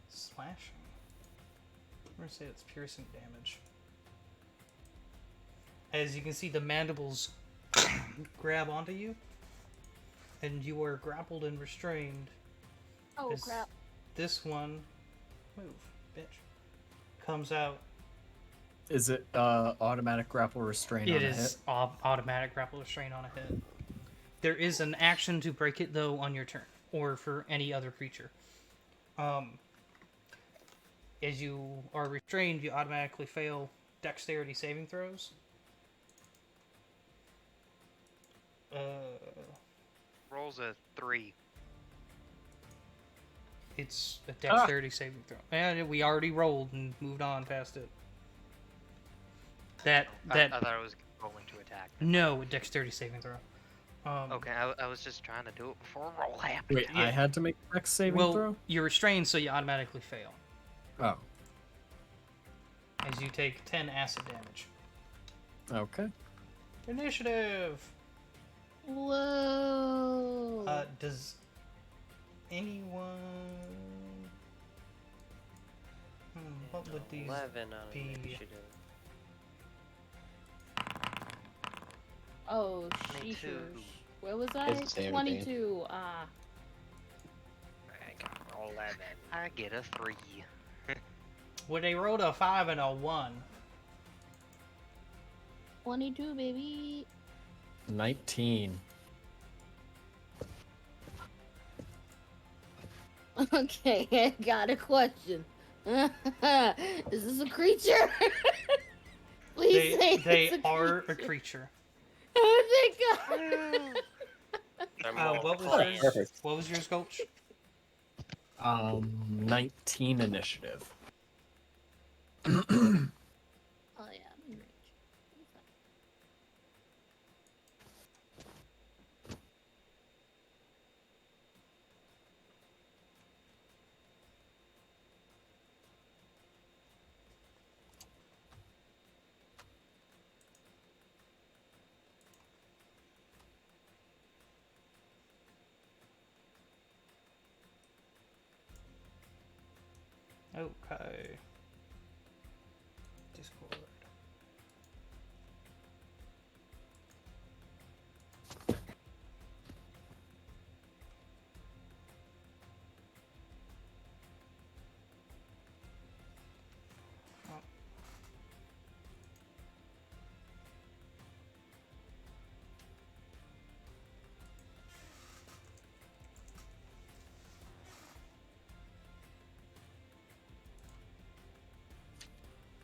slashing. I'm gonna say it's piercing damage. As you can see, the mandibles grab onto you, and you are grappled and restrained. Oh as crap! This one, move, bitch, comes out. Is it automatic grapple restraint on It a hit? is automatic grapple restraint on a hit. There is an action to break it though on your turn, or for any other creature. As you are restrained, you automatically fail dexterity saving throws. Rolls a 3. It's a dexterity saving throw. And we already rolled and moved on past it. I thought I was rolling to attack. No, dexterity saving throw. Okay, I was just trying to do it before a roll happened. Wait, I had to make a dex saving Well, throw? you're restrained, so you automatically fail. Oh. As you take 10 acid damage. Okay. Initiative! Whoa! Does anyone... what would these 11 on be? initiative. Oh, 22. sheeshers. Where was I? Doesn't say anything. 22. Ah. I got 11. I get a 3. Well, they rolled a 5 and a 1. 22, baby. 19. Okay, I got a question. Is this a creature? Please say They it's a are creature. a creature. Oh, thank God. They're more What was players. yours? What was yours, Gulch? 19 initiative. Oh, yeah, I'm in range. It's fine. Okay. Discord.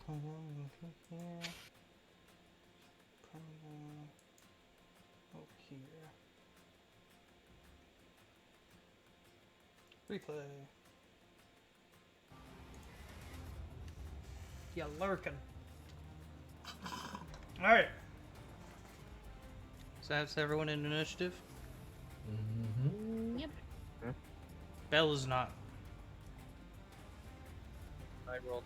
Here. Oh, here. Replay. You lurking. Alright. So that's everyone in initiative? Mm-hmm. Yep. Bell is not. I rolled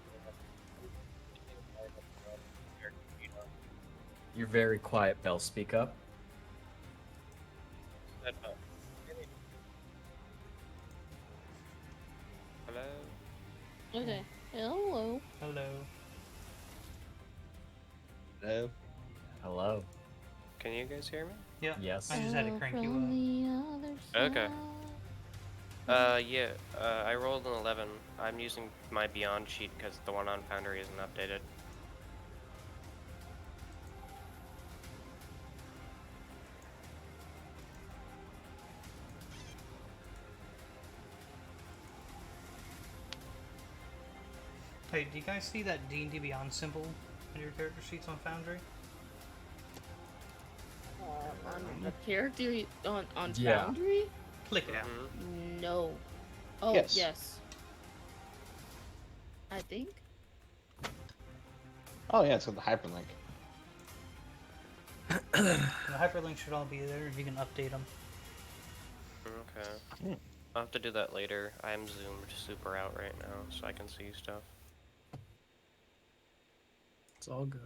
You're very quiet, Bell. Speak up. Hello? Okay. Hello. Hello. Hello? Hello. Can you guys hear me? Yeah. Yes. I just had to crank you From up. the other Okay. side. Yeah, I rolled an 11. I'm using my Beyond sheet because the one on Foundry isn't updated. Hey, do you guys see that D&D Beyond symbol in your character sheets on Foundry? On a character on Yeah. Foundry? Click it. Mhm. No. Oh, Yes. yes. I think. Oh yeah, it's got the hyperlink. The hyperlinks should all be there. You can update them. Okay. I'll have to do that later. I'm zoomed super out right now, so I can see stuff. It's all good.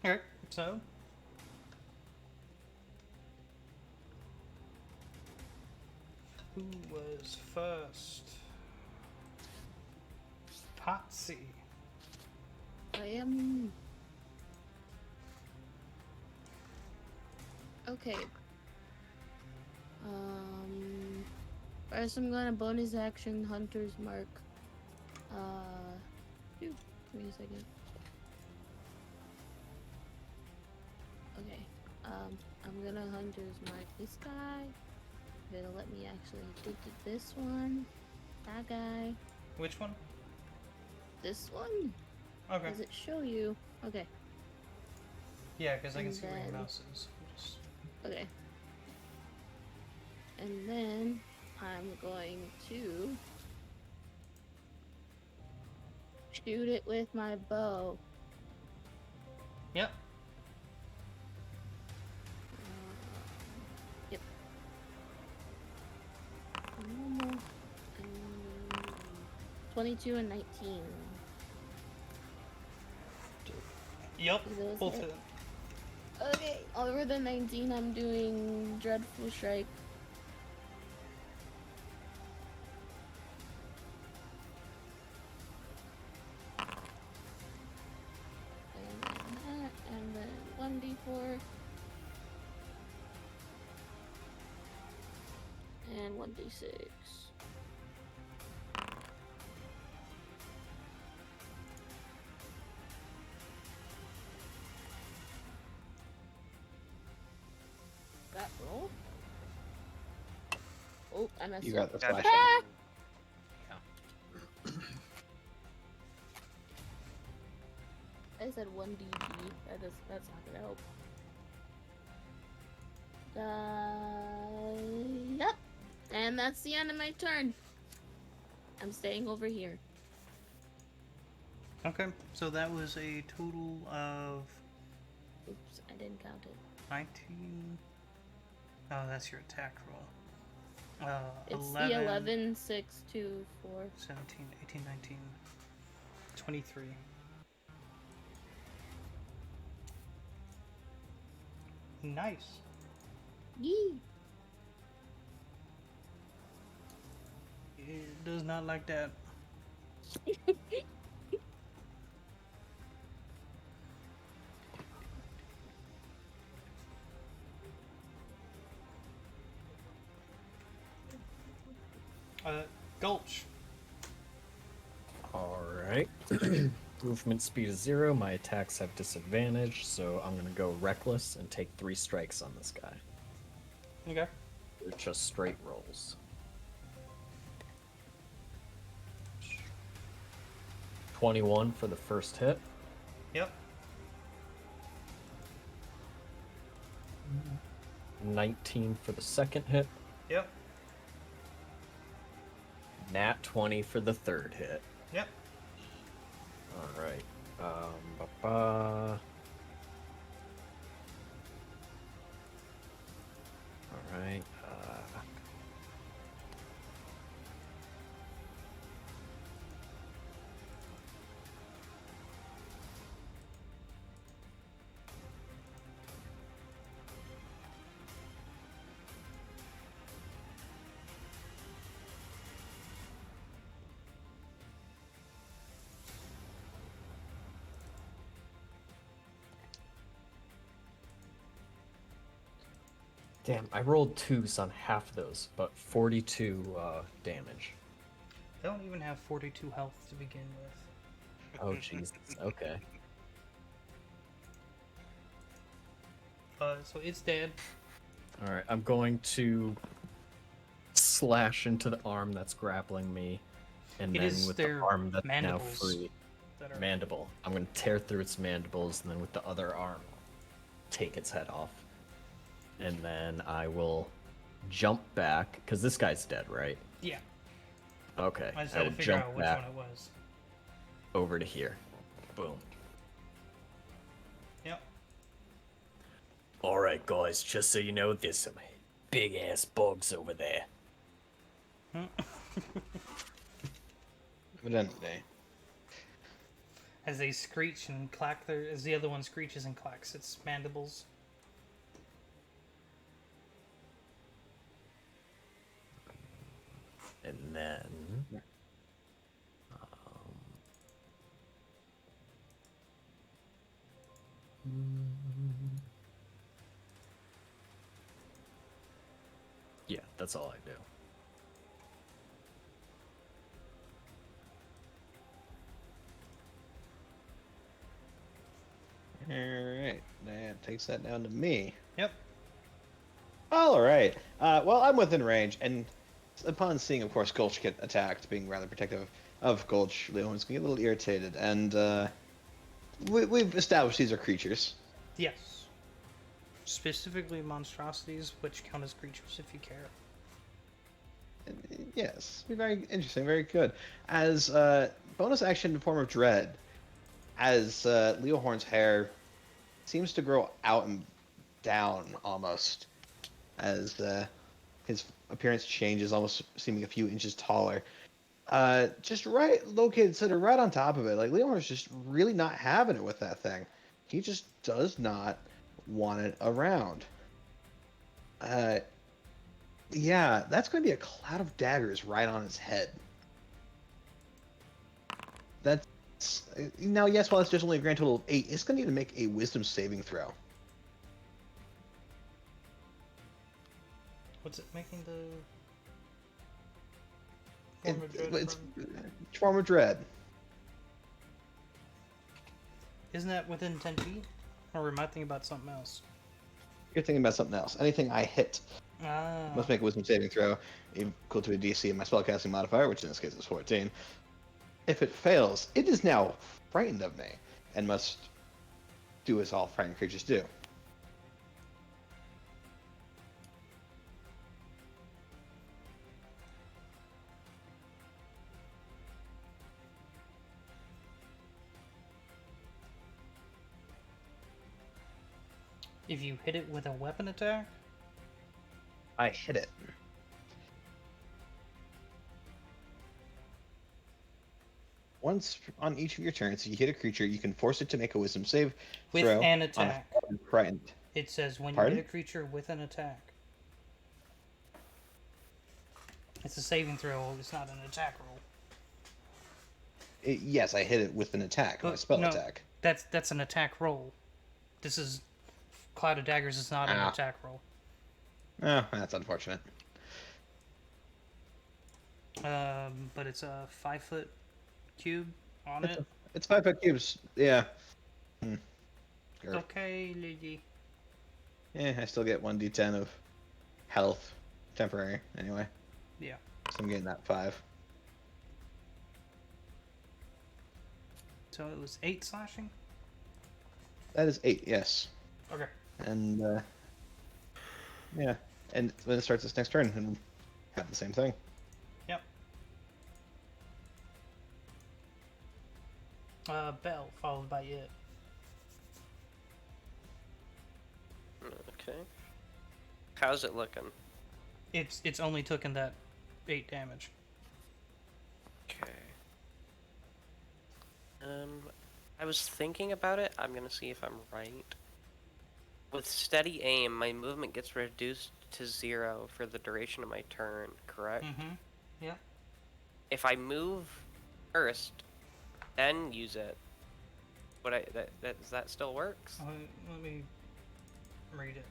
Alright, so. Who was first? Potsy. I am. Okay. First I'm gonna bonus action Hunter's Mark. Give me a second. Okay. I'm gonna Hunter's Mark this guy. It'll let me actually do this one. That guy. Which one? This one? Okay. Does it show you? Okay. Yeah, because I can And see where your then- mouse is. Okay. And then I'm going to shoot it with my bow. Yep. Yep. Normal. 22 and 19. Yep. Do those Both hit? hit. Okay, over the 19, I'm doing Dreadful Strike. And then that, and then 1d4. And 1d6. That roll? Oh, I messed You up. got the Got flash. it. Ah! I said 1d8. That's not gonna help. Yep. And that's the end of my turn. I'm staying over here. Okay, so that was a total of Oops, I didn't count it. 19. Oh, that's your attack roll. It's 11, the 11, 6, 2, 4. 17, 18, 19, 23. Nice. Yee! It does not like that. Gulch. Alright. Movement speed is 0. My attacks have disadvantage, so I'm gonna go reckless and take 3 strikes on this guy. Okay. They're just straight rolls. 21 for the first hit. Yep. 19 for the second hit. Yep. Nat 20 for the third hit. Yep. Alright. Alright. Damn, I rolled 2s on half of those, but 42 damage. I don't even have 42 health to begin with. Oh, Jesus. Okay. So it's dead. Alright, I'm going to slash into the arm that's grappling me, and It then is with the their arm that's now mandibles free. that are. Mandible. I'm going to tear through its mandibles, and then with the other arm, take its head off. And then I will jump back, because this guy's dead, right? Yeah. Okay. I just had to will figure jump out which back. one it was. over to here. Boom. Yep. Alright, guys, just so you know, there's some big ass bugs over there. Evidently. As they screech and clack as the other one screeches and clacks its mandibles. And then... yeah, that's all I do. Alright, that takes that down to me. Yep. Alright. Well, I'm within range, and upon seeing, of course, Gulch get attacked, being rather protective of Gulch, Leon's gonna get a little irritated, and we've established these are creatures. Yes. Specifically monstrosities, which count as creatures if you care. Yes, very interesting, very good. As bonus action in form of dread, as Leo Horn's hair seems to grow out and down almost, as his appearance changes, almost seeming a few inches taller. Just right located, sort of right on top of it. Like Leo Horn's just really not having it with that thing. He just does not want it around. Yeah, that's going to be a cloud of daggers right on his head. That's now, yes, while it's just only a grand total of 8, it's going to need to make a wisdom saving throw. What's it making the form of dread It's from? form of dread. Isn't that within 10 feet? Or am I thinking about something else? You're thinking about something else. Anything I hit Ah. must make a wisdom saving throw equal to a DC and my spellcasting modifier, which in this case is 14. If it fails, it is now frightened of me and must do as all frightened creatures do. If you hit it with a weapon attack? I hit it. Once on each of your turns, you hit a creature, you can force it to make a wisdom save With throw an on attack. frightened. It says when Pardon? you hit a creature with an attack. It's a saving throw, it's not an attack roll. Yes, I hit it with an attack, my spell no, attack. That's an attack roll. This is Cloud of Daggers is not an attack roll. Oh, that's unfortunate. But it's a 5-foot cube on it. It's 5-foot cubes. Yeah. Okay, lady. Yeah, I still get 1d10 of health, temporary, anyway. Yeah. So I'm getting that 5. So it was 8 slashing? That is 8, yes. Okay. And, yeah. And when it starts its next turn, it'll have the same thing. Yep. Bell, followed by it. Okay. How's it looking? It's only taken that 8 damage. Okay. I was thinking about it. I'm gonna see if I'm right. With steady aim, my movement gets reduced to 0 for the duration of my turn, correct? Mm-hmm. Yeah. If I move first, then use it, does that still works? Let me read it.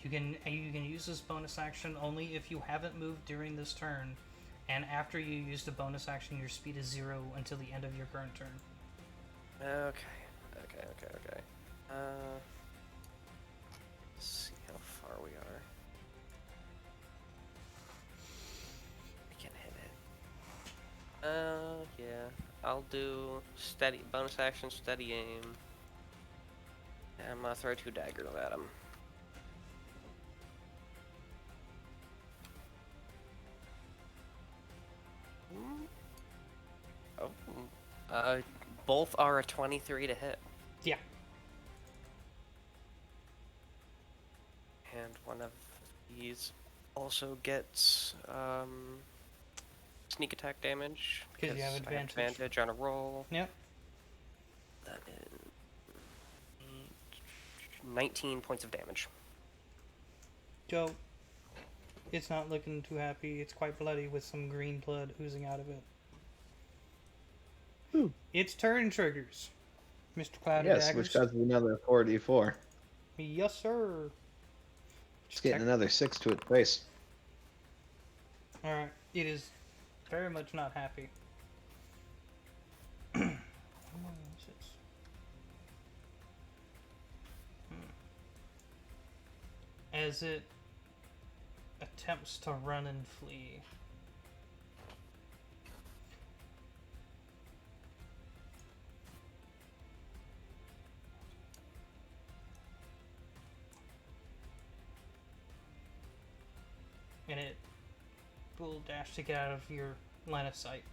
You can use this bonus action only if you haven't moved during this turn, and after you use the bonus action, your speed is 0 until the end of your current turn. Okay. Let's see how far we are. We can hit it. I'll do steady bonus action, steady aim. And I'm gonna throw 2 daggers at him. Oh, both are a 23 to hit. Yeah. And one of these also gets sneak attack damage Because you have I advantage. advantage on a roll. Yep. That is 19 points of damage. Joe, it's not looking too happy. It's quite bloody with some green blood oozing out of it. Ooh. Its turn triggers. Mr. Cloud of Yes, Daggers. which causes another 4d4. Yes, sir. It's getting another 6 to its face. Alright, it is very much not happy. As it attempts to run and flee. And it will dash to get out of your line of sight.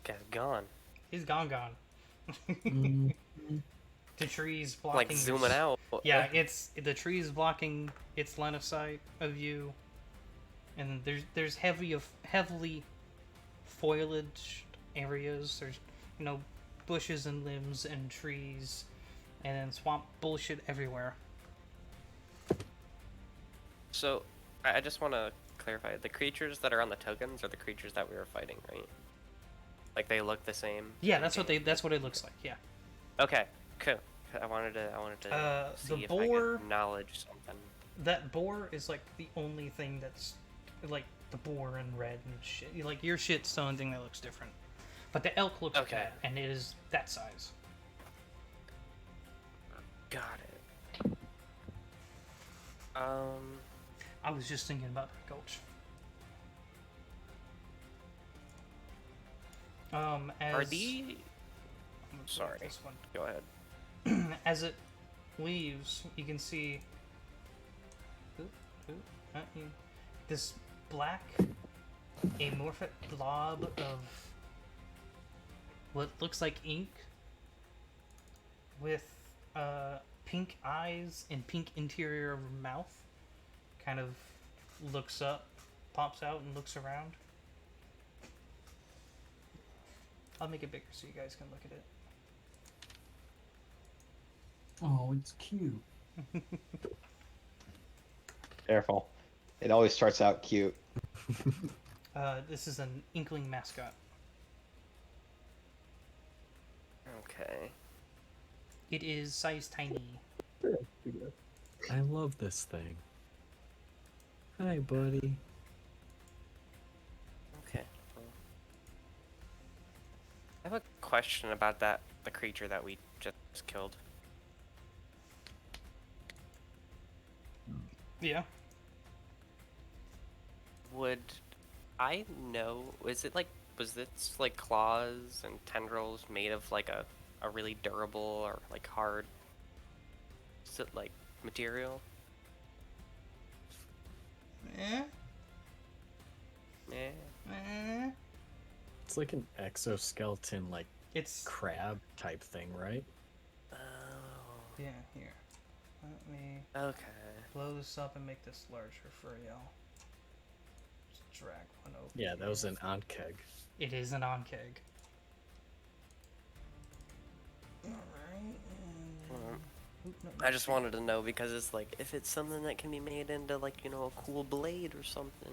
Okay, gone. He's gone. The trees blocking. Like zooming out. Yeah, it's the trees blocking its line of sight of you, and there's heavily foliaged areas. There's bushes and limbs and trees, and then swamp bullshit everywhere. So, I just want to clarify: the creatures that are on the tokens are the creatures that we were fighting, right? Like they look the same. Yeah, that's what it looks like. Yeah. Okay, cool. I wanted to see the if I boar. could knowledge something. That boar is like the only thing that's like the boar in red and shit. Like your shit's the only thing that looks different. But the elk looks Okay. bad, and it is that size. Got it. I was just thinking about Gulch. As Are the... I'm gonna put Sorry. this one. Go ahead. As it leaves, you can see this black amorphic blob of what looks like ink with pink eyes and pink interior of mouth. Kind of looks up, pops out, and looks around. I'll make it bigger so you guys can look at it. Oh, it's cute. Careful. It always starts out cute. This is an inkling mascot. Okay. It is size tiny. I love this thing. Hi, buddy. Okay. Well, I have a question about the creature that we just killed. Yeah. Would I know? Was this like claws and tendrils made of like a really durable or like hard like material? Eh? Yeah. It's like an exoskeleton, like It's crab type thing, right? Oh. yeah. Here, let me Okay. blow this up and make this larger for y'all. Just drag one over. Yeah, that here. was an Ankeg. It is an onkeg. Alright. I just wanted to know because it's like if it's something that can be made into like a cool blade or something,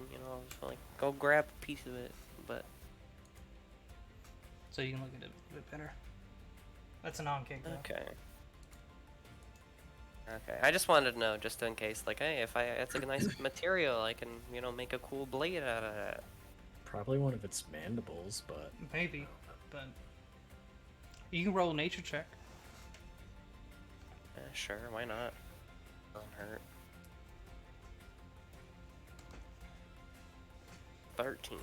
like go grab a piece of it. But So you can look at it a bit better. That's an onkeg though. okay. Okay, I just wanted to know, just in case, like, hey, if it's like a nice material, I can, make a cool blade out of that. Probably one of its mandibles, but Maybe, but you can roll a nature check. Sure, why not? Doesn't hurt. 13.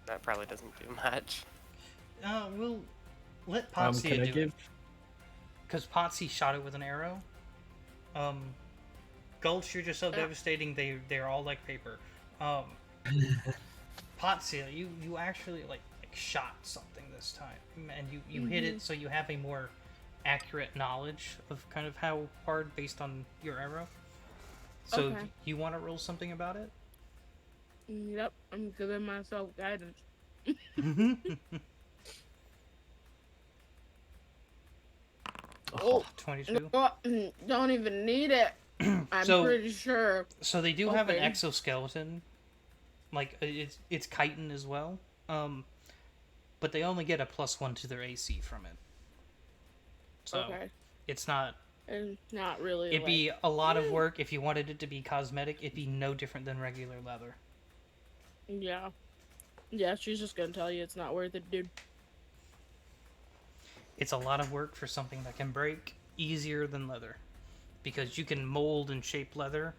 That probably doesn't do much. We'll let Can Potsy I do give? it. Because Potsy shot it with an arrow. Gulch, you're just so devastating, they're all like paper. Potsy, you actually like shot something this time. And you hit it, so you have a more accurate knowledge of kind of how hard based on your arrow. So Okay. you want to roll something about it? Yep, I'm giving myself guidance. Oh, 22. Don't even need it. I'm pretty sure. So they do have an exoskeleton. Like, it's chitin as well. But they only get a +1 to their AC from it. So it's not... And not really. It'd be a lot of work if you wanted it to be cosmetic. It'd be no different than regular leather. Yeah. Yeah, she's just gonna tell you it's not worth it, dude. It's a lot of work for something that can break easier than leather. Because you can mold and shape leather.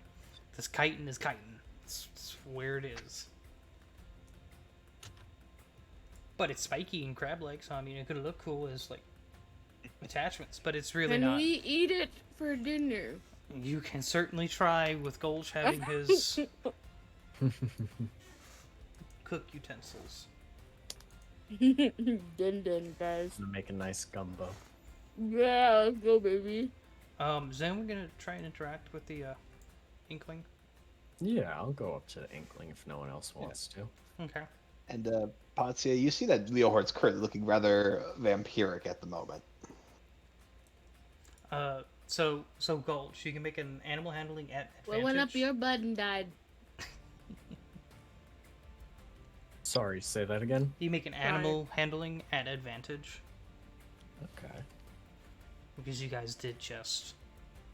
This chitin is chitin. It's where it is. But it's spiky and crab-like, so I mean, it could look cool as, like, attachments, but it's really not. Can we eat it for dinner? You can certainly try with Gulch having his cook utensils. Din, guys. Make a nice gumbo. Yeah, let's go, baby. Zen, we're gonna try and interact with the Inkling. Yeah, I'll go up to the Inkling if no one else wants to. Okay. And Potsy, you see that Leohort's currently looking rather vampiric at the moment. So Gulch, you can make an animal handling at advantage. What went up your butt and died? Sorry, say that again? You make an animal handling at advantage. Okay. Because you guys did just...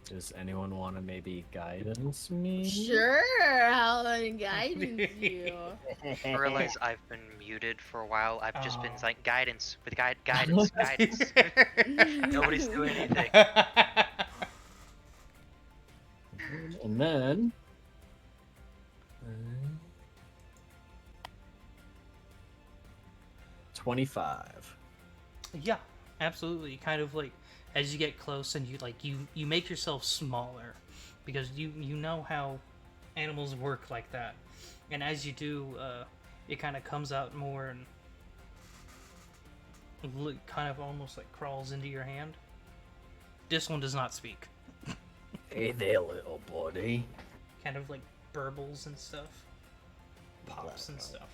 Does anyone want to maybe guidance me? Sure, I'll guidance you. I realize I've been muted for a while. I've just been like guidance with guidance. Nobody's doing anything. And then... 25. Yeah, absolutely. Kind of like as you get close and you make yourself smaller because you know how animals work like that, and as you do, it kind of comes out more and kind of almost like crawls into your hand. This one does not speak. Hey there, little buddy. Kind of like burbles and stuff, pops and stuff.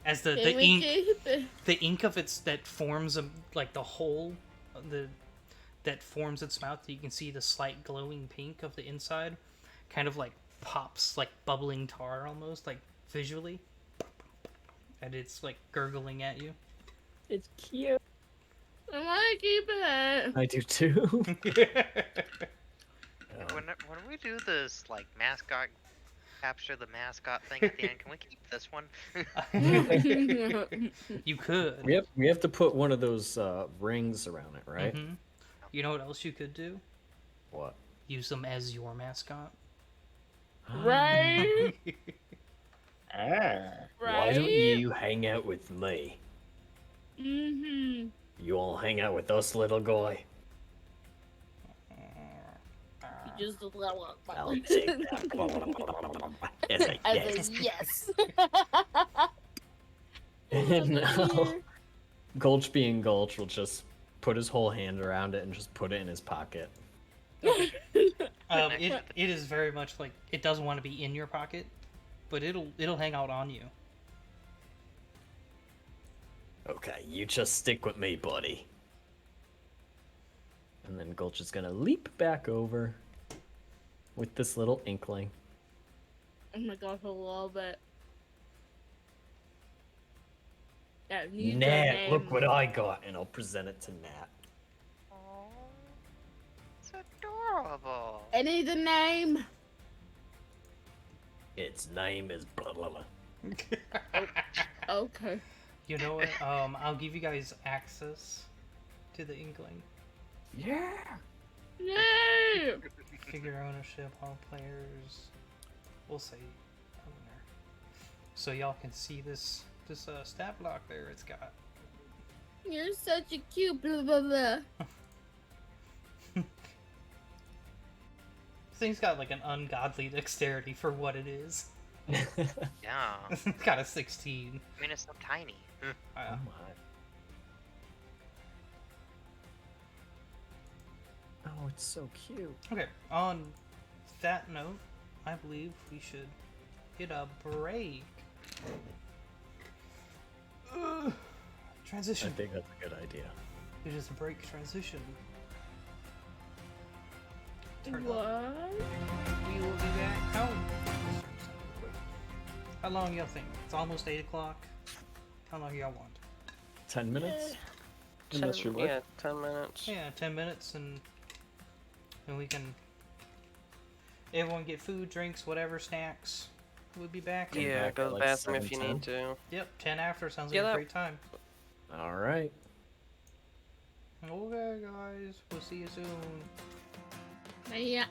As the ink of its that forms like the hole, that forms its mouth, you can see the slight glowing pink of the inside, kind of like pops like bubbling tar almost, like visually, and it's like gurgling at you. It's cute. I want to keep it. I do too. When we do this like mascot capture the mascot thing at the end, can we keep this one? You could. We have to put one of those rings around it, right? Mm-hmm. You know what else you could do? What? Use them as your mascot. Right? Why don't you hang out with me? Mm-hmm. You all hang out with us, little guy? Just I'll take that. As a yes. And now, Gulch being Gulch will just put his whole hand around it and just put it in his pocket. It is very much like it doesn't want to be in your pocket, but it'll hang out on you. Okay, you just stick with me, buddy. And then Gulch is gonna leap back over with this little Inkling. Oh my gosh, I love it. Nat, look what I got, and I'll present it to Nat. Oh, it's adorable. I need the name. Its name is blah blah blah. Okay. You know what? I'll give you guys access to the Inkling. Yeah. Yay! Figure ownership, all players. We'll say owner. So y'all can see this stat block there. It's got. You're such a cute blah blah blah. Thing's got like an ungodly dexterity for what it is. Yeah. It's got a 16. I mean, it's so tiny. Oh my. Oh, it's so cute. Okay, on that note, I believe we should hit a break. I Transition. think that's a good idea. It is a break transition. Turn What? up. We will be back. How long y'all think? It's almost 8 o'clock. How long y'all want? 10 minutes? Yeah, 10 minutes. Yeah, 10 minutes and we can. Everyone get food, drinks, whatever, snacks. We'll be back. Come Yeah, back go at to the like bathroom if you 7:10. need to. Yep, 10 after sounds like Yeah, a that- great time. All right. Okay, guys, we'll see you soon. Yeah.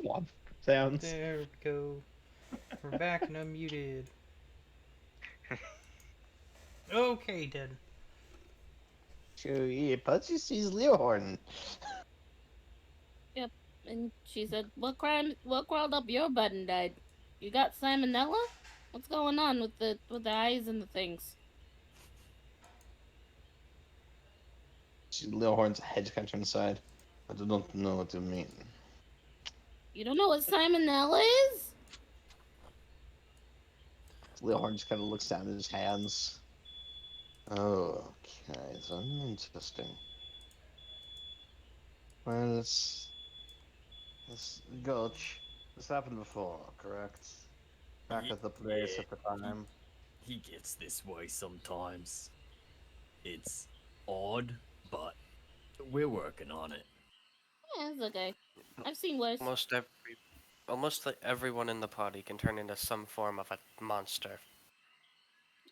Flop sounds. There we go. We're back and unmuted. Okay, dead. Sure, yeah, Pudsey sees Leohorn. Yep. And she said, "What crawled up your butt and died? You got salmonella? What's going on with the eyes and the things?" Leohorn's head kind of turned aside. I don't know what you mean. You don't know what salmonella is? Leohorn just kind of looks down at his hands. Oh, okay, so interesting. Well, this Gulch. This happened before, correct? Back at the place at the time. He gets this way sometimes. It's odd, but we're working on it. Yeah, it's okay. I've seen worse. Almost like everyone in the party can turn into some form of a monster.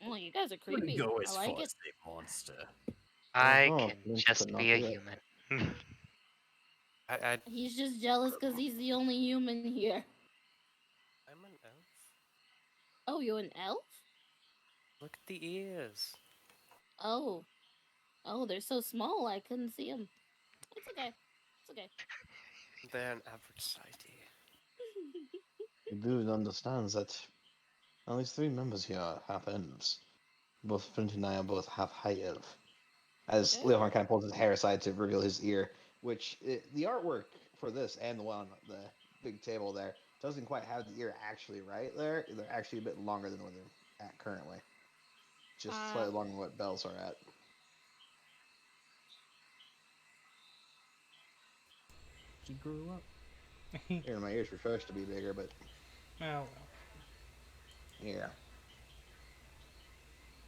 Oh, you guys are Wouldn't creepy. go I as like far it. as say monster. I Oh, can Clint just could not be a do it. human. I He's just jealous because he's the only human here. I'm an elf. Oh, you're an elf? Look at the ears. Oh. Oh, they're so small I couldn't see them. It's okay. It's okay. They're an average sighty. You do understand that at least 3 members here are half elves. Both Flint and I are both half high elf. As Okay. Leohorn kind of pulls his hair aside to reveal his ear, which the artwork for this and the one on the big table there doesn't quite have the ear actually right there. They're actually a bit longer than what they're at currently. Just slightly longer than what Bells are at. He grew up. Here, my ears were supposed to be bigger, but Oh well. yeah.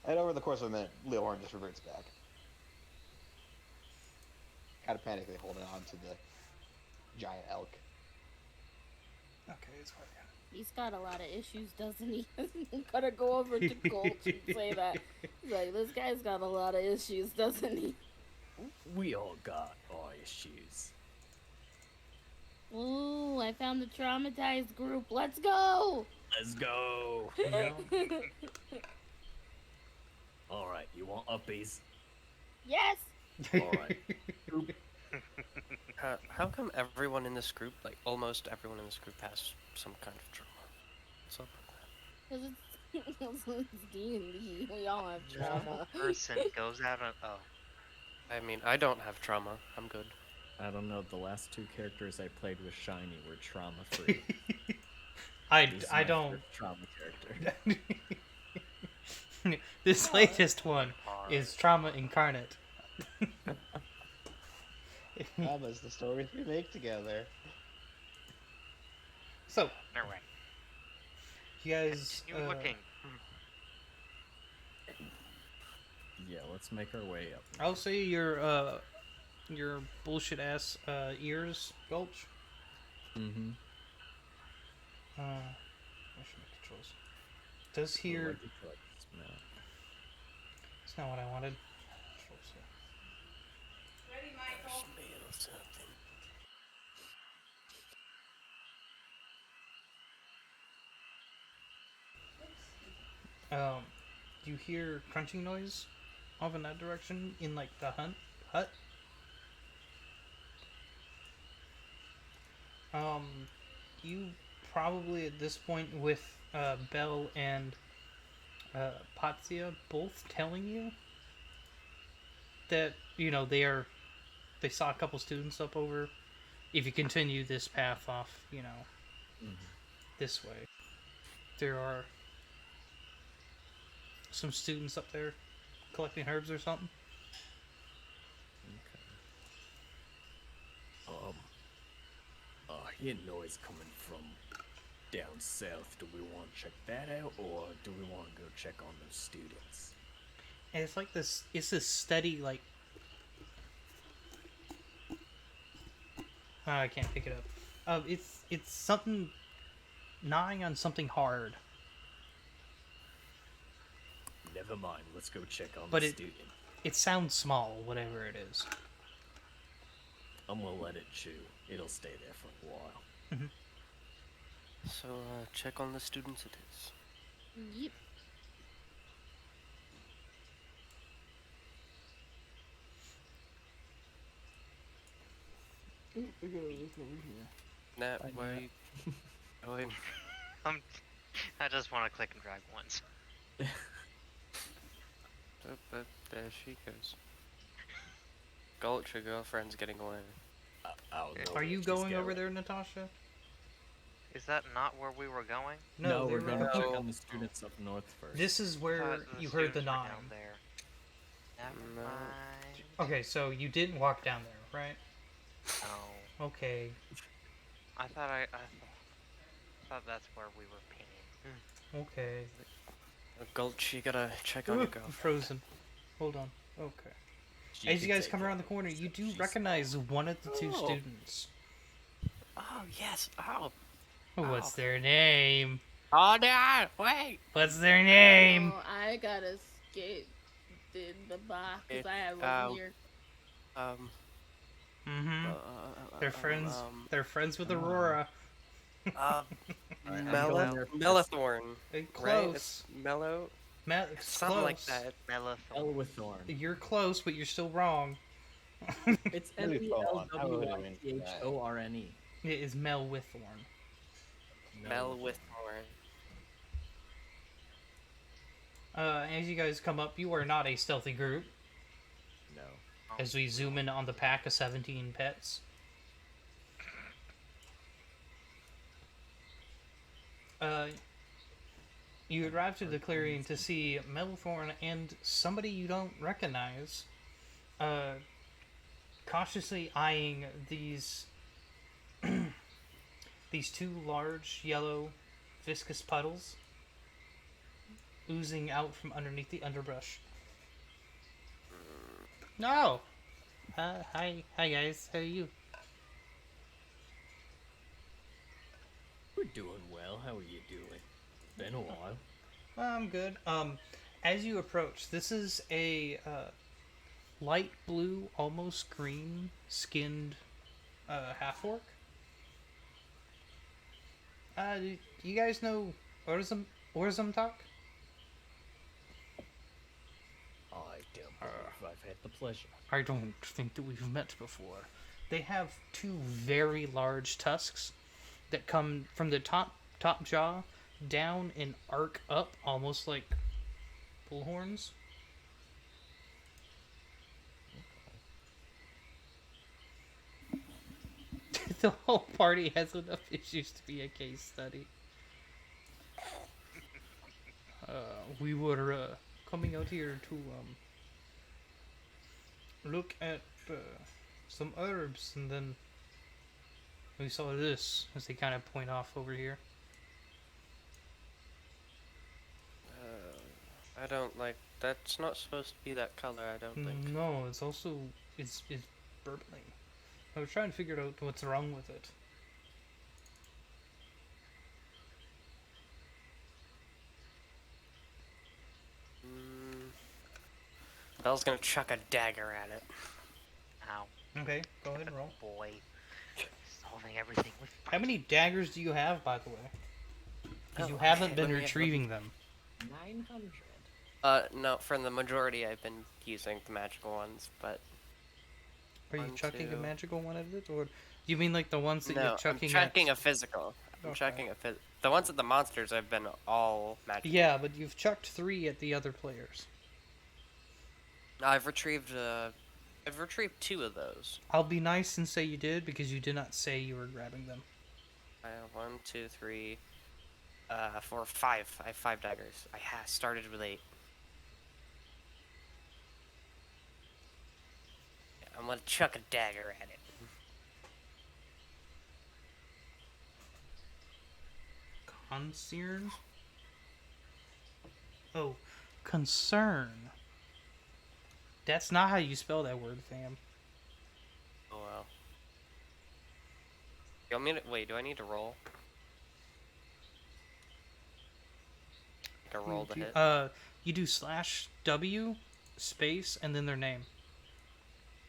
And over the course of a minute, Leohorn just reverts back. Kind of panically holding on to the giant elk. Okay, it's fine. He's got a lot of issues, doesn't he? Gotta go over to Gulch and say that. He's like, this guy's got a lot of issues, doesn't he? We all got our issues. Ooh, I found the traumatized group. Let's go! Let's go. Yeah. All right, you want uppies? Yes! All right. How come everyone in this group, like almost everyone in this group, has some kind of trauma? What's up with that? Because it's D&D. We all have Normal trauma. person goes out on. Oh. I mean, I don't have trauma. I'm good. I don't know. The last 2 characters I played with Shiny were trauma free. I don't. Trauma character. This latest one is trauma incarnate. Trauma's the stories we make together. So, Never mind. you guys. Continue looking. Yeah, let's make our way up. I'll say your bullshit ass ears, Gulch. Mm-hmm. I should make the choice. Does hear. That's not what I wanted. Smell something. You hear crunching noise off in that direction in like the hut. You probably at this point with Belle and Patzia both telling you that they saw a couple students up over. If you continue this path off, this way, there are some students up there collecting herbs or something. Okay. I hear noise coming from down south. Do we want to check that out, or do we want to go check on those students? And it's like this. It's this steady like. I can't pick it up. It's something gnawing on something hard. Never mind. Let's go check on But the student. It sounds small, whatever it is. I'm gonna let it chew. It'll stay there for a while. So, check on the students it is. Yep. Ooh, I gotta look over here. Nat, Hi, why are Nat. you going? I just want to click and drag once. There she goes. Gulch, your girlfriend's getting away. Are you going over there, Natasha? Is that not where we were going? No, they we're were gonna check No. on the students up north first. This is where Thought you heard the students were gnawing. down there. Never No. mind. Okay, so you didn't walk down there, right? No. Okay. I thought that's where we were pinging. Okay. Gulch, you gotta check on your Ooh, girlfriend. frozen. Hold on. Okay. She As you can guys take come it, around the corner, you except do she's recognize one of the two Oh. students. Oh, yes. Oh. What's Oh. their name? Oh, no. Wait. What's their name? Oh, I gotta skate in the box because I have one here. Mm-hmm. They're friends. They're friends with Come on. Aurora. Mellithorn. Right? Close. It's Mellow. It's Something like close. that. Elwithorn. You're close, but you're still wrong. It's Melithorn. How would I win Melwithorn. It is Melwithorn. Mellithorn. As you guys come up, you are not a stealthy group. No. As we zoom in on the pack of 17 pets. You arrive to the clearing to see Melthorn and somebody you don't recognize, cautiously eyeing these these two large yellow viscous puddles oozing out from underneath the underbrush. No. Hi guys. How are you? We're doing well. How are you doing? Been a while. I'm good. As you approach, this is a light blue, almost green skinned half-orc. Do you guys know Orzum talk? I don't believe I've had the pleasure. I don't think that we've met before. They have two very large tusks that come from the top jaw down and arc up, almost like bullhorns. The whole party has enough issues to be a case study. We were coming out here to look at some herbs, and then we saw this, as they kind of point off over here. I don't like. That's not supposed to be that color. I don't think. No, it's also it's burbling. I was trying to figure out what's wrong with it. Belle's gonna chuck a dagger at it. Ow. Okay, go ahead and roll. Boy. Solving everything with How many daggers do you have, by the way? Because you Oh, haven't shit, been let me- retrieving them. 900. No, for the majority I've been using the magical ones, but Are you One, chucking a two. magical one at it, or do you mean like the ones that no, you're I'm chucking checking at? a physical. I'm Okay. checking a the ones at the monsters have been all magical. Yeah, but you've chucked 3 at the other players. I've retrieved 2 of those. I'll be nice and say you did, because you did not say you were grabbing them. I have 1, 2, 3, 4, 5. I have 5 daggers. I started with 8. Yeah, I'm gonna chuck a dagger at it. Concern? Oh, concern. That's not how you spell that word, fam. Oh well. You want me to wait? Do I need to roll? Like a roll to hit. You do /W space and then their name.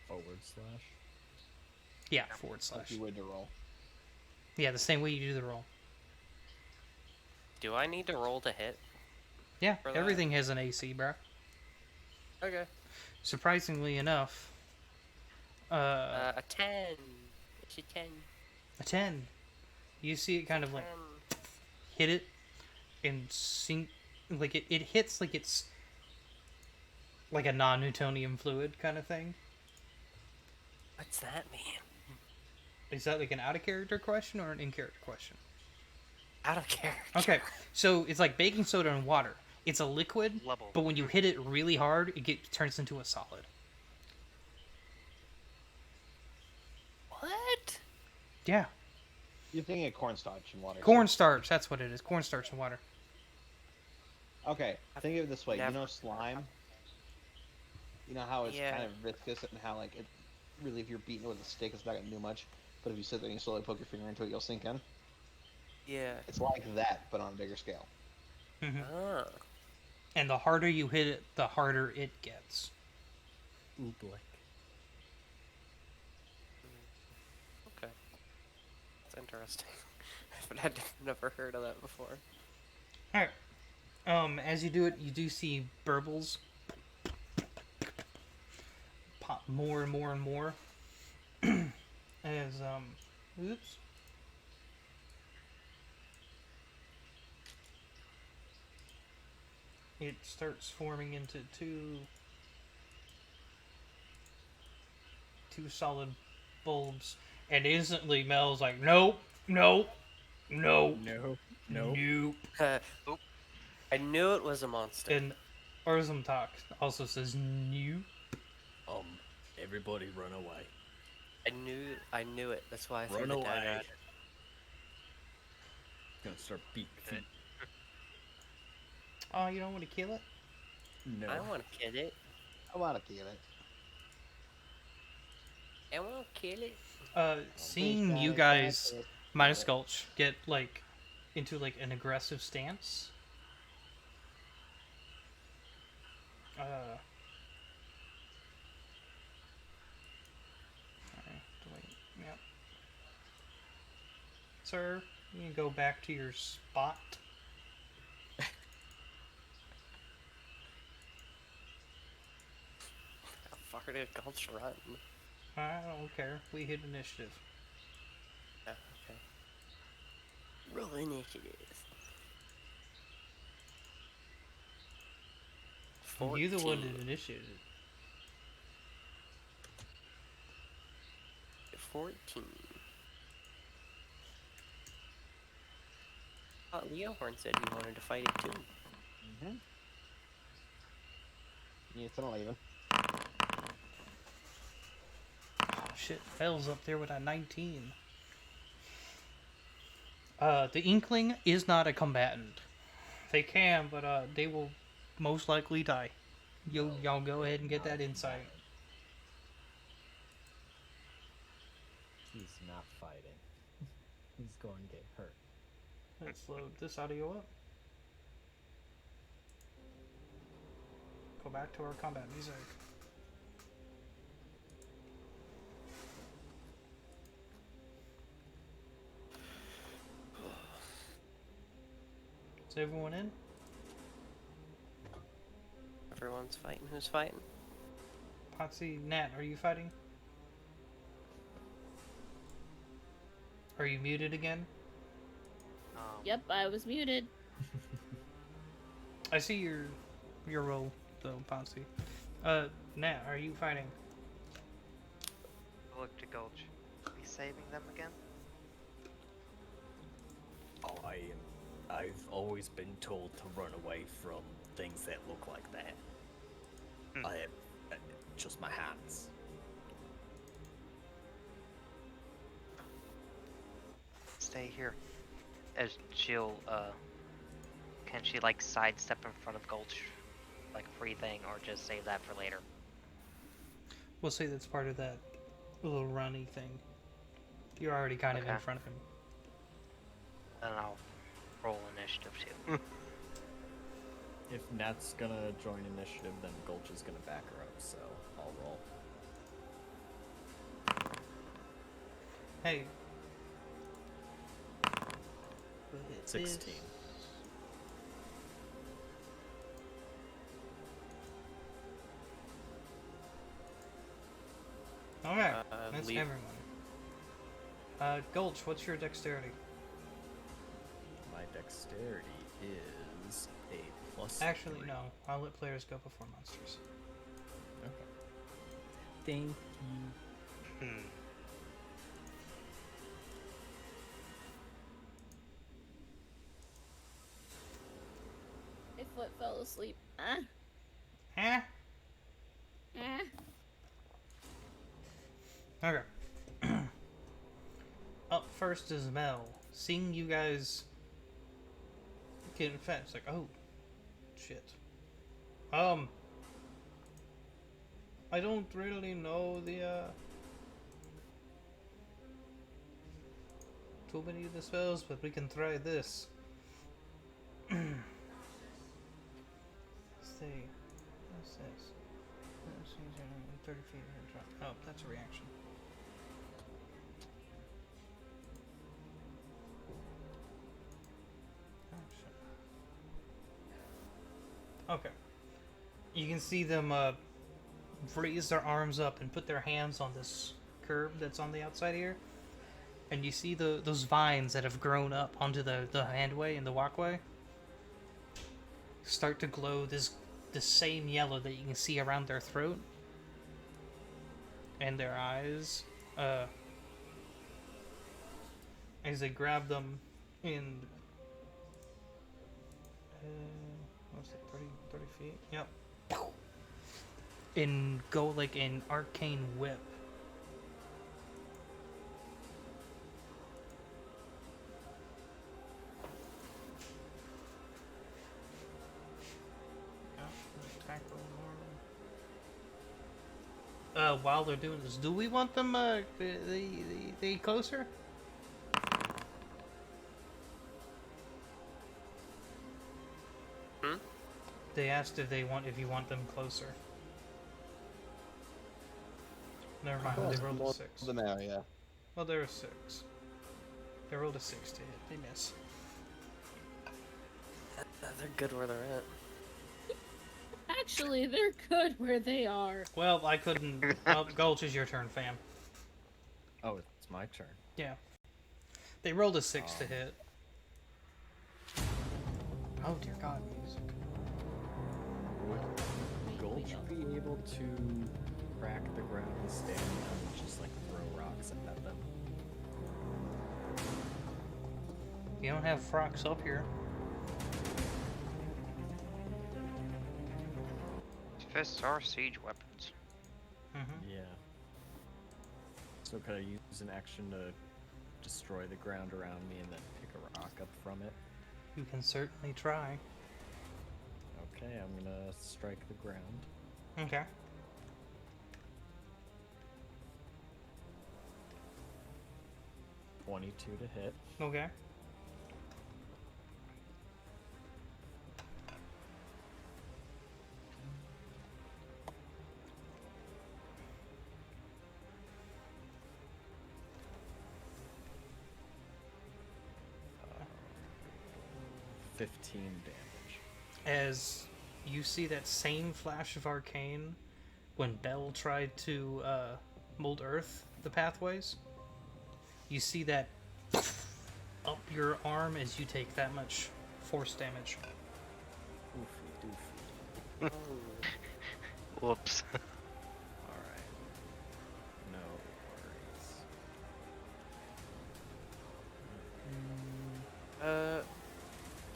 / Yeah, /. Like you would to roll. Yeah, the same way you do the roll. Do I need to roll to hit? Yeah, For that? everything has an AC, bro. Okay. Surprisingly enough, A 10. It's a 10. a 10. You see it kind of like 10. hit it and sink, like it hits like it's like a non-Newtonian fluid kind of thing. What's that mean? Is that like an out-of-character question or an in-character question? Out of character. Okay, so it's like baking soda and water. It's a liquid, Level. but when you hit it really hard, it turns into a solid. What? Yeah, You're thinking of cornstarch and water. cornstarch. That's what it is. Cornstarch and water. Okay, think of it this way. Never- You know slime? You know how it's Yeah. kind of viscous and how, like, it really, if you're beating it with a stick, it's not going to do much. But if you sit there and you slowly poke your finger into it, you'll sink in. Yeah. It's like that, but on a bigger scale. Ah. And the harder you hit it, the harder it gets. Ooblik. Okay. That's interesting. But I'd never heard of that before. Alright. As you do it, you do see burbles pop more and more and more. As, oops. It starts forming into two solid bulbs, and instantly Mel's like, nope, nope, nope, No. nope. Oop. I knew it was a monster. And Urzum Talk also says nope. Everybody run away. I knew it. That's why I threw Run the away. dagger at it. Gonna start beating feet. Oh, you don't want to kill it? No. I want to kill it. I want to kill it. I want to kill it. Seeing you guys, minus Gulch, get like into like an aggressive stance. Alright, wait, yep. Sir, you can go back to your spot. How far did Gulch run? I don't care. We hit initiative. Oh, okay. Roll initiative. You the one 14. that initiated. 14. Oh, Leohorn said he wanted to fight it too. Mm-hmm. Yeah, it's not even. Oh shit, Bell's up there with a 19. The Inkling is not a combatant. They can, but they will most likely die. Y'all go ahead and get that insight. He's not fighting. He's going to get hurt. Let's load this audio up. Go back to our combat music. Is everyone in? Everyone's fighting. Who's fighting? Potsy, Nat, are you fighting? Are you muted again? Yep, I was muted. I see your role though, Potsy. Nat, are you fighting? Look to Gulch. Be saving them again? I've always been told to run away from things that look like that. I have just my hands. Stay here. As she'll, can she like sidestep in front of Gulch, like free thing, or just save that for later? We'll say that's part of that little runny thing. You're already kind of in Okay. front of him. Then I'll roll initiative too. If Nat's gonna join initiative, then Gulch is gonna back her up, so I'll roll. Hey. 16. That's leave. everyone. Gulch, what's your dexterity? My dexterity is a plus. Actually, 3. no. I'll let players go before monsters. Okay. Thank you. My foot fell asleep. Eh? Okay. Up first is Mel. Seeing you guys get infected, it's like, oh, shit. I don't really know the, too many of the spells, but we can try this. See. What's this? 30 feet here, drop. Oh, that's a reaction. Okay. You can see them raise their arms up and put their hands on this curb that's on the outside here. And you see those vines that have grown up onto the handway and the walkway start to glow the same yellow that you can see around their throat and their eyes. As they grab them and what's it, 30 feet? Yep. And go like an arcane whip. While they're doing this, do we want them they closer? They asked if you want them closer. Never mind, they rolled a 6. The area. Well, they're a 6. They rolled a 6 to hit. They miss. They're good where they're at. Actually, they're good where they are. Well, I couldn't. Gulch, is your turn, fam. Oh, it's my turn. Yeah. They rolled a 6 to hit. Oh dear God, music. Would Gulch be able to crack the ground and stand and just like throw rocks at them? You don't have frocks up here. Fists are siege weapons. Yeah. So could I use an action to destroy the ground around me and then pick a rock up from it? You can certainly try. Okay, I'm gonna strike the ground. Okay. .22 to hit. Okay. Uh, 15 damage. As you see that same flash of arcane when Bell tried to mold Earth, the pathways, you see that up your arm as you take that much force damage. Oofy doofy. Whoops. Alright. No worries.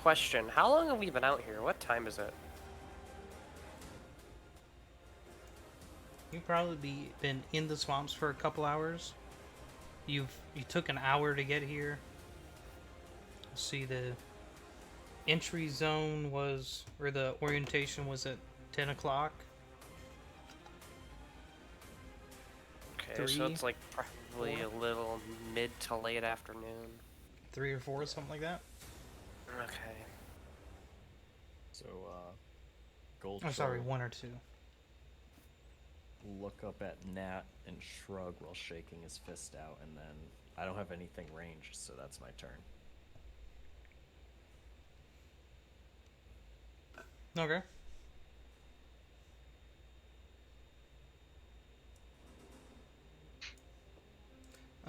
Question. How long have we been out here? What time is it? You've probably been in the swamps for a couple hours. You took an hour to get here. See, the entry zone was, or the orientation was at 10 o'clock. Okay, so it's like probably 4. a little mid to late afternoon. 3 or 4, something like that. Okay. So, Gold. Oh, sorry, 1 or 2. Look up at Nat and shrug while shaking his fist out, and then I don't have anything ranged, so that's my turn. Okay.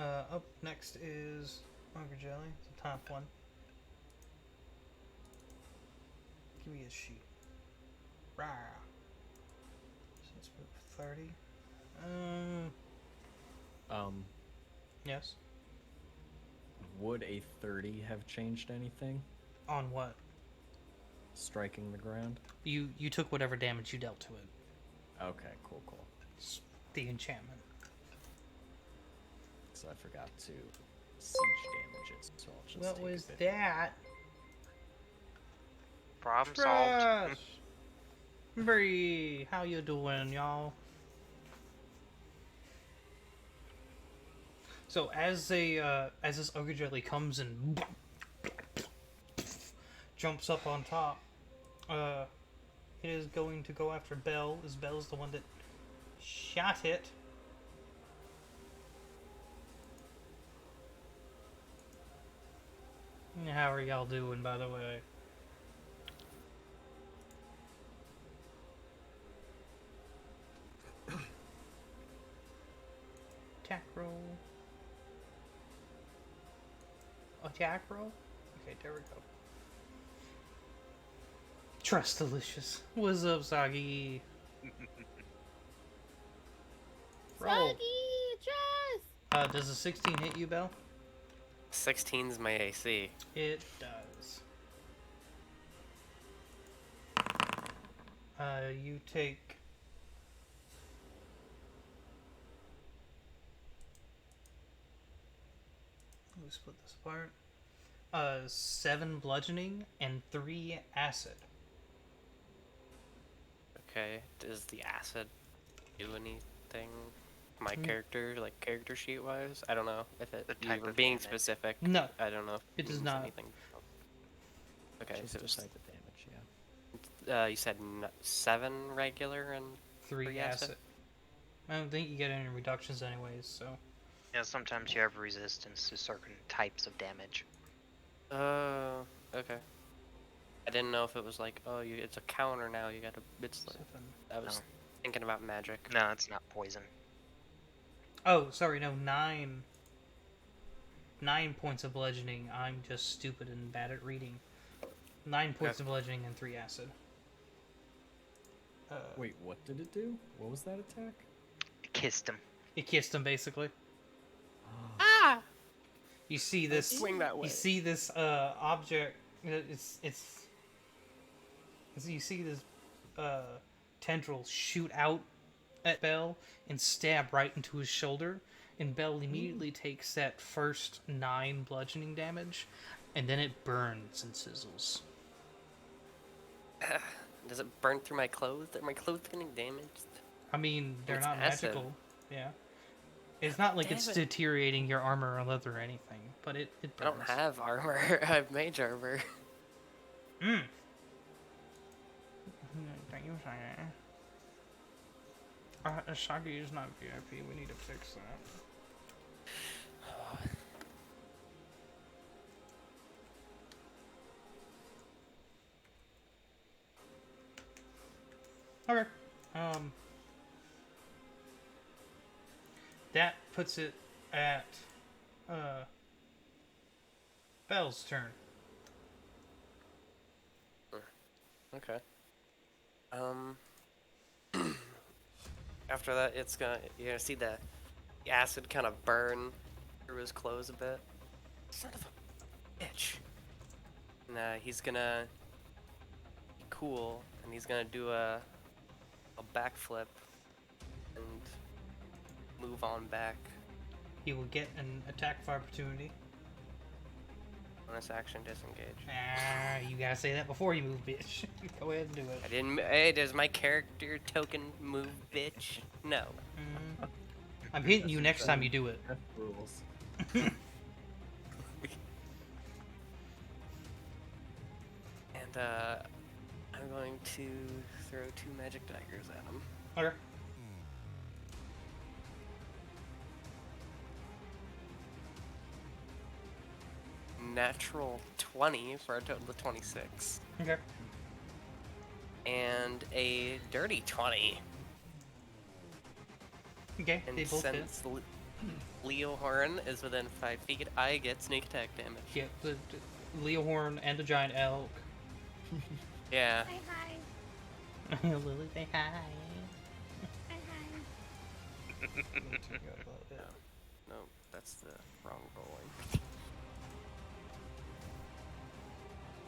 Up next is Ogre Jelly, the top one. Give me a sheet. Rah. So let's move 30. Yes. Would a 30 have changed anything? On what? Striking the ground? You took whatever damage you dealt to it. Okay, cool. It's the enchantment. So I forgot to siege damages, so I'll just What take was a bit. that? Problem solved. Trash! Bree, how you doing, y'all? So as this ogre jelly comes and jumps up on top, it is going to go after Belle, as Belle's the one that shot it. How are y'all doing, by the way? Attack roll. Attack roll? Okay, there we go. Trust delicious. What's up, Sagi? Roll. Soggy, trust! Does a 16 hit you, Belle? 16's my AC. It does. You take... Let me split this apart. 7 bludgeoning and 3 acid. Okay. Does the acid do anything? My character, like character sheet wise? I don't know if it. The You type were of being damage. specific. No. I don't know. If It does means not. Anything. Okay, Just so a it was, type of damage, yeah. you said 7 regular and 3 3 acid. acid? I don't think you get any reductions anyways, so... Yeah, sometimes you have resistance to certain types of damage. Oh, okay. I didn't know if it was like, oh, it's a counter now. You gotta. It's like, 7. I was No. thinking about magic. No, it's not poison. Oh, sorry, no, 9. 9 points of bludgeoning. I'm just stupid and bad at reading. 9 points of bludgeoning and 3 acid. Wait, what did it do? What was that attack? Kissed him. It kissed him, basically. Ah! You see this... Swing that way. You see this, object... You see this, tendril shoot out at Belle and stab right into his shoulder, and Belle immediately takes that first 9 bludgeoning damage, and then it burns and sizzles. Does it burn through my clothes? Are my clothes getting damaged? I mean, they're It's not acid. magical. Yeah. It's not like Damn it's it. deteriorating your armor or leather or anything, but it I burns. don't have armor. I have mage armor. Don't you say that. Sagi is not VIP. We need to fix that. Okay. That puts it at Belle's turn. Okay. After that, you're gonna see the acid kind of burn through his clothes a bit. Son of a bitch. And he's gonna be cool, and he's gonna do a backflip and move on back. He will get an attack of opportunity. Bonus action disengage. You gotta say that before you move, bitch. Go ahead and do it. I didn't. Hey, does my character token move, bitch? No. I'm hitting you next time you do it. That's rules. And I'm going to throw 2 magic daggers at him. Okay. Natural 20 for a total of 26. Okay. And a dirty 20. Okay, And they both hit. since Leohorn is within 5 feet. I get sneak attack damage. Yeah, the Leohorn and the giant elk. Yeah. Say hi. Lily, say hi. Hi, hi. No, that's the wrong rolling.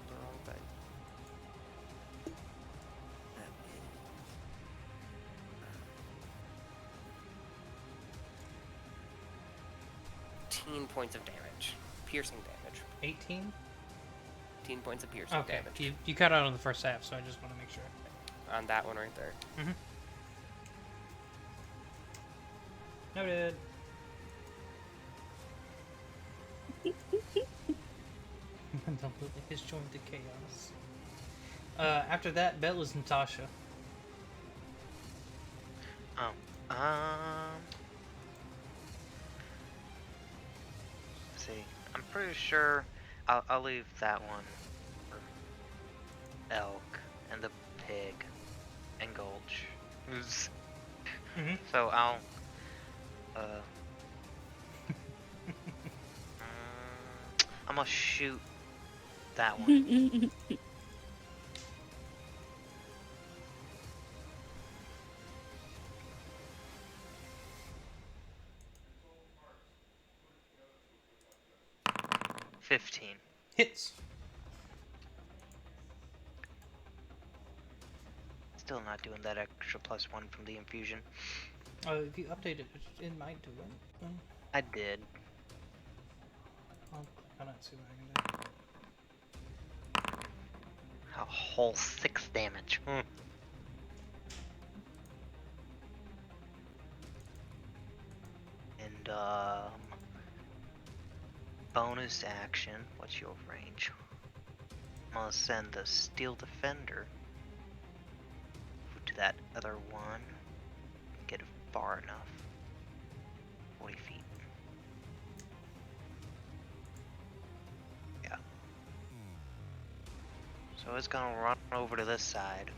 The wrong thing. 18 points of damage. Piercing damage. 18? 18 points of piercing Okay, damage. you cut out on the first half, so I just want to make sure. On that one right there. Noted. Lily has joined the chaos. After that, Bella's Natasha. Let's see. I'm pretty sure I'll leave that one for elk and the pig and Gulch. So I'll I'm gonna shoot that one. $15. Hits. Still not doing that extra +1 from the infusion. If you update it, it might do it. I did. I'll click on it, see what I can do. A whole 6 damage. And bonus action. What's your range? I'm gonna send the Steel Defender to that other one. Get it far enough. 40 feet. Yeah. So it's gonna run over to this side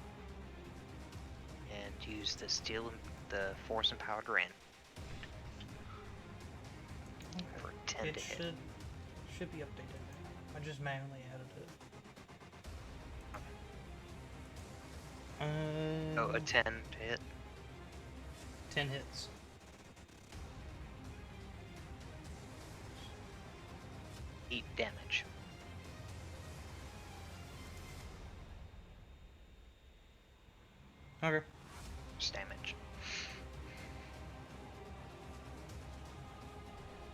and use the Force Empowered Ran for 10 It to hit. should be updated. I just manually added it. Oh, a 10 to hit. 10 hits. Eight damage. Okay. Just damage.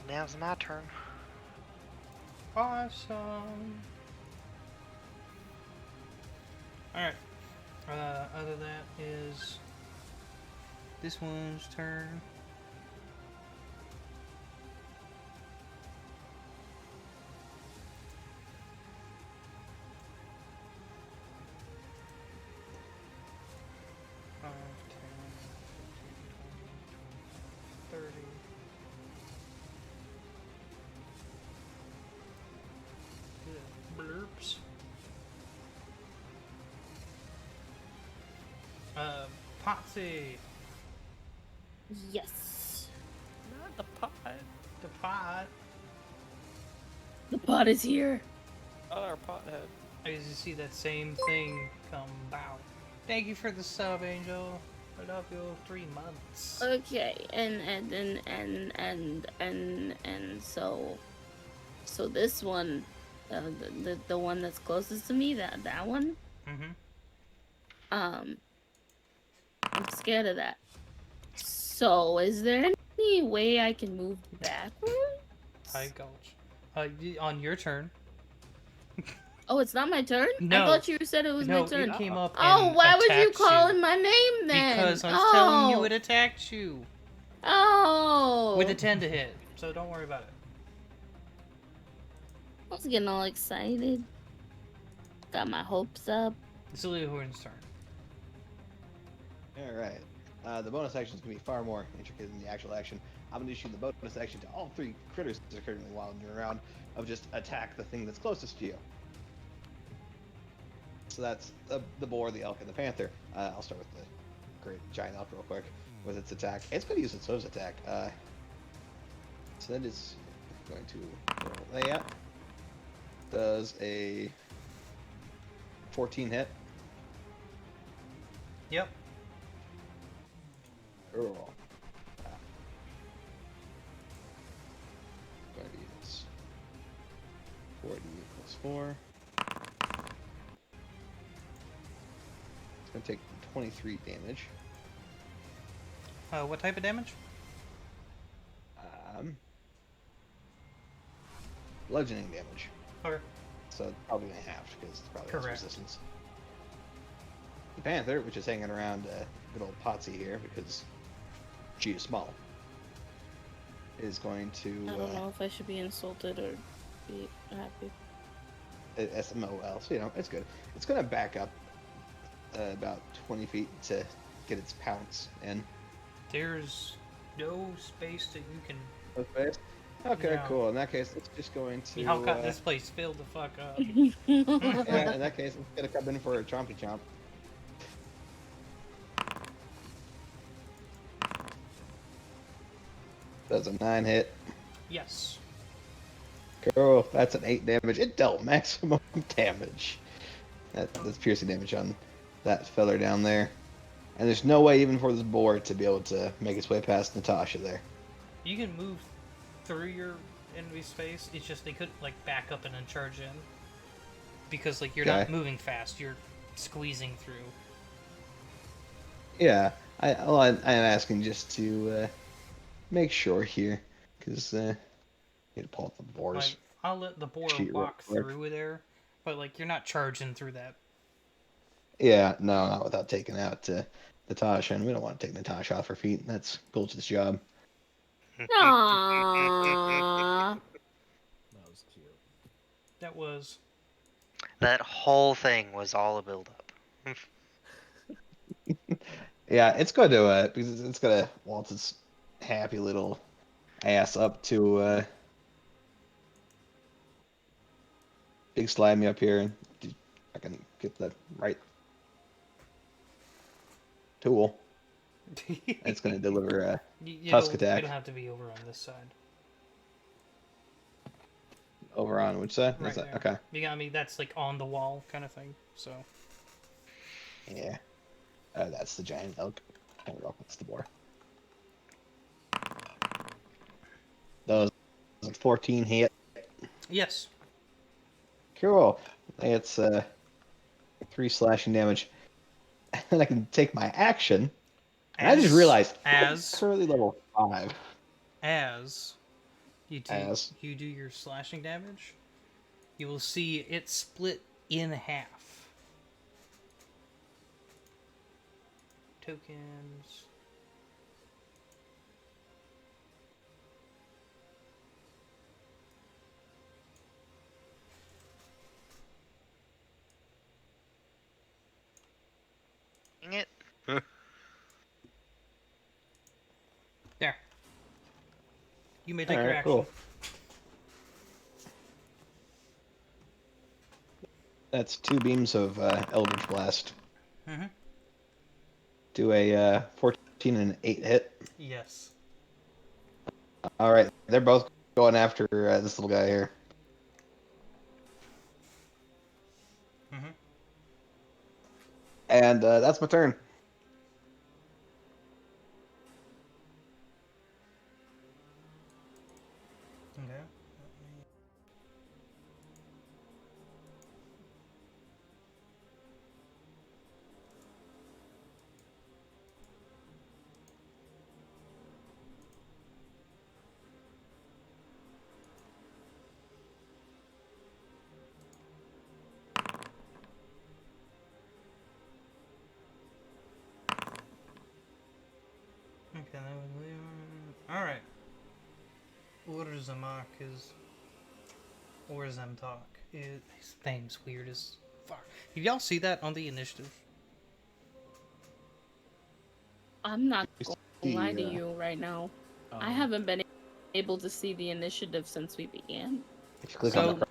Now's my turn. Awesome. Alright. Other that is this one's turn. Five, 10, 15, 20, 30. Blurps. Potsy. Yes. Not the pot. The pot. The pot is here. Other pothead. I used to see that same thing come about. Thank you for the sub, Angel. I love you. 3 months. Okay, and so this one, the one that's closest to me, that one. I'm scared of that. So, is there any way I can move backwards? Hi, Gulch. On your turn. Oh, it's not my turn? No. I thought you said it was my No, turn. it came up Oh, and why was you attacked calling my name then? Because I was telling you it attacked you. Oh. With a 10 to hit, so don't worry about it. I was getting all excited. Got my hopes up. It's Leohorn's turn. Alright. The bonus action is going to be far more intricate than the actual action. I'm going to issue the bonus action to all 3 critters that are currently wandering around of just attack the thing that's closest to you. So that's the boar, the elk, and the panther. I'll start with the great giant elk real quick with its attack. It's going to use its hooves attack. so that is going to lay out. Does a 14 hit? Yep. Cool. Going to use 4d plus 4. It's going to take 23 damage. What type of damage? Bludgeoning damage. Okay. So probably gonna half because it's probably has Correct. resistance. The Panther, which is hanging around good old Potsy here because she is small, is going to. I don't know if I should be insulted or be happy. SMOL, so it's good. It's gonna back up about 20 feet to get its pounce in. There's no space that you can. No space? Okay, No. cool. In that case, it's just going to. How got this place filled the fuck up? Yeah, in that case, it's gonna come in for a chompy chomp. That's a 9 hit. Yes. Cool. That's an 8 damage. It dealt maximum damage. That's piercing damage on that feather down there. And there's no way even for this boar to be able to make its way past Natasha there. You can move through your enemy's space. It's just they couldn't like back up and then charge in because like you're not moving fast. You're squeezing through. Yeah, I'm asking just to make sure here because need to pull up the boars. Like, I'll let the boar walk through there, but like you're not charging through that. Yeah, no, not without taking out Natasha, and we don't want to take Natasha off her feet. That's Gulch's job. Aww. That was cute. That was. That whole thing was all a build-up. Yeah, it's going to because it's gonna waltz its happy little ass up to big slimy up here, and I can get the right tool. It's going to deliver a tusk attack. It'll have to be over on this side. Over on which side? Right there. Okay. You got me. That's like on the wall kind of thing. So. Yeah. That's the giant elk. That's the boar. Those 14 hit. Yes. Cool. It's 3 slashing damage. And I can take my action. And I just realized I'm currently level 5. As you do your slashing damage, you will see it split in half. Tokens. Dang it. There. You may take your action. Cool. That's 2 beams of Eldritch Blast. Mm-hmm. Do a 14 and an 8 hit. Yes. Alright, they're both going after this little guy here. Mm-hmm. And that's my turn. Okay. Okay, that was Leon. Alright. Urzamak is. Urzamtok. His name's weird as fuck. Did y'all see that on the initiative? I'm not gonna lie to you right now. I haven't been able to see the initiative since we began. If you click on the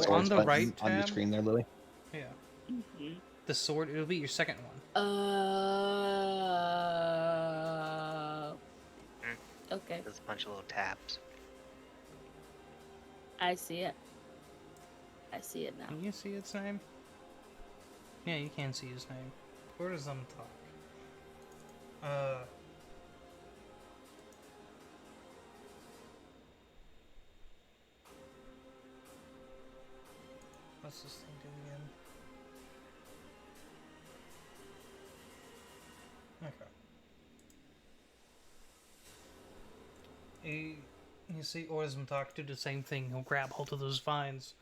on the right tab, on your screen there, Lily. Yeah. Mm-hmm. The sword, it'll be your second one. Okay. There's a bunch of little tabs. I see it. I see it now. Can you see its name? Yeah, you can see his name. Where does them talk? What's this thing do again? Okay. You see Orism talk do the same thing. He'll grab hold of those vines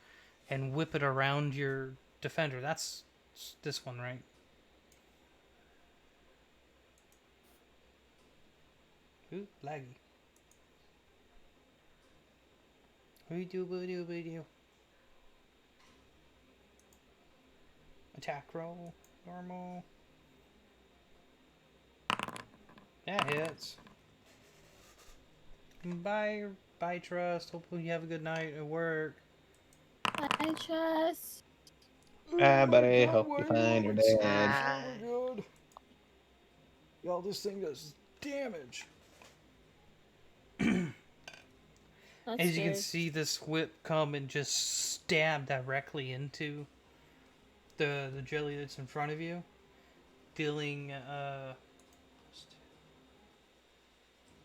and whip it around your defender. That's this one, right? Ooh, laggy. What do you do? Attack roll. Normal. That hits. Bye, Trust. Hopefully you have a good night at work. Bye, Trust. Buddy, hope you find your dad. Good. Y'all, this thing does damage. As you can see, this whip come and just stab directly into the jelly that's in front of you, dealing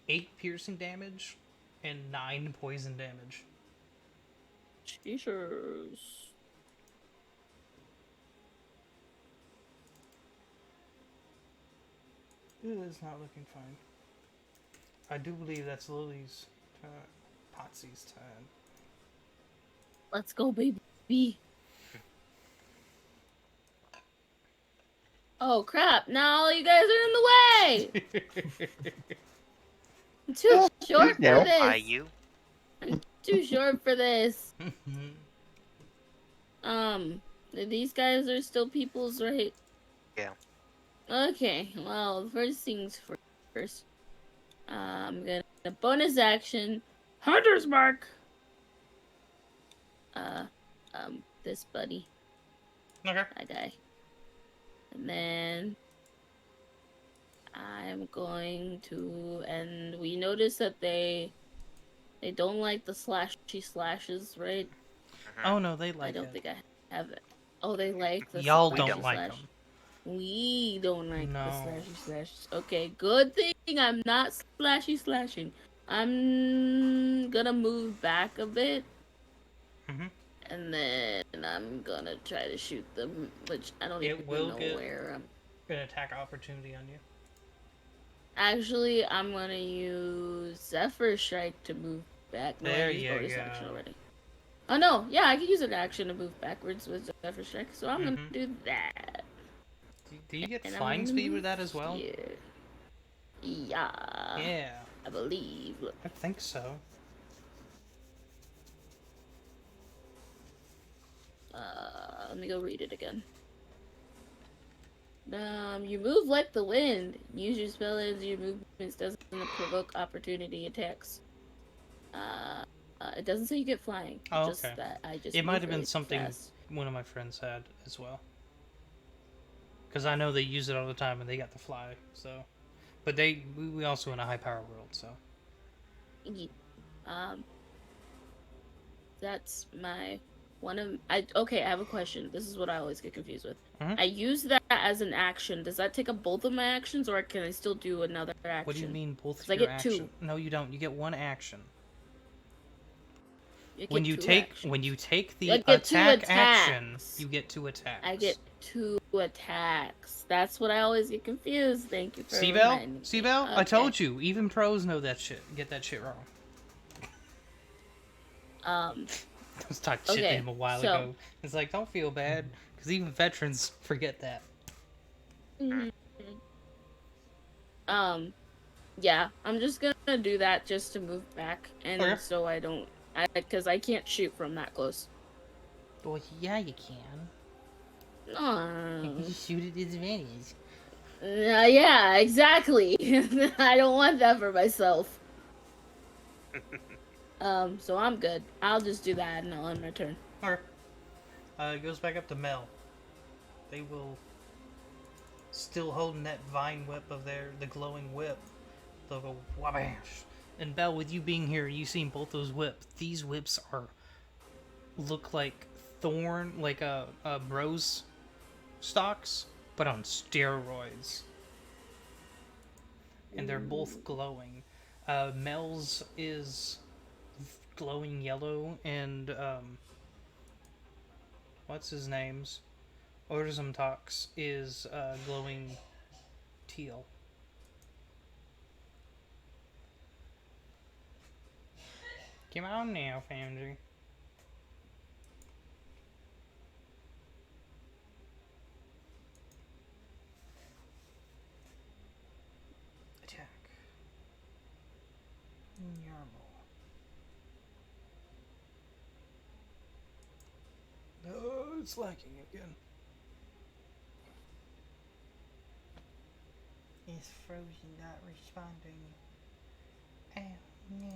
8 piercing damage and 9 poison damage. Jesus. It is not looking fine. I do believe that's Lily's turn. Potsy's turn. Let's go, baby. Oh crap! Now all you guys are in the way. I'm too short for this. I'm too short for this. These guys are still peoples, right? Yeah. Okay. Well, first things first. I'm gonna bonus action. Hunter's mark. This buddy. Okay. That guy. And then I'm going to, and we notice that they don't like the slashes, right? Oh no, they like it. I don't think I have it. Oh, they like the Y'all slashy don't like them. We don't like No. the slashes. Okay, good thing I'm not slashing. I'm gonna move back a bit. Mm-hmm. And then I'm gonna try to shoot them, which I don't even know where I'm. An attack opportunity on you. Actually, I'm gonna use Zephyr Strike to move back. No, There I used you bonus go. action already. Oh no, yeah, I can use an action to move backwards with Zephyr Strike, so I'm gonna do that. Do you get flying speed with that as well? Here. Yeah. Yeah. I believe. I think so. Let me go read it again. You move like the wind. Use your spell as your movements doesn't provoke opportunity attacks. It doesn't say you get flying. Oh, just okay. That I just it might have really been something fast. one of my friends had as well. Because I know they use it all the time and they got to fly. So, but we also in a high power world. So. That's my one of I have a question. This is what I always get confused with. Mm-hmm. I use that as an action. Does that take up both of my actions, or can I still do another action? What do you mean both of your your actions? I get 2. No, you don't. You get 1 action. When you take the attack action, you get 2 attacks. I get 2 attacks. That's what I always get confused. Thank you for reminding me. Seabell? Okay. I told you. Even pros know that shit. Get that shit wrong. I was talking shit to him a while ago. It's like, don't feel bad, because even veterans forget that. Yeah, I'm just gonna do that just to move back, and so I don't, because I can't shoot from that close. Well, yeah, you can. No. You can shoot at advantage. Yeah, exactly. I don't want that for myself. So I'm good. I'll just do that and I'll end my turn. Okay. It goes back up to Mel. They will still holding that vine whip of the glowing whip. They'll go wabash. And Belle, with you being here, you've seen both those whips. These whips are look like rose stalks, but on steroids. And they're both glowing. Mel's is glowing yellow, and what's his name's? Orzumtox is glowing teal. Come on now, Foundry. Attack. Yarble. Oh, it's lagging again. It's frozen, not responding. Oh no.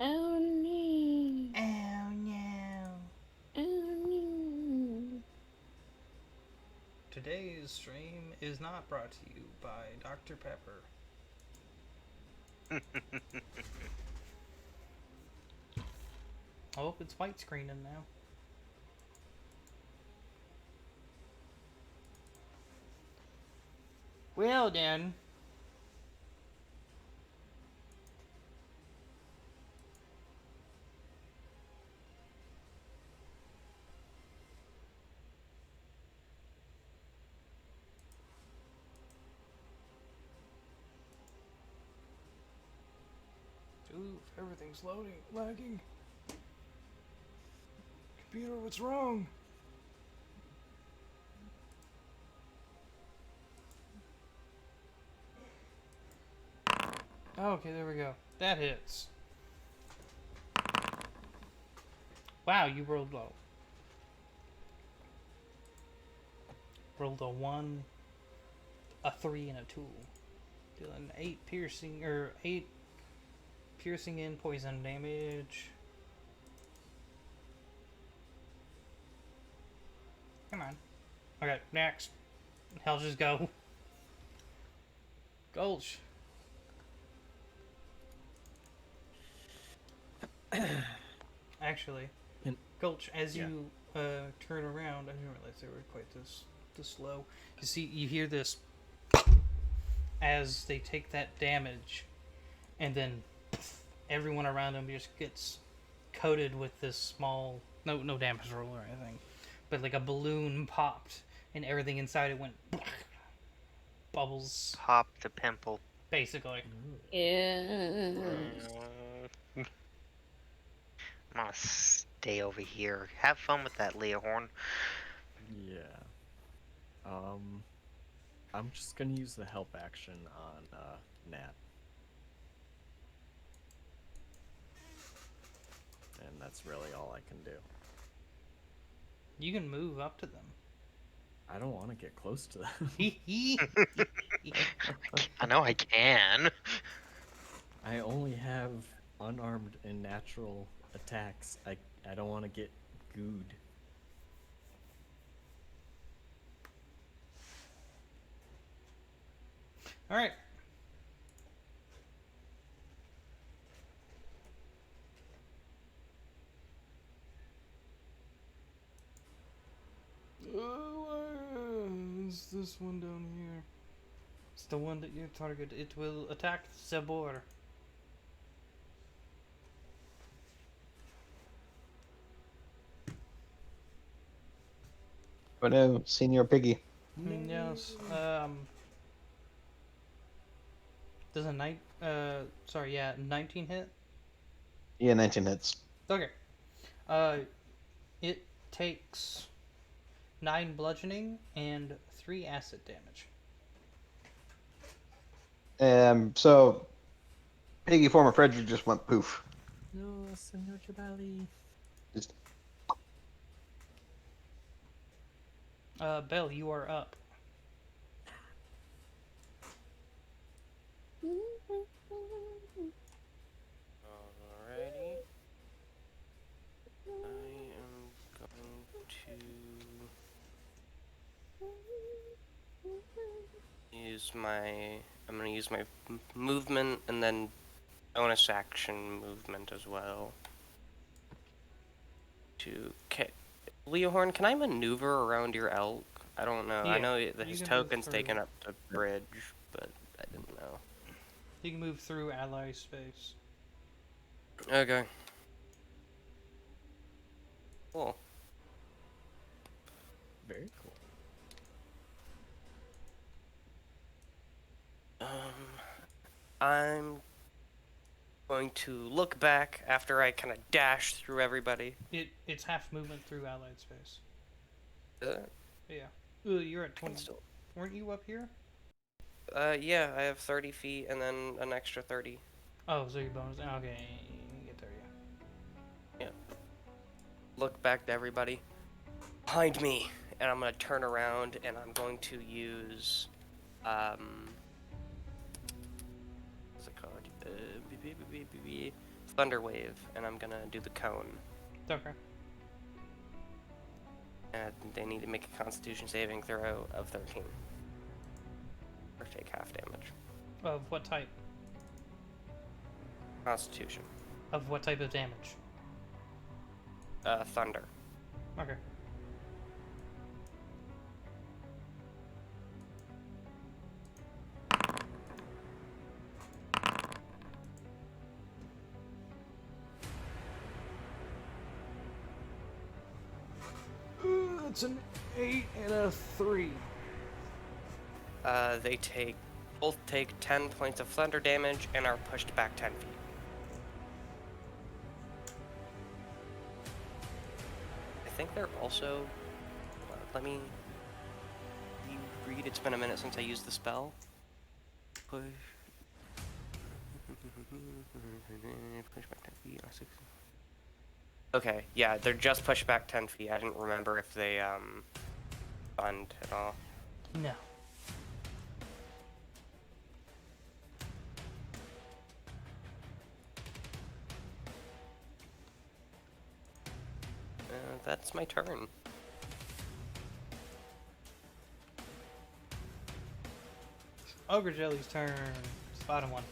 Oh no. Oh no. Oh no. Today's stream is not brought to you by Dr. Pepper. Oh, it's white screening now. Well then. Ooh, everything's lagging. Computer, what's wrong? Okay, there we go. That hits. Wow, you rolled low. Rolled a 1, a 3, and a 2. Dealing 8 piercing and poison damage. Come on. Okay, next. Hell, just go. Gulch. Actually, Gulch, as you turn around, I didn't realize they were quite this slow. You see, you hear this as they take that damage, and then everyone around them just gets coated with this small, no damage roll or anything, but like a balloon popped, and everything inside it went bubbles. Popped a pimple. Basically. Yeah. I'm gonna stay over here. Have fun with that, Leahorn. Yeah. I'm just gonna use the help action on Nat. And that's really all I can do. You can move up to them. I don't want to get close to them. I know I can. I only have unarmed and natural attacks. I don't want to get gooed. Alright. It's this one down here. It's the one that you target. It will attack Sabor. Oh no, Senior Piggy. Yes. Does a 19 hit? Yeah, 19 hits. Okay. It takes 9 bludgeoning and 3 acid damage. So Piggy former Frederick just went poof. No, Senor Jabali. Just Belle, you are up. Alrighty. I am going to use my. I'm gonna use my movement and then bonus action movement as well. Leohorn, can I maneuver around your elk? I don't know. I Yeah, know that you his can move token's through. taken up the bridge, but I didn't know. You can move through ally space. Okay. Cool. Very cool. I'm going to look back after I kind of dash through everybody. It's half movement through allied space. Is it? Yeah. Ooh, you're at 20. Still. Weren't you up here? Yeah, I have 30 feet and then an extra 30. Oh, so your bonus. Okay, you get there, yeah. Yeah. Look back to everybody. Behind me. And I'm going to turn around and I'm going to use, what's it called? Thunder Wave, and I'm going to do the cone. Okay. And they need to make a Constitution saving throw of 13. Or take half damage. Of what type? Constitution. Of what type of damage? Thunder. Okay. That's an 8 and a 3. They both take 10 points of thunder damage and are pushed back 10 feet. I think they're also... let me read. It's been a minute since I used the spell. Push. Push back 10 feet. Okay, yeah, they're just pushed back 10 feet. I didn't remember if they, stunned at all. No. That's my turn. Ogre Jelly's turn. It's the bottom one.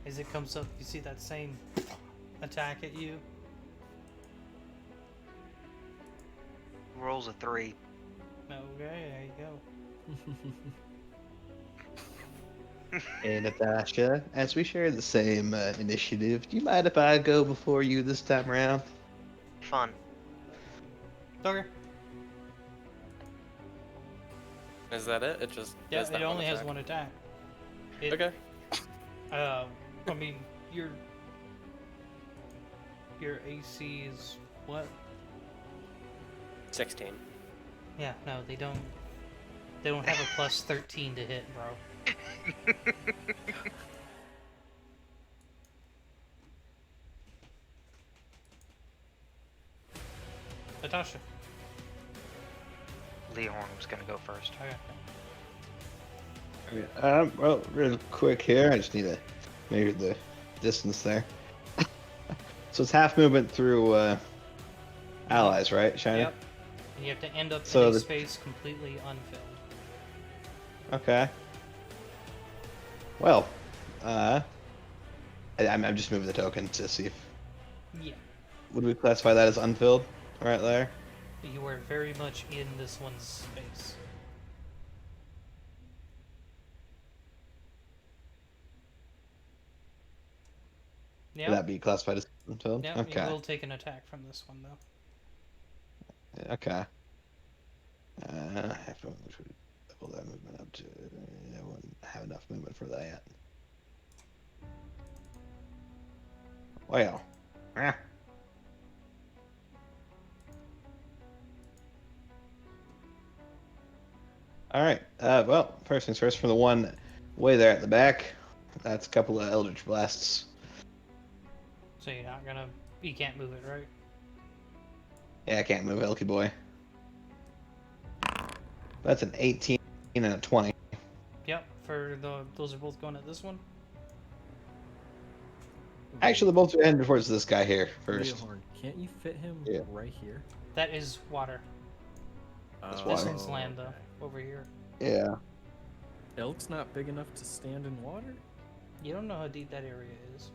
As it comes up, you see that same attack at you. Rolls a 3. Okay, there you go. Hey Natasha, as we share the same initiative, do you mind if I go before you this time around? Fun. Okay. Is that it? It just Yeah, does that it only has attack? one attack. Okay. I mean, your AC is what? 16. Yeah, no, they don't have a plus 13 to hit, bro. Natasha. Leorn was gonna go first. Okay. Well, real quick here, I just need to measure the distance there. So it's half movement through allies, right, Shiny? Yep. And you have to end up So in a the- space completely unfilled. Okay. Well, I'm just moving the token to see if... Yeah. Would we classify that as unfilled? Right there? You are very much in this one's space. Would that be classified as unfilled? Yeah, Okay. you will take an attack from this one, though. Okay. Which would double that movement up to... I wouldn't have enough movement for that yet. Well. Ah. Alright. Well, first things first, from the one way there at the back, that's a couple of Eldritch Blasts. So you're not gonna... You can't move it, right? Yeah, I can't move Elky Boy. That's an 18 and a 20. Yep, those are both going at this one. Actually, the bolts are heading towards this guy here first. Leohorn, can't you fit him right here? That is water. That's This water. one's land, though. Over here. Yeah. Elk's not big enough to stand in water? You don't know how deep that area is.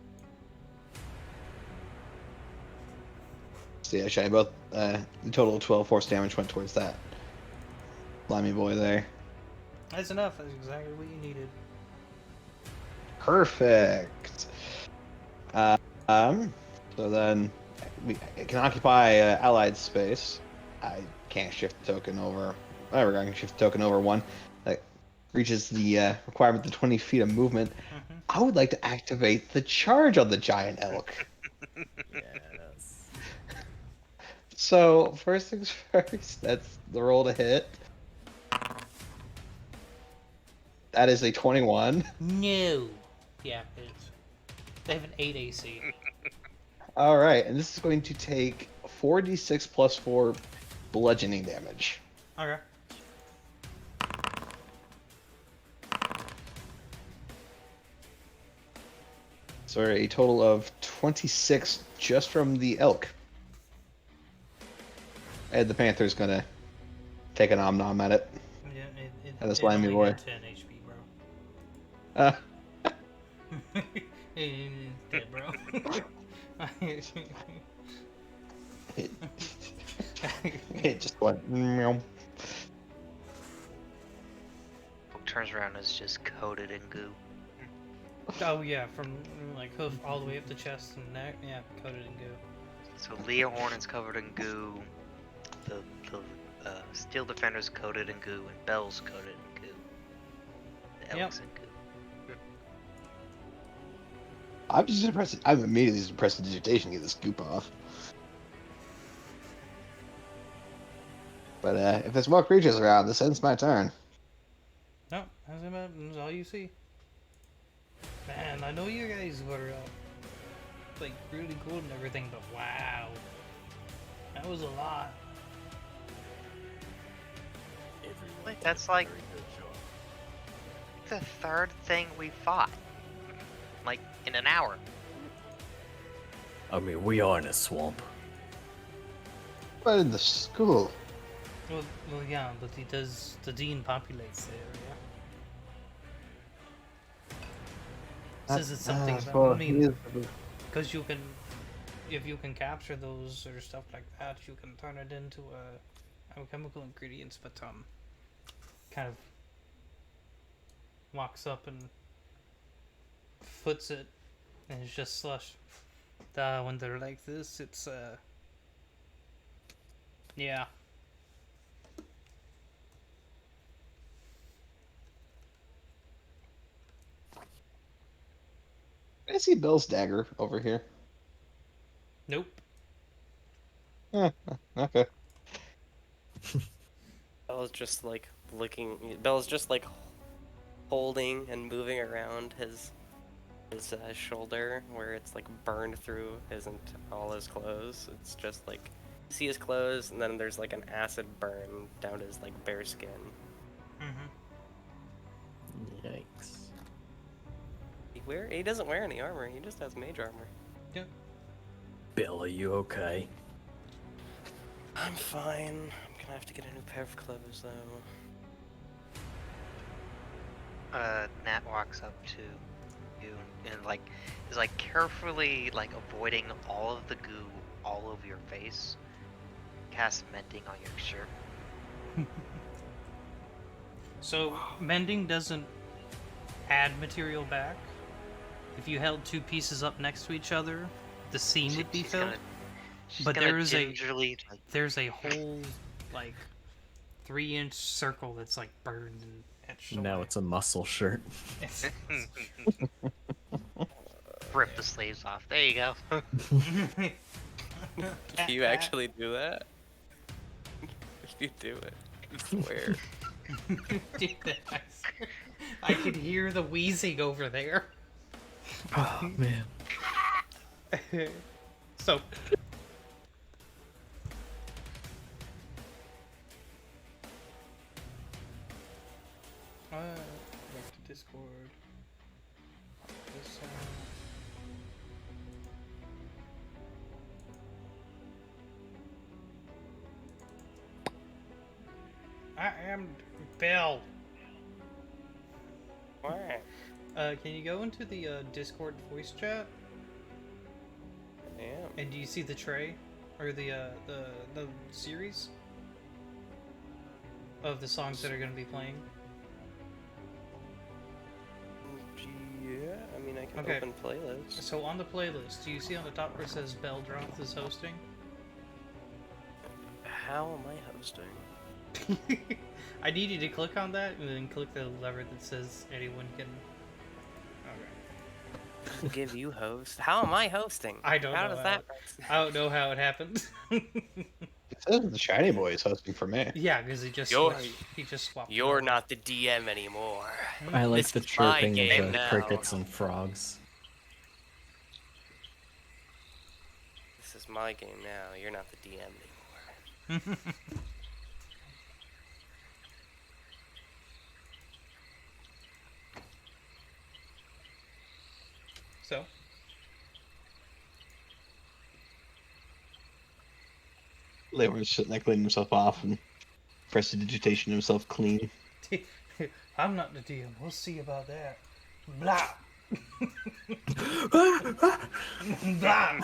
So yeah, Shiny, both the total of 12 force damage went towards that slimy boy there. That's enough. That's exactly what you needed. Perfect. So then it can occupy allied space. I can't shift the token over. Whatever, I can shift the token over one. That reaches the requirement of 20 feet of movement. Mm-hmm. I would like to activate the charge on the giant elk. Yes. So first things first, that's the roll to hit. That is a 21. No. Yeah, it is. They have an 8 AC. All right, and this is going to take 4d6 plus 4 bludgeoning damage. Okay. So a total of 26 just from the elk. And the panther's gonna take an om-nom at it. Yeah, At a it slimy only boy. had 10 HP, bro. It's dead, bro. It just went. Meow. Turns around and is just coated in goo. Oh yeah, from like hoof all the way up the chest and neck. Yeah, coated in goo. So Leahorn is covered in goo. The Steel Defender's coated in goo, and Bell's coated in goo. The Elk's in goo. I'm just impressed. I'm immediately just impressed with dissertation to get this goop off. But if there's more creatures around, this ends my turn. No, that's all you see. Man, I know you guys were like really cool and everything, but wow, that was a lot. Everyone That's did a like- very good job. The third thing we fought. Like, in an hour. I mean, we are in a swamp. But in the school. Well, yeah, but the dean populates the area. This is something about, I mean, because you can, if you can capture those or stuff like that, you can turn it into chemical ingredients. But kind of walks up and foots it, and it's just slush. When they're like this, it's yeah. I see Bill's dagger over here. Nope. Okay. Bella's just like looking. Bella's just like holding and moving around his shoulder where it's like burned through all his clothes. It's just like you see his clothes, and then there's like an acid burn down his like bare skin. Mm-hmm. Yikes. He doesn't wear any armor. He just has mage armor. Yep. Bill, are you okay? I'm fine. I'm gonna have to get a new pair of clothes though. Nat walks up to you and like is like carefully like avoiding all of the goo all over your face. Cast mending on your shirt. So mending doesn't add material back. If you held two pieces up next to each other, the seam would be She's filled. gonna- she's But gonna there is gingerly, like, there's a whole like 3-inch circle that's like burned and etched Now away. it's a muscle shirt. It's- rip the sleeves off. There you go. If you actually do that, if you do it, I swear. Dude, I could hear the wheezing over there. Oh, man. So back to Discord. This I am Bill. What? Can you go into the Discord voice chat? Yeah. And do you see the tray, or the series of the songs that are going to be playing? Yeah, I mean, I can Okay. open playlists. So on the playlist, do you see on the top where it says Beldroth is hosting? How am I hosting? I need you to click on that and then click the lever that says anyone can. Okay. Give you host. How am I hosting? I don't How know. does that? I don't know how it happened. It says the shiny boy is hosting for me. Yeah, because he just You're- swapped. it You're over. not the DM anymore. I like This the is my chirping game of the now. crickets and frogs. This is my game now. You're not the DM anymore. So. Leroy's sitting there cleaning himself off and prestidigitation himself clean. I'm not the DM. We'll see about that. Blah. Blah.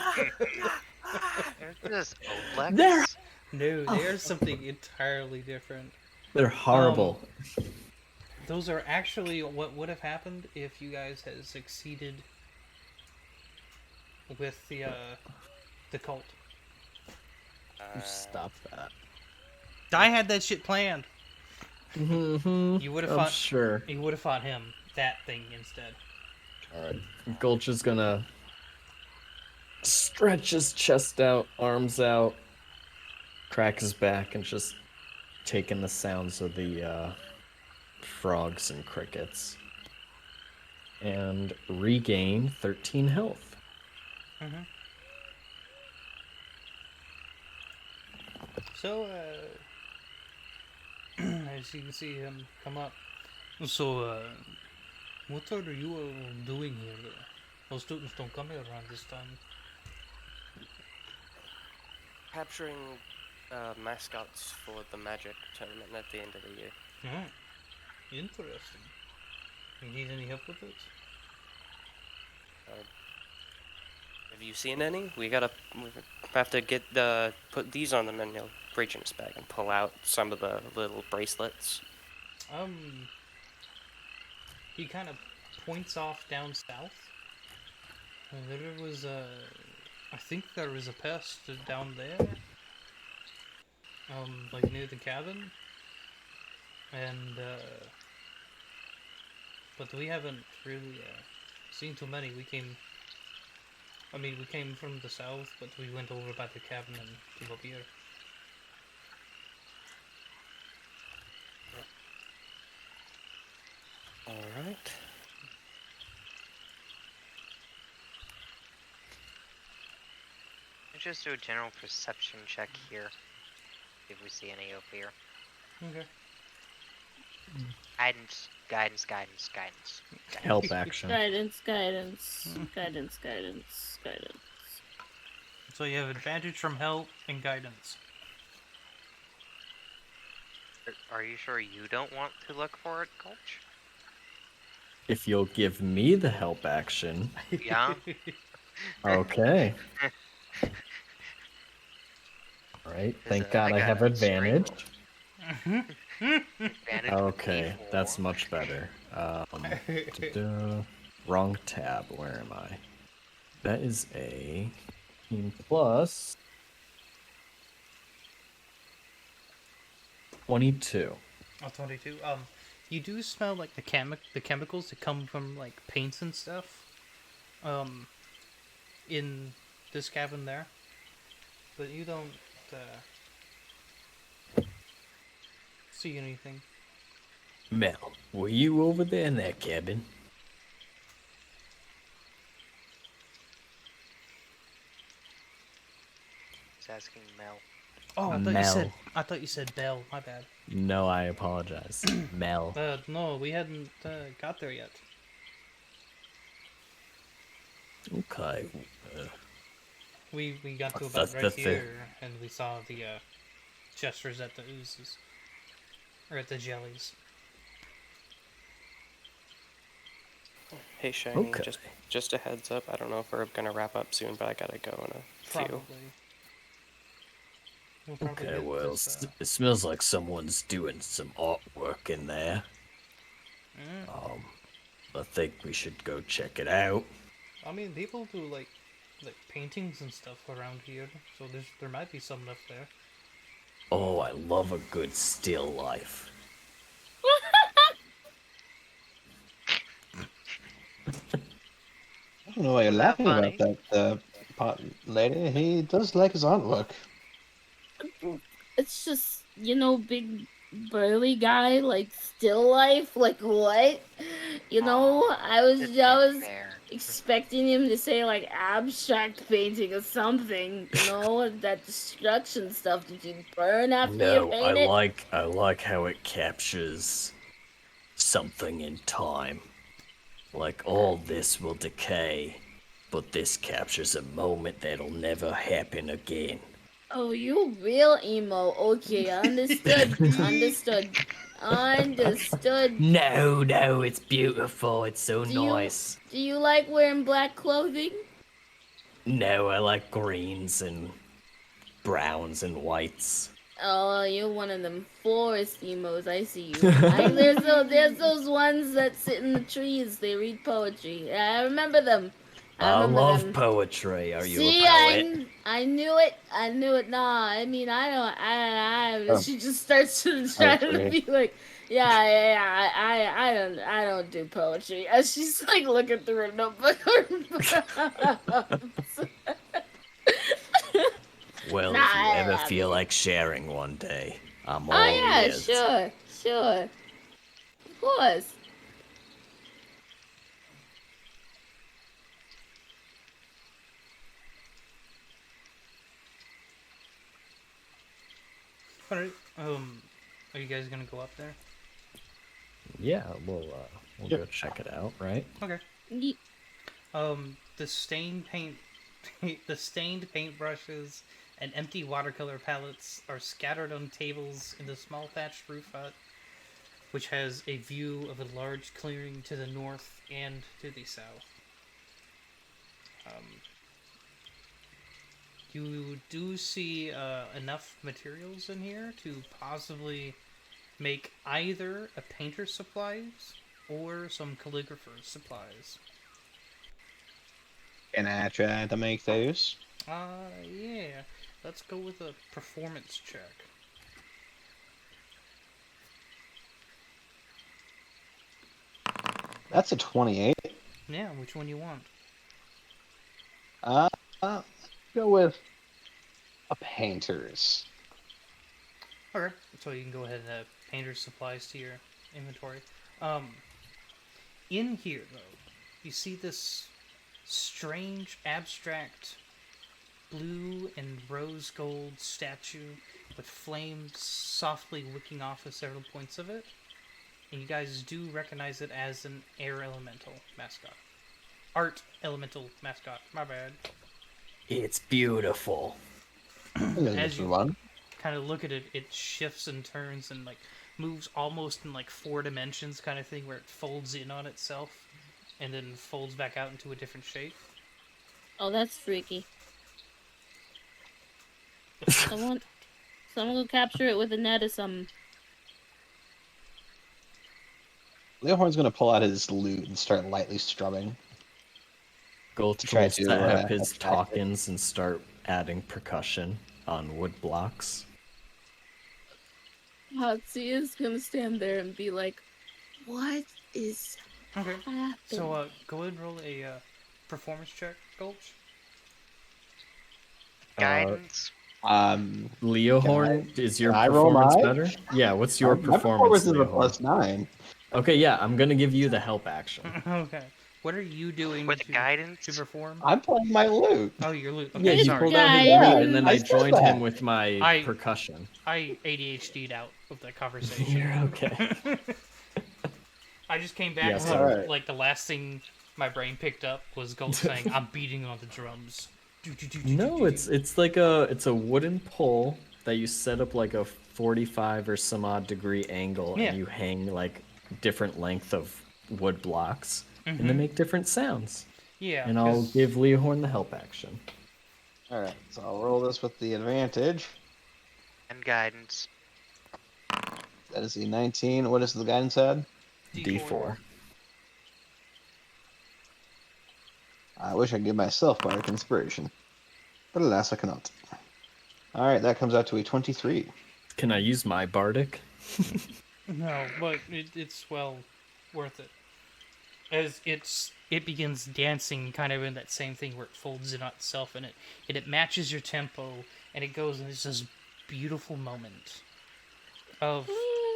There's Olex. There. No, there's something entirely different. They're horrible. Those are actually what would have happened if you guys had succeeded with the cult. Stop that. I had that shit planned. Mm-hmm. You would have I'm fought. sure. You would have fought him. That thing instead. All right. Gulch is gonna stretch his chest out, arms out, crack his back, and just take in the sounds of the frogs and crickets, and regain 13 health. Mm-hmm. So, as you can see him come up. So, what are you doing here? Those students don't come here around this time. Capturing mascots for the Magic tournament at the end of the year. Oh, interesting. You need any help with it? Have you seen any? We have to get put these on them, and he'll reach in his bag and pull out some of the little bracelets. He kind of points off down south. There was I think there was a pest down there. Like near the cabin. And, but we haven't really, seen too many. We came from the south, but we went over by the cabin and came up here. Alright. Just do a general perception check here. If we see any over here. Okay. Guidance, guidance, guidance, guidance. Help action. Guidance, guidance, guidance, guidance, guidance. So you have advantage from help and guidance. Are you sure you don't want to look for it, Gulch? If you'll give me the help action. Yeah. Okay. Alright, thank God I have advantage. Advantage Okay, D4. that's much better. Wrong tab, where am I? That is a plus 22. Oh, 22. You do smell like the chemicals that come from like paints and stuff. In this cabin there, but you don't see anything. Mel, were you over there in that cabin? He's asking Mel. Oh, I thought you said Bell. My bad. No, I apologize. Mel. No, we hadn't got there yet. Okay. We got to about right here, and we saw the gestures at the oozes. Or at the jellies. Hey Shiny, Okay. just a heads up. I don't know if we're gonna wrap up soon, but I gotta go in a few. Probably. We'll probably Okay, hit well, this, it smells like someone's doing some artwork in there. I think we should go check it out. I mean, people do like paintings and stuff around here, so there might be some left there. Oh, I love a good still life. I don't know why you're Was that laughing about funny? that, pot lady. He does like his artwork. It's just, big burly guy, like still life, like what? I was It's I not was fair. expecting him to say like abstract painting or something, that destruction stuff. Did you burn after you No, I painted? like how it captures something in time. Like all this will decay, but this captures a moment that'll never happen again. Oh, you real emo. Okay, understood. Understood. Understood. No, it's beautiful. It's so Do you nice. do you like wearing black clothing? No, I like greens and browns and whites. Oh, you're one of them forest emos. I see you. There's those ones that sit in the trees. They read poetry. I remember them. I I remember love them. poetry. Are you a See, poet? I knew it. I knew it. Nah, I mean, I don't. Oh, She just starts to try to poetry. be like, yeah. I don't do poetry. As she's like looking through her notebook. Well, Nah, if you ever I feel mean- like sharing one day, I'm all Oh yeah, ears. sure. Of course. Alright, are you guys gonna go up there? Yeah, we'll Yep. go check it out, right? Okay. Ye- The stained paint, the stained paintbrushes and empty watercolor palettes are scattered on tables in the small thatched roof hut, which has a view of a large clearing to the north and to the south. You do see enough materials in here to possibly make either a painter's supplies or some calligrapher's supplies. Can I try to make those? Yeah. Let's go with a performance check. That's a 28. Yeah, which one you want? Let's go with a painter's. Okay, so you can go ahead and add painter's supplies to your inventory. In here, though, you see this strange, abstract blue and rose gold statue with flames softly wicking off of several points of it. And you guys do recognize it as an air elemental mascot. Art elemental mascot, my bad. It's beautiful. As you one. kind of look at it, it shifts and turns and like moves almost in like 4 dimensions kind of thing, where it folds in on itself and then folds back out into a different shape. Oh, that's freaky. Someone will capture it with a net or something. Leohorn's gonna pull out his lute and start lightly strumming. Gulch Try will to, set up his attract it. talkins and start adding percussion on wood blocks. Hotsy is gonna stand there and be like, "What is Okay. happening?" So go ahead and roll a performance check, Gulch. Guidance. Leohorn, is your can I roll performance mine? better? Yeah, what's your My performance, is a Leohorn? +9. Okay, yeah, I'm gonna give you the help action. Okay. What are you doing With to, guidance? to perform? I'm playing my lute. Oh, your lute. Yeah, Okay, he sorry. pulled out his Guidance. lute, and then I I said joined that. him with my percussion. I ADHD'd out of that conversation. You're okay. I just came back Yeah, and so- Alright. like the last thing my brain picked up was Gold saying, "I'm beating on the drums." No, it's like it's a wooden pole that you set up like a 45 or some odd degree angle, Yeah. and you hang like different length of wood blocks, and they make different sounds. Yeah. And I'll 'cause- give Leahorn the help action. Alright, so I'll roll this with the advantage. And guidance. That is a 19. What is the guidance add? D4. I wish I could give myself bardic inspiration, but alas, I cannot. Alright, that comes out to a 23. Can I use my bardic? No, but it's well worth it. As it begins dancing kind of in that same thing where it folds in on itself and it matches your tempo and it goes and it's this beautiful moment of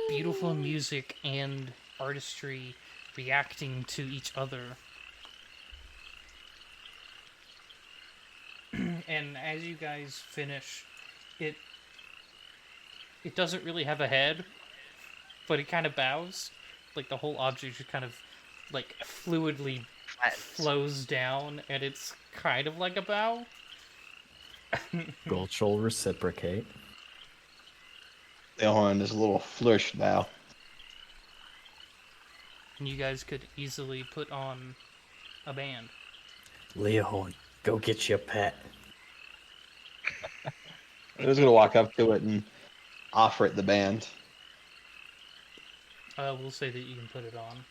beautiful music and artistry reacting to each other. And as you guys finish, it doesn't really have a head, but it kind of bows. Like the whole object just kind of like fluidly flows down, and it's kind of like a bow. Gulch will reciprocate. Leahorn is a little flourish bow. And you guys could easily put on a band. Leahorn, go get your pet. I'm just gonna walk up to it and offer it the band. We'll say that you can put it on.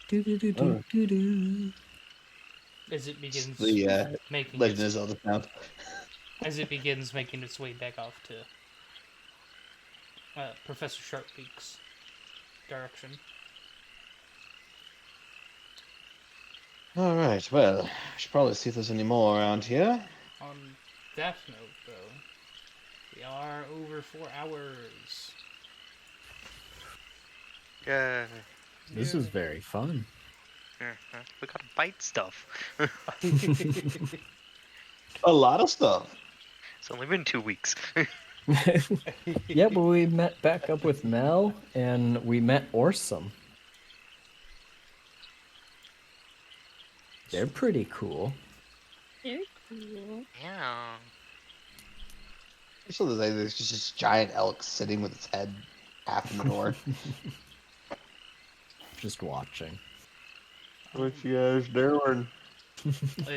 Do-do-do-do-do-do. As it begins The making Legend of its, Zelda sound. as it begins making its way back off to Professor Sharpbeak's direction. Alright, well, I should probably see if there's any more around here. On that note, though, we are over 4 hours. Yeah. This is very fun. We gotta bite stuff. A lot of stuff. It's only been 2 weeks. Yeah, but we met back up with Mel, and we met Orsum. They're pretty cool. Very cool. Yeah. So there's just this giant elk sitting with its head half in the door. Just watching. What you guys doing?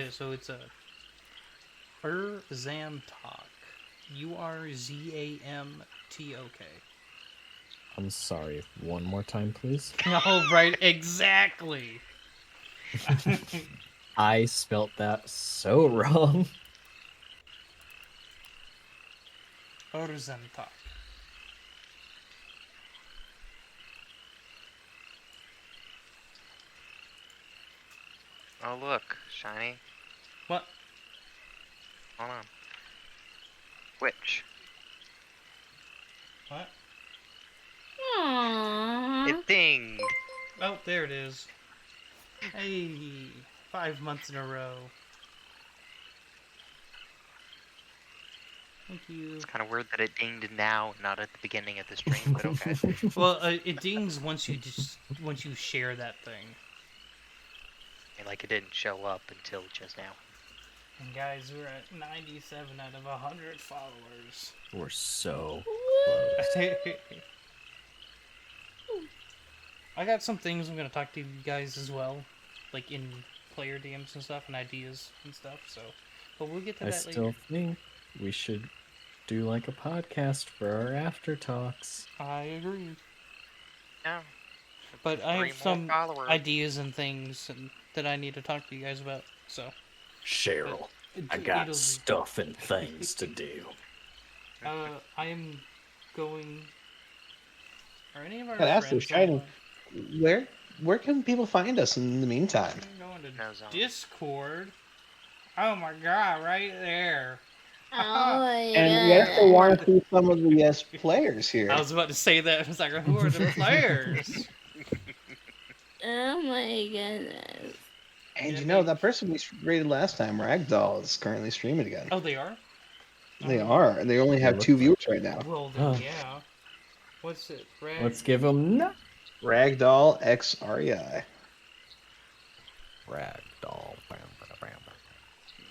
So it's a Zamtok. U-R-Z-A-M-T-O-K. I'm sorry, one more time, please. Oh, right, exactly. I spelt that so wrong. Zamtok. Oh look, shiny. What? Hold on. Which? What? Aww. It dinged. Oh, there it is. Hey, 5 months in a row. Thank you. It's kind of weird that it dinged now, not at the beginning of the stream, but okay. Well, it dings once you share that thing. And like it didn't show up until just now. And guys, we're at 97 out of 100 followers. We're so I got some things I'm gonna talk to you guys as well, like in player DMs and stuff, and ideas and stuff. So, but we'll get to I that still later. think we should do like a podcast for our after talks. I agree. Yeah. But I 3 have more some followers. ideas and things that I need to talk to you guys about. So, Cheryl, I it'll got be- stuff and things to do. I am going. Are any of our Gotta ask friends this, Shiny. online? Where can people find us in the meantime? I'm going to No zone. Discord. Oh my god, right there. Oh my And we also want to see some of the players here. I was about to say that. I was like, who are the players? Oh my goodness. And you know, that person we rated last time, Ragdoll, is currently streaming again. Oh, they are? They are, and they only have 2 viewers right now. Well, then, Oh. yeah. What's it? Let's give them Ragdoll X REI. ragdoll.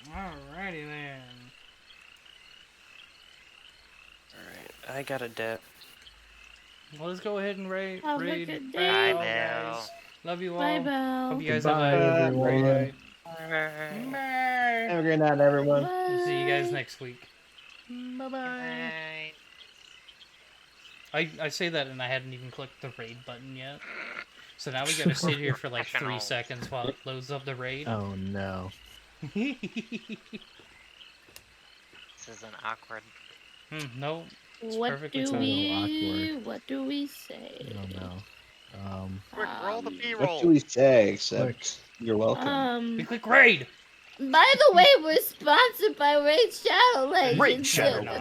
Alrighty then. Alright, I got a dip. Well, let's go ahead and raid Have a Ragdoll, good day. guys. Love you all. Bye, Belle. Hope you guys Goodbye, have a great everyone. night. Bye. Have a great night, everyone. We'll see you guys Bye. next week. Bye-bye. I say that and I hadn't even clicked the raid button yet. So now we gotta sit here for like 3 Professional. seconds while it loads up the raid. Oh no. This is an awkward. No. It's What perfectly do fine. what do we say? I don't know. Quick, roll the Um, B-roll. What do we say except you're welcome? We click raid! By the way, we're sponsored by Raid Shadow Legends. Raid Shadow